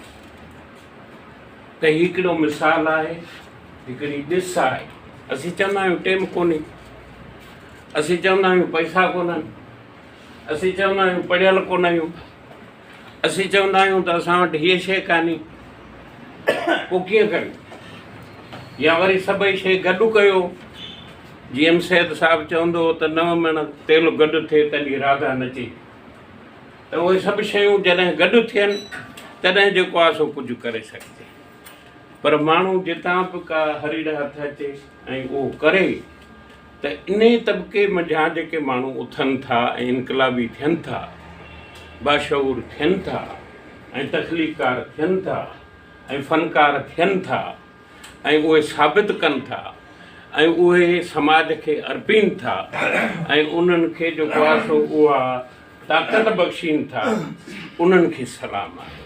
त हिकिड़ो मिसाल आहे, हिकिड़ी ॾिस आहे। असीं चवंदा आहियूं टेम कोन्हे, असीं चवंदा आहियूं पैसा कोन्हनि, असीं चवंदा आहियूं पढ़ियल कोन आहियूं, असीं चवंदा आहियूं त असां वटि हीअ शइ कान्हे। पोइ कीअं कयूं? या वरी सभई शइ गॾु कयो। जीअं सैद साहिबु चवंदो हो त 9 मण तेल गॾु थिए तॾहिं राधा नचे। त उहे सभु शयूं जॾहिं गॾु थियनि तॾहिं जेको आहे सो कुझु करे सघिजे। पर माण्हू जितां बि का हरीड़ हथ अचे ऐं उहो करे त इन तबिके मंझां जेके माण्हू उथनि था ऐं इनकलाबी थियनि था, बाशऊर थियनि था ऐं तख़लीकार थियनि था ऐं फ़नकार थियनि था ऐं उहे साबित कनि था ऐं उहे समाज खे अर्पीनि था ऐं उन्हनि खे जेको आहे सो उहा ताक़त बख़्शीनि था, उन्हनि खे सलाम आहे।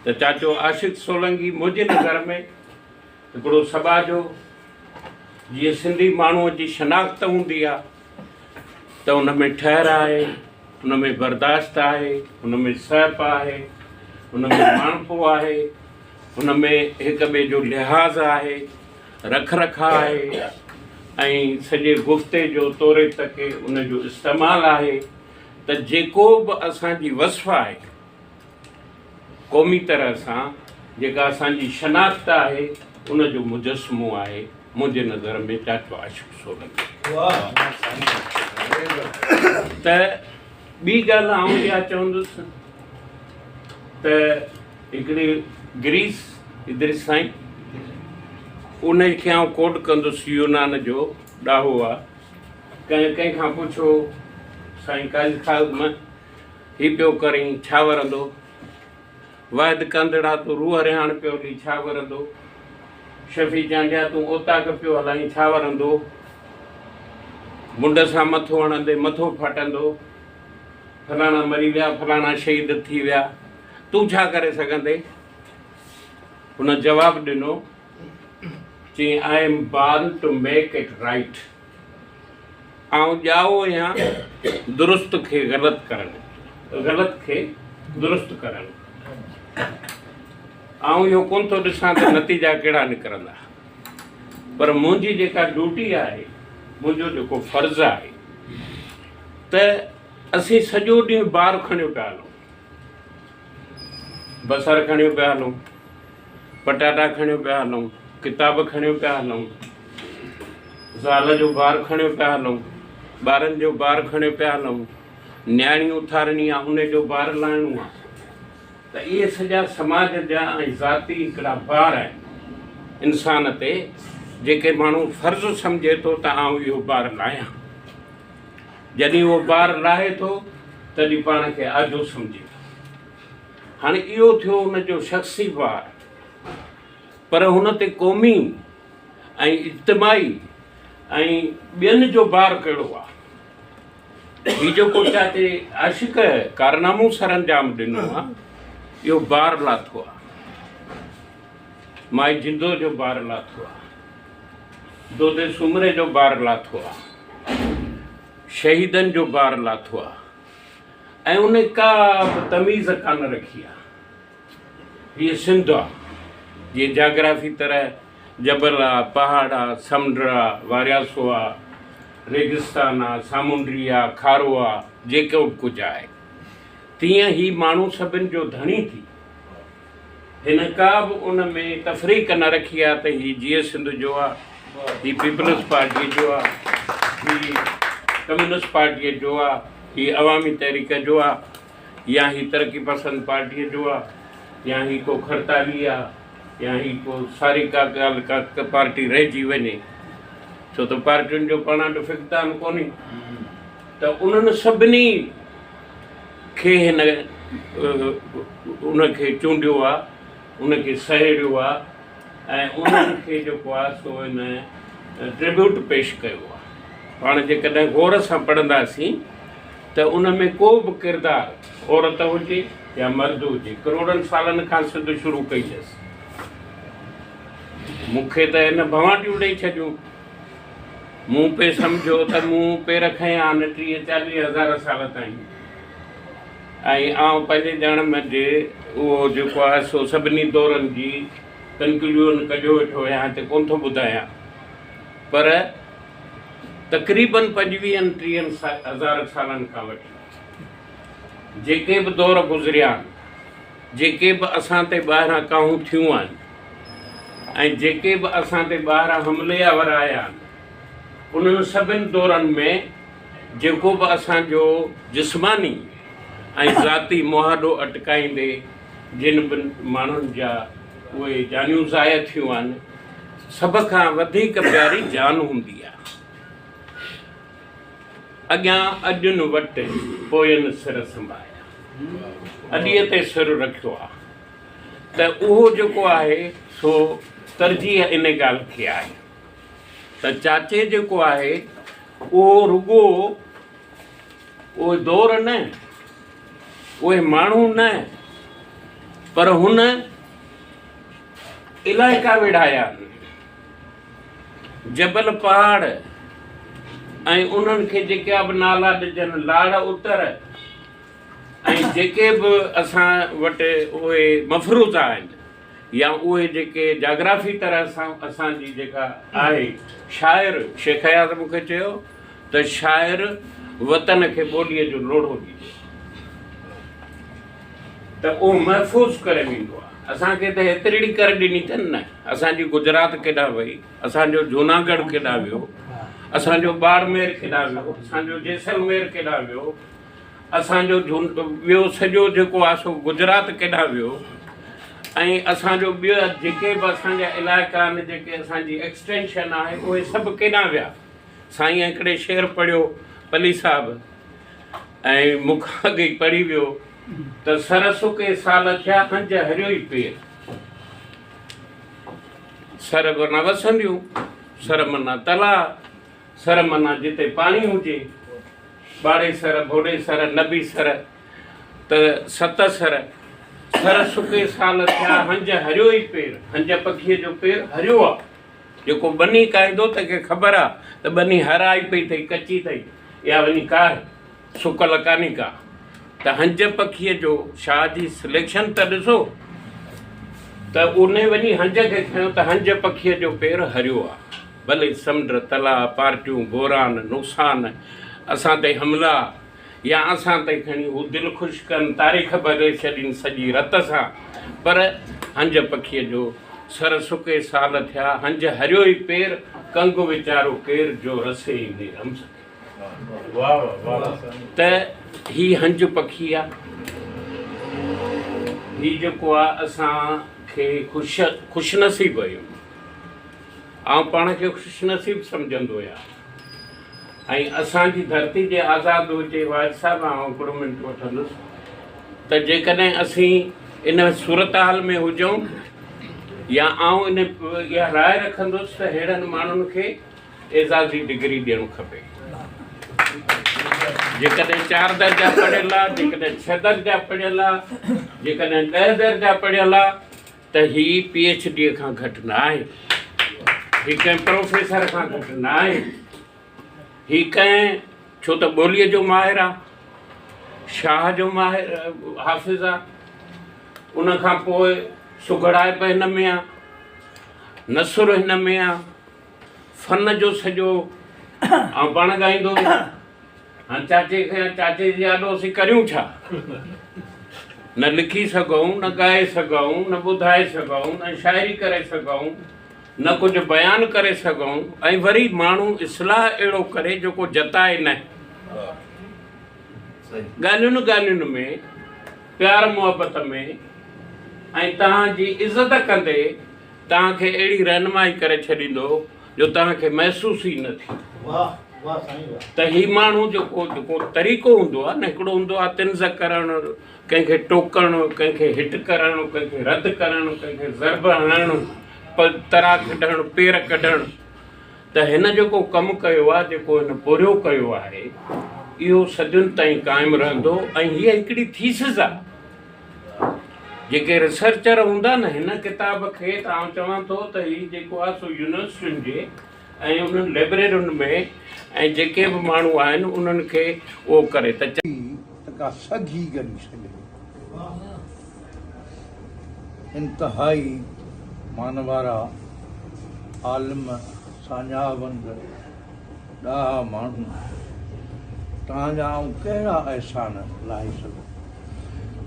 त चाचो आशिक़ सोलंकी मुंहिंजे नज़र में हिकिड़ो सभा जो जीअं सिंधी माण्हूअ जी शनाख़्त हूंदी आहे त उन में ठहर आहे, उन में बर्दाश्त आहे, उन में सहप आहे, उन में माणपो आहे, उन में हिक ॿिए जो लिहाज़ आहे, रख रखा आहे ऐं सॼे गुफ़्ते जो तौरे तके उन जो इस्तेमालु आहे। त जेको बि असांजी वसफ़ आहे क़ौमी तरह सां, जेका असांजी शनाख़्त आहे, उन जो मुजस्मो आहे मुंहिंजे नज़र में चाचो आशिक़ सोलंकी। त ॿी ॻाल्हि आउं इहा चवंदुसि त हिकिड़ी ग्रीस इद्रिस साईं, उन खे आउं कोट कंदुसि, यूनान जो ॾाहो आहे। कंहिंखां पुछो साईं काज़ी साहिब हीउ पियो करीं छा वरंदो? वाहिद कंदड़ा तूं रूह रिहाण पियो ॾी छा वरंदो? शफ़ी चांडिया तूं ओताक पियो हलाईं छा वरंदो? मुंड सां मथो हणंदे मथो फाटंदो, फलाणा मरी विया, फलाणा शहीद थी विया, तूं छा करे सघंदे? हुन जवाबु ॾिनो, चई I am born to make it right. आउं ॼाओ आहियां दुरुस्त खे ग़लति करणु, ग़लति खे दुरुस्त करणु। आउं इहो कोन थो ॾिसां त नतीजा कहिड़ा निकिरंदा, पर मुंहिंजी जेका ड्यूटी आहे, मुंहिंजो जेको फ़र्ज़ु आहे त असीं सॼो ॾींहुं ॿार खणियो पिया हलूं, बसर खणियो पिया हलूं, पटाटा खणियो पिया हलूं, किताब खणियो पिया हलूं, ज़ाल जो ॿार खणियो पिया हलूं, ॿारनि जो ॿार खणियो पिया हलूं, न्याणी उथारणी आहे उन जो ॿार लाहिणो आहे। त इहे सॼा समाज जा ऐं ज़ाती हिकिड़ा ॿार आहिनि इंसान ते, जेके माण्हू फ़र्ज़ु सम्झे थो त आउं इहो ॿार लाहियां। जॾहिं उहो ॿार लाहे थो तॾहिं पाण खे आजो सम्झे थो। हाणे इहो थियो हुनजो शख़्सी ॿार, पर हुन ते क़ौमी ऐं इज्तिमाही ऐं ॿियनि जो ॿार कहिड़ो आहे? हीउ जेको चाचे आशिक़ कारनामो सर अंजाम ॾिनो आहे, इहो ॿार लाथो आहे, माई जिंदो जो ॿार लाथो आहे। दोदे सुमरे जो ॿार लाथो आहे, शहीदनि जो ॿार लाथो आहे ऐं उन का बि तमीज़ कान रखी आहे। हीअ सिंध आहे जीअं जाग्राफी तरह जबल आहे, पहाड़ आहे, समुंड आहे, वारियासो आहे, रेगिस्तान आहे, सामुंडी आहे, खारो आहे, जेको बि कुझु आहे, तीअं ई माण्हू सभिनि जो धणी थी। हिन का बि उन में तफ़रीक़ न रखी आहे त हीअ जीअं सिंध जो आहे, हीअ पीपल्स पार्टी जो आहे, हीअ कम्युनिस्ट पार्टीअ जो आहे, हीअ अवामी तहरीक जो आहे, या हीअ तरक़ी पसंद पार्टीअ जो आहे, या हीअ को खड़ताली आहे, या हीअ को सारी का ॻाल्हि का पार्टी रहिजी वञे, छो त पार्टियुनि जो पाण वटि फिक़दान कोन्हे। त उन्हनि सभिनी खे हिन उनखे चूंडियो आहे, उनखे सहेड़ियो आहे ऐं उन्हनि खे जेको आहे सो हिन ट्रिब्यूट पेश कयो आहे। पाण जेकॾहिं गौर सां पढ़ंदासीं त उन में को बि किरदारु औरत हुजे या मर्द हुजे, करोड़नि सालनि खां सिंध शुरू कई अथसि। मूंखे त हिन भवाटियूं ॾेई छॾियूं, मूं पे सम्झो त मूं पेर खयां आहिनि 30-40 हज़ार साल ताईं, ऐं आउं पंहिंजे ॼाण में जे उहो जेको आहे सो सभिनी दौरनि जी कंक्लूजन कढियो वेठो आहियां, हिते कोन थो ॿुधायां, पर तक़रीबन 25-30 हज़ार सालनि खां वठी जेके बि दौर गुज़रिया आहिनि, जेके बि असां ते ॿाहिरां काहूं थियूं आहिनि ऐं जेके बि असां ते ॿाहिरां हमले आवर आया आहिनि, उन्हनि सभिनि दौरनि में जेको बि असांजो जिस्मानी ऐं ज़ाती मुहादो अटकाईंदे जिन बि माण्हुनि जा उहे जानियूं ज़ाया थियूं आहिनि, सभ खां वधीक प्यारी जान हूंदी आहे। अॻियां अॼुनि वटि पोयनि सिर संभालिया, अॾीअ ते सिर रखियो आहे, त उहो जेको आहे सो तरजीह इन ॻाल्हि खे आहे त चाचे जेको आहे उहो रुॻो उहे दौर न, उहे माण्हू न, पर हुन इलाइक़ा विढ़ाया आहिनि, जबल पहाड़ ऐं उन्हनि खे जेका बि नाला ॾिजनि, लाड़ उतर ऐं जेके बि असां वटि उहे मफ़रूज़ आहिनि या उहे जेके जाग्राफी तरह सां असांजी जेका आहे, शाइर शेख हयात मूंखे चयो त शाइर वतन खे ॿोलीअ जो लोढ़ो ॾींदो त उहो महफ़ूज़ करे वेंदो आहे। असांखे त हेतिरी करे ॾिनी अथनि न, असांजी गुजरात केॾांहुं वई, असांजो जूनागढ़ केॾांहुं वियो, असांजो बाड़मेर केॾांहुं वियो, असांजो जैसलमेर केॾांहुं वियो, असांजो ॿियो सॼो जेको आहे सो गुजरात केॾांहुं वियो, ऐं असांजो ॿिया जेके बि असांजा इलाइक़ा आहिनि, जेके असांजी एक्सटेंशन आहे, उहे सभु केॾांहुं विया। साईं हिकिड़े शेर पढ़ियो पली साहिबु, ऐं मूंखां अॻे पढ़ी वियो त सर सुके साल थिया हंज हरियो ई पेर, सर माना वसंदियूं, सर माना तला, सर माना जिते पाणी हुजे, ॿाड़े सर, भोॾे सर, नबी सर, त 7 सर, सर सुके साल थिया हंज हरियो ई पेर, हंज पखीअ जो पेर हरियो आहे। जेको बनी काईंदो त खे ख़बर आहे त बनी हराई पई अथई, कची अथई, या वञी का सुकल कान्हे का, त हंज पखीअ जो शाह जी सिलेक्शन त ॾिसो, त उन वञी हंज खे खयो त हंज पखीअ जो पेर हरियो आहे। भले समुंड, तला, पार्टियूं, बोरान, नुक़सान, असां ते हमला या असां ते खणी हू दिलि ख़ुशि कनि, तारीख़ बदिले छॾीनि सॼी रत सां, पर हंज पखीअ जो सर सुके साल थिया हंज हरियो ई पेर, कंग वीचारो केर जो रसे ई ने रम सके। त ही हंज पखी आहे, ही जेको आहे असांखे ख़ुशनसीब आहियूं, ऐं पाण खे ख़ुशनसीब सम्झंदो आहियां। ऐं असांजी धरती जे आज़ादु हुजे, वाहिद साहिबु आउं हिकिड़ो मिंट वठंदुसि, त जेकॾहिं असीं इन सूरत हाल में हुजूं या आउं इन इहा राय रखंदुसि त अहिड़नि माण्हुनि खे एज़ाज़ी डिग्री ॾियणु खपे। जेकॾहिं 4 दर्जा पढ़ियल आहे, जेकॾहिं 6 दर्जा पढ़ियल आहे, जेकॾहिं 10 दर्जा पढ़ियल आहे, त ही PhD खां घटि न आहे। ही कंहिं प्रोफेसर खां घटि न आहे। ही कंहिं छो त ॿोलीअ जो माहिर आहे, शाह जो माहिर हाफ़िज़ आहे, उन खां पोइ सुघड़ाइप हिन में आहे, नसुर हिन में आहे, फ़न जो सॼो ऐं पाण ॻाईंदो। हाणे चाचे जी आॾो असीं करियूं छा? न लिखी सघूं, न ॻाए सघूं, न ॿुधाए सघूं, न शाइरी करे सघूं, न कुझु बयानु करे सघूं, ऐं वरी माण्हू इस्लाह अहिड़ो करे जेको जताए न। ॻाल्हियुनि ॻाल्हियुनि में, प्यार मुहबत में, ऐं तव्हांजी इज़त कंदे तव्हांखे अहिड़ी रहनुमाई करे छॾींदो जो तव्हांखे महसूसु ई न थिए। त ही माण्हू जेको तरीक़ो हूंदो आहे न, हिकिड़ो हूंदो आहे तिन्ज़ करणु, कंहिंखे टोकणु, कंहिंखे हिट करणु, कंहिंखे रद्द करणु, कंहिंखे ज़रब हणणु, तरा कढणु, पेर कढणु। त हिन जेको कमु कयो आहे, जेको हिन पुरियो कयो आहे, इहो सदियुनि ताईं क़ाइमु रहंदो। ऐं हीअ हिकिड़ी थीसिस आहे। जेके रिसर्चर हूंदा न हिन किताब खे, त आउं चवां थो त हीउ जेको आहे सो यूनिवर्सिटियुनि जे ऐं उन्हनि लाइब्रेरियुनि में ऐं जेके बि माण्हू आहिनि उन्हनि खे उहो करे त का सघी गरी सघे। इंतहाई मानवारा आलिम साञावंद ॾाढा माण्हू तव्हांजा आउं कहिड़ा अहसान लाहे सघूं,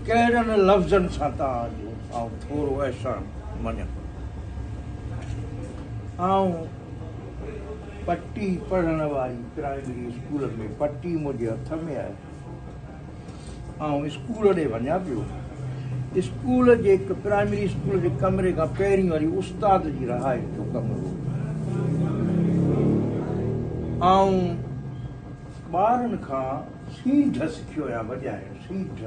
कहिड़नि लफ़्ज़नि सां तव्हांजो आउं थोरो अहसान मञा। आउं पट्टी पढ़ण वारी प्राइमरी स्कूल में पट्टी मुंहिंजे हथ में आहे। आउं स्कूल ॾे वञा पियो। स्कूल जे प्राइमरी स्कूल जे कमरे खां पहिरीं वरी उस्ताद जी रहाइश जो कमरो। आउं ॿारनि खां सींठ सिखियो आहियां वॼाइण, सींठ।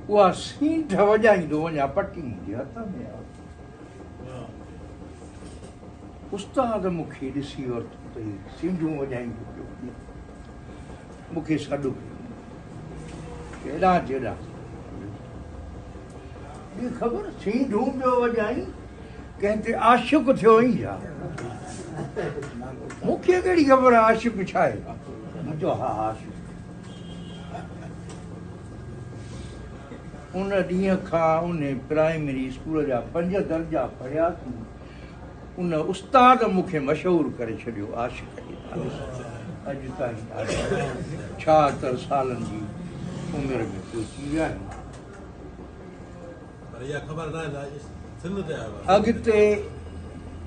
उहा सींठ वॼाईंदो वञा, पट्टी मुंहिंजे हथ में आहे। उस्ताद मूंखे ॾिसी वरितो त सींठूं वॼाईंदो पियो, मूंखे सॾु कयो। केॾा जेॾा ख़बर सींठूं पियो वॼाई, कंहिं ते आशिक़ थियो ई छा? मूंखे कहिड़ी ख़बर आहे आशिक़ छा आहे? मुंहिंजो हा आशिक़। उन ॾींहं खां उन प्राइमरी स्कूल जा 5 दर्जा पढ़ियासीं। उन उस्ताद मूंखे मशहूरु करे छॾियो आशिक़ जे नाले सां। अॼु ताईं 76 सालनि जी उमिरि में पहुची विया आहिनि। अॻिते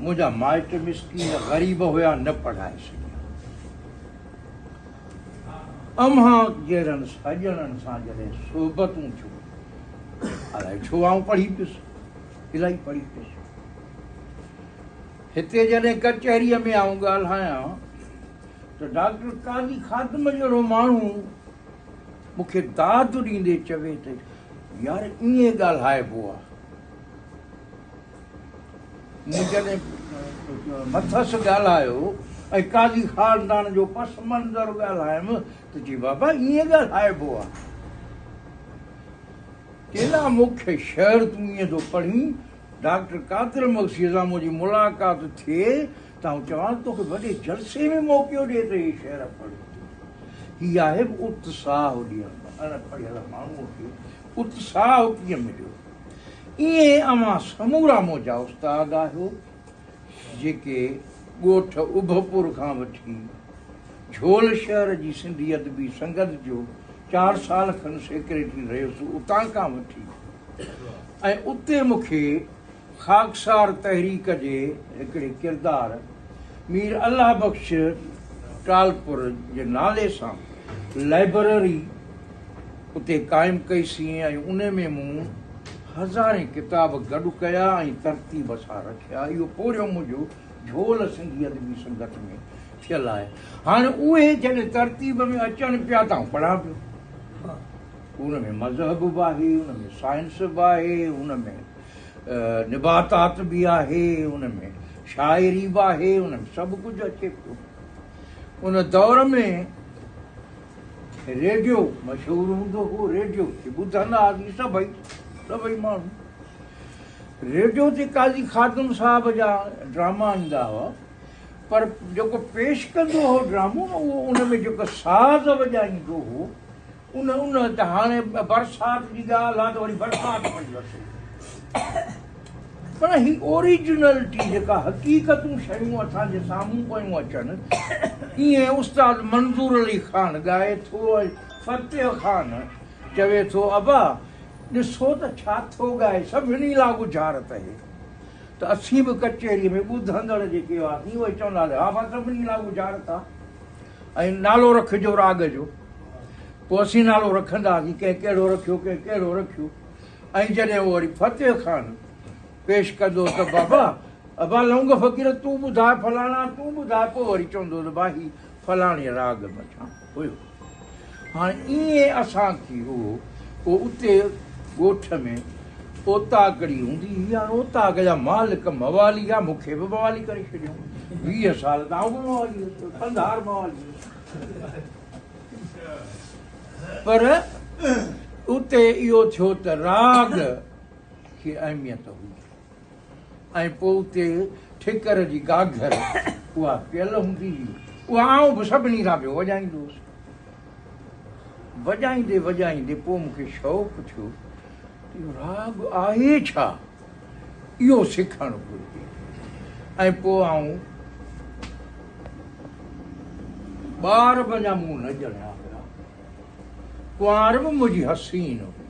मुंहिंजा माइट मिसकीन ग़रीब हुया, न पढ़ाए सघिया। अम्हा जहिड़नि सॼणनि सां जॾहिं सोबतूं थियूं, अलाए छो आउं पढ़ी पियुसि, इलाही पढ़ी पियुसि। हिते जॾहिं कचहरीअ में आउं ॻाल्हायां त डॉक्टर काज़ी ख़ातिम जहिड़ो माण्हू मूंखे दाद ॾींदे चवे त यार ईअं ॻाल्हाइबो आहे। मूं जॾहिं मथसि ॻाल्हायो ऐं काज़ी ख़ानदान जो पस मंज़र ॻाल्हायमि त जी बाबा ईअं ॻाल्हाइबो आहे। केॾा मुख्य शहर तूं ईअं थो पढ़ी, डॉक्टर कादिर मक्सी सां मुंहिंजी मुलाक़ात थिए त आउं चवां तोखे वॾे जलसे में मौक़ो ॾिए त इहे शहर पढ़। हीअ आहे उत्साह ॾियणु अनपढ़ियल माण्हूअ खे उत्साह कीअं मिलियो। ईअं अवां समूरा मुंहिंजा उस्ताद आहियो जेके ॻोठ उभपुर खां वठी झोल शहर जी सिंधी अदबी संगत जो 4 साल खनि सेक्रेटरी रहियुसि, उतां खां वठी। ऐं उते मूंखे ख़ाकसार तहरीक जे हिकिड़े किरदार मीर अल्लाह बख़्श टालपुर जे नाले सां लाइब्रेरी उते क़ाइमु कईसीं ऐं उन में मूं हज़ारें किताब गॾु कया ऐं तरतीब सां रखिया। इहो पोरियों मुंहिंजो झोल सिंधी अदबी संगत में थियल आहे। हाणे उहे जॾहिं तरतीब में अचनि पिया त आउं पढ़ां पियो। उन में मज़हब बि आहे, उन में साइंस बि आहे, उन में निबातात बि आहे, उन में शाइरी बि आहे, उन में सभु कुझु अचे पियो। उन दौर में रेडियो मशहूरु हूंदो हो, रेडियो खे ॿुधंदा हुआसीं सभई माण्हू। रेडियो ते काज़ी खातुन साहब जा ड्रामा ईंदा हुआ, पर जेको पेश कंदो हो ड्रामो उहो उन में जेको साज़ वॼाईंदो हो उन त हाणे बरसाति जी ॻाल्हि आहे त वरी बरसाति पई वसे, पर ही ओरिजिनलिटी जेका हक़ीक़तूं शयूं असांजे साम्हूं पयूं अचनि, ईअं उस्ताद मंज़ूर अली ख़ान ॻाए थो, फतेह ख़ान चवे थो अबा ॾिसो त छा थो ॻाए, सभिनी लाइ गुज़ारत आहे। त असीं बि कचहरीअ में ॿुधंदड़ जेके हुआसीं उहे चवंदा हुआ हा भाउ सभिनी लाइ गुज़ारत आहे, ऐं नालो रखिजो राग जो। पोइ असीं नालो रखंदा हुआसीं, कंहिं कहिड़ो रखियो, कंहिं कहिड़ो रखियो। ऐं जॾहिं उहो वरी फतेह ख़ान पेश कंदो त बाबा अबा लौंग फ़क़ीर तूं ॿुधाए फलाणा, तूं ॿुधाए, पोइ वरी चवंदो त भाई फलाणे राग मथां हुयो। हाणे ईअं असांखे उहो उते ॻोठ में ओताकड़ी हूंदी हुई, हाणे ओताक जा मालिक मवाली आहे, मूंखे बि मवाली करे छॾियऊं 20 साल त आउं बि मवाली हुयुसि, कंधार मवाली हुयुसि। पर उते इहो थियो त राग खे अहमियत हुई, ऐं पोइ उते ठिकर जी गागर उहा पियल हूंदी हुई, उहा आउं बि सभिनी सां पियो वॼाईंदो हुउसि। वॼाईंदे वॼाईंदे पोइ मूंखे शौक़ु थियो राग आहे छा, इहो सिखणु घुरिजे। ऐं पोइ आउं ॿार पंहिंजा मूं न ॼणिया पिया, कुंवार बि मुंहिंजी हसीन हुई,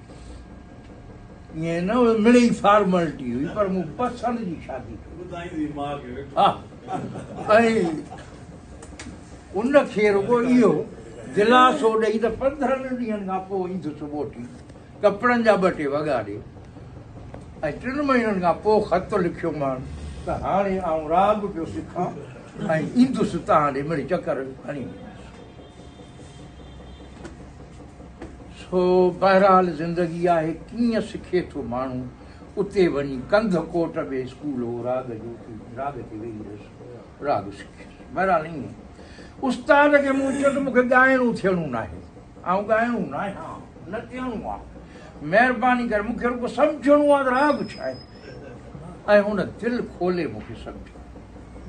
ईअं न मिड़ी फॉर्मेलिटी हुई, पर मूं पसंदि जी शादी कई। हा, ऐं उनखे रुॻो इहो दिलासो ॾेई त 15 ॾींहंनि खां पोइ ईंदुसि मोटी, कपिड़नि जा 2 टे वॻा ॾे, ऐं 3 महीननि खां पोइ ख़त लिखियोमांनि त हाणे आउं राग पियो सिखां ऐं ईंदुसि तव्हां ॾे मिड़ी चकर खणी। सो बहरहाल ज़िंदगी आहे, कीअं सिखे थो माण्हू। उते वञी कंध कोट में स्कूल हो राग जो, राग ते वेही रहियुसि, राग सिखे। बहरहाल ईअं उस्ताद खे मूं चयो त मूंखे ॻाइणो थियणो नाहे, ऐं ॻाइणो न आहे, हा न थियणो आहे, महिरबानी करे मूंखे रुॻो सम्झणो आहे त राग छा आहे। ऐं हुन दिलि खोले मूंखे सम्झो,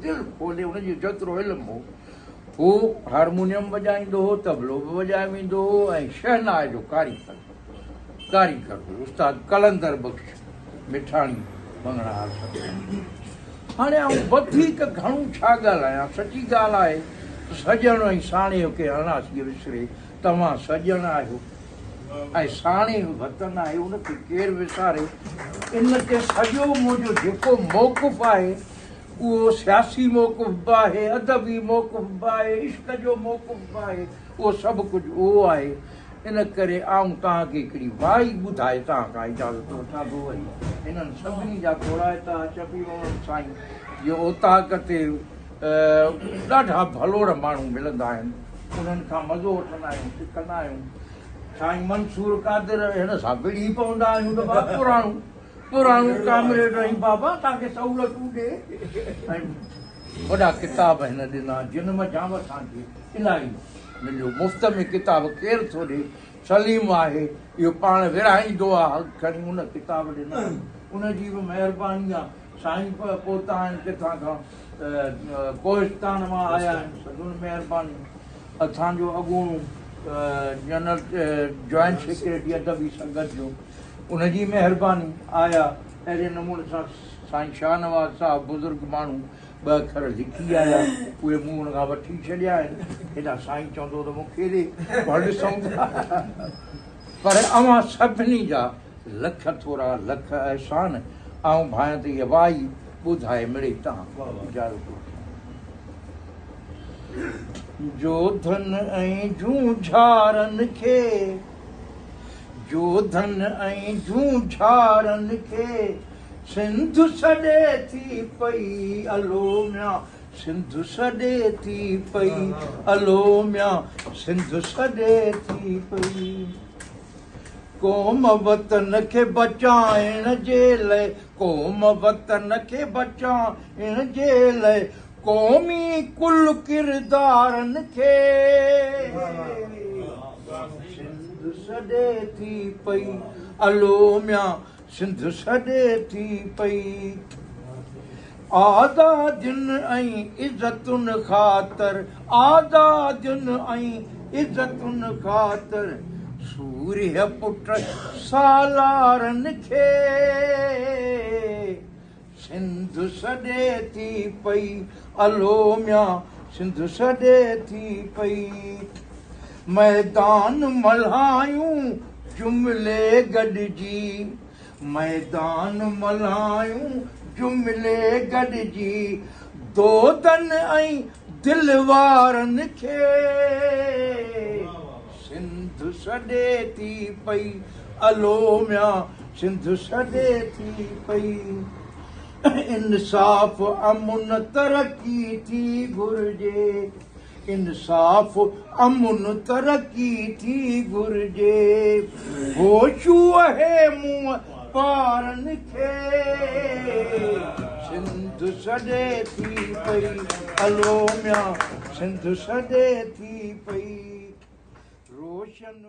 दिलि खोले, हुनजो जेतिरो इल्मु हो, हू हारमोनियम वॼाईंदो हो, तबलो बि वॼाए वेंदो हो, ऐं शहनाई जो कारीगर हो उस्ताद कलंदर बख़्श मिठाणी बंगड़ा। हाणे आउं वधीक घणो छा ॻाल्हायां, सची ॻाल्हि आहे सॼण ऐं साणे खे अणासीअ विसरे, तव्हां सॼण आहियो ऐं साणे वतन आहे, उनखे केरु विसारे। इन ते सॼो मुंहिंजो जेको मौक़ुफ़ आहे उहो सियासी मौक़ुफ़ बि आहे, अदबी मौक़ुफ़ बि आहे, इश्क जो मौक़ुफ़ बि आहे, उहो सभु कुझु उहो आहे। इन करे आउं तव्हांखे हिकिड़ी वाई ॿुधाए तव्हां खां इजाज़त वठां थो। वरी हिननि सभिनी जा थोराइता चपी वञनि साईं, जो ओताक ते ॾाढा भलोड़ माण्हू मिलंदा आहिनि, उन्हनि खां मज़ो वठंदा आहियूं, सिखंदा आहियूं। साईं मंसूर कादिर हिन सां विड़ी पवंदा आहियूं त पुराणो कामरेड रही बाबा तव्हांखे सहूलियतूं ॾे। ऐं वॾा किताब हिन ॾिना, जिन मज़ाम असांखे इलाही मिलियो। मुफ़्त में किताब केरु थो ॾे, सलीम आहे इहो पाण विरहाईंदो आहे, खणी उन किताब ॾिना, उनजी बि महिरबानी आहे। साईं पोता आहिनि किथां खां, कोहिस्तान मां आया आहिनि, सदुनि महिरबानी। असांजो अॻूणो जनरल जॉइंट सेक्रेटरी अदबी संगत जो, उनजी महिरबानी आया। अहिड़े नमूने सां साईं शाहनवाज़ साहब बुज़ुर्ग माण्हू 2 अखर लिखी आया, उहे मूं हुन खां वठी छॾिया आहिनि। हेॾा साईं चवंदो त मूंखे ॾे, पर ॾिसूं था। पर अवां सभिनी जा लख थोरा लख अहसान। ऐं भाई त इहा वाई ॿुधाए मिड़े तव्हां इजाज़त। जो धन ऐं झूझारनि खे, जो धन ऐं झूझारनि खे सिंध सॾे थी पई अलोम्या, सिंध सॾे थी पई अलोम्या, सिंध सॾे थी पई। क़ौम वतन खे बचाइण जे लाइ, क़ौम वतन खे बचाइण जे लाइ, क़ौमी कुल किरदारनि खे सिंध सॾे थी पई अलोम्या, सिंध सॾे थी पई आज़ादियुनि ऐं इज़तुनि ख़ातिर आज़ादियुनि ऐं इज़तुनि ख़ातिर सूर्य पुट सालारनि खे सिंध सॾे थी पई अलोमिया सिंध सॾे थी पई मैदान मल्हायूं जुमिले गॾिजी मैदान मल्हायूं जुमिले गॾिजी दोदनि ऐं दिल वारनि खे सिंध सॾे थी पई अलोमिया सिंध सॾे थी पई इंसाफ़ अमुन तरक़ी थी घुरिजे इंसाफ़ अमुन तरक़ी थी घुरिजे होशू आहे मुंहुं पारनि खे सिंध सॾे थी पई अलोमिया सिंध सॾे थी पई रोशन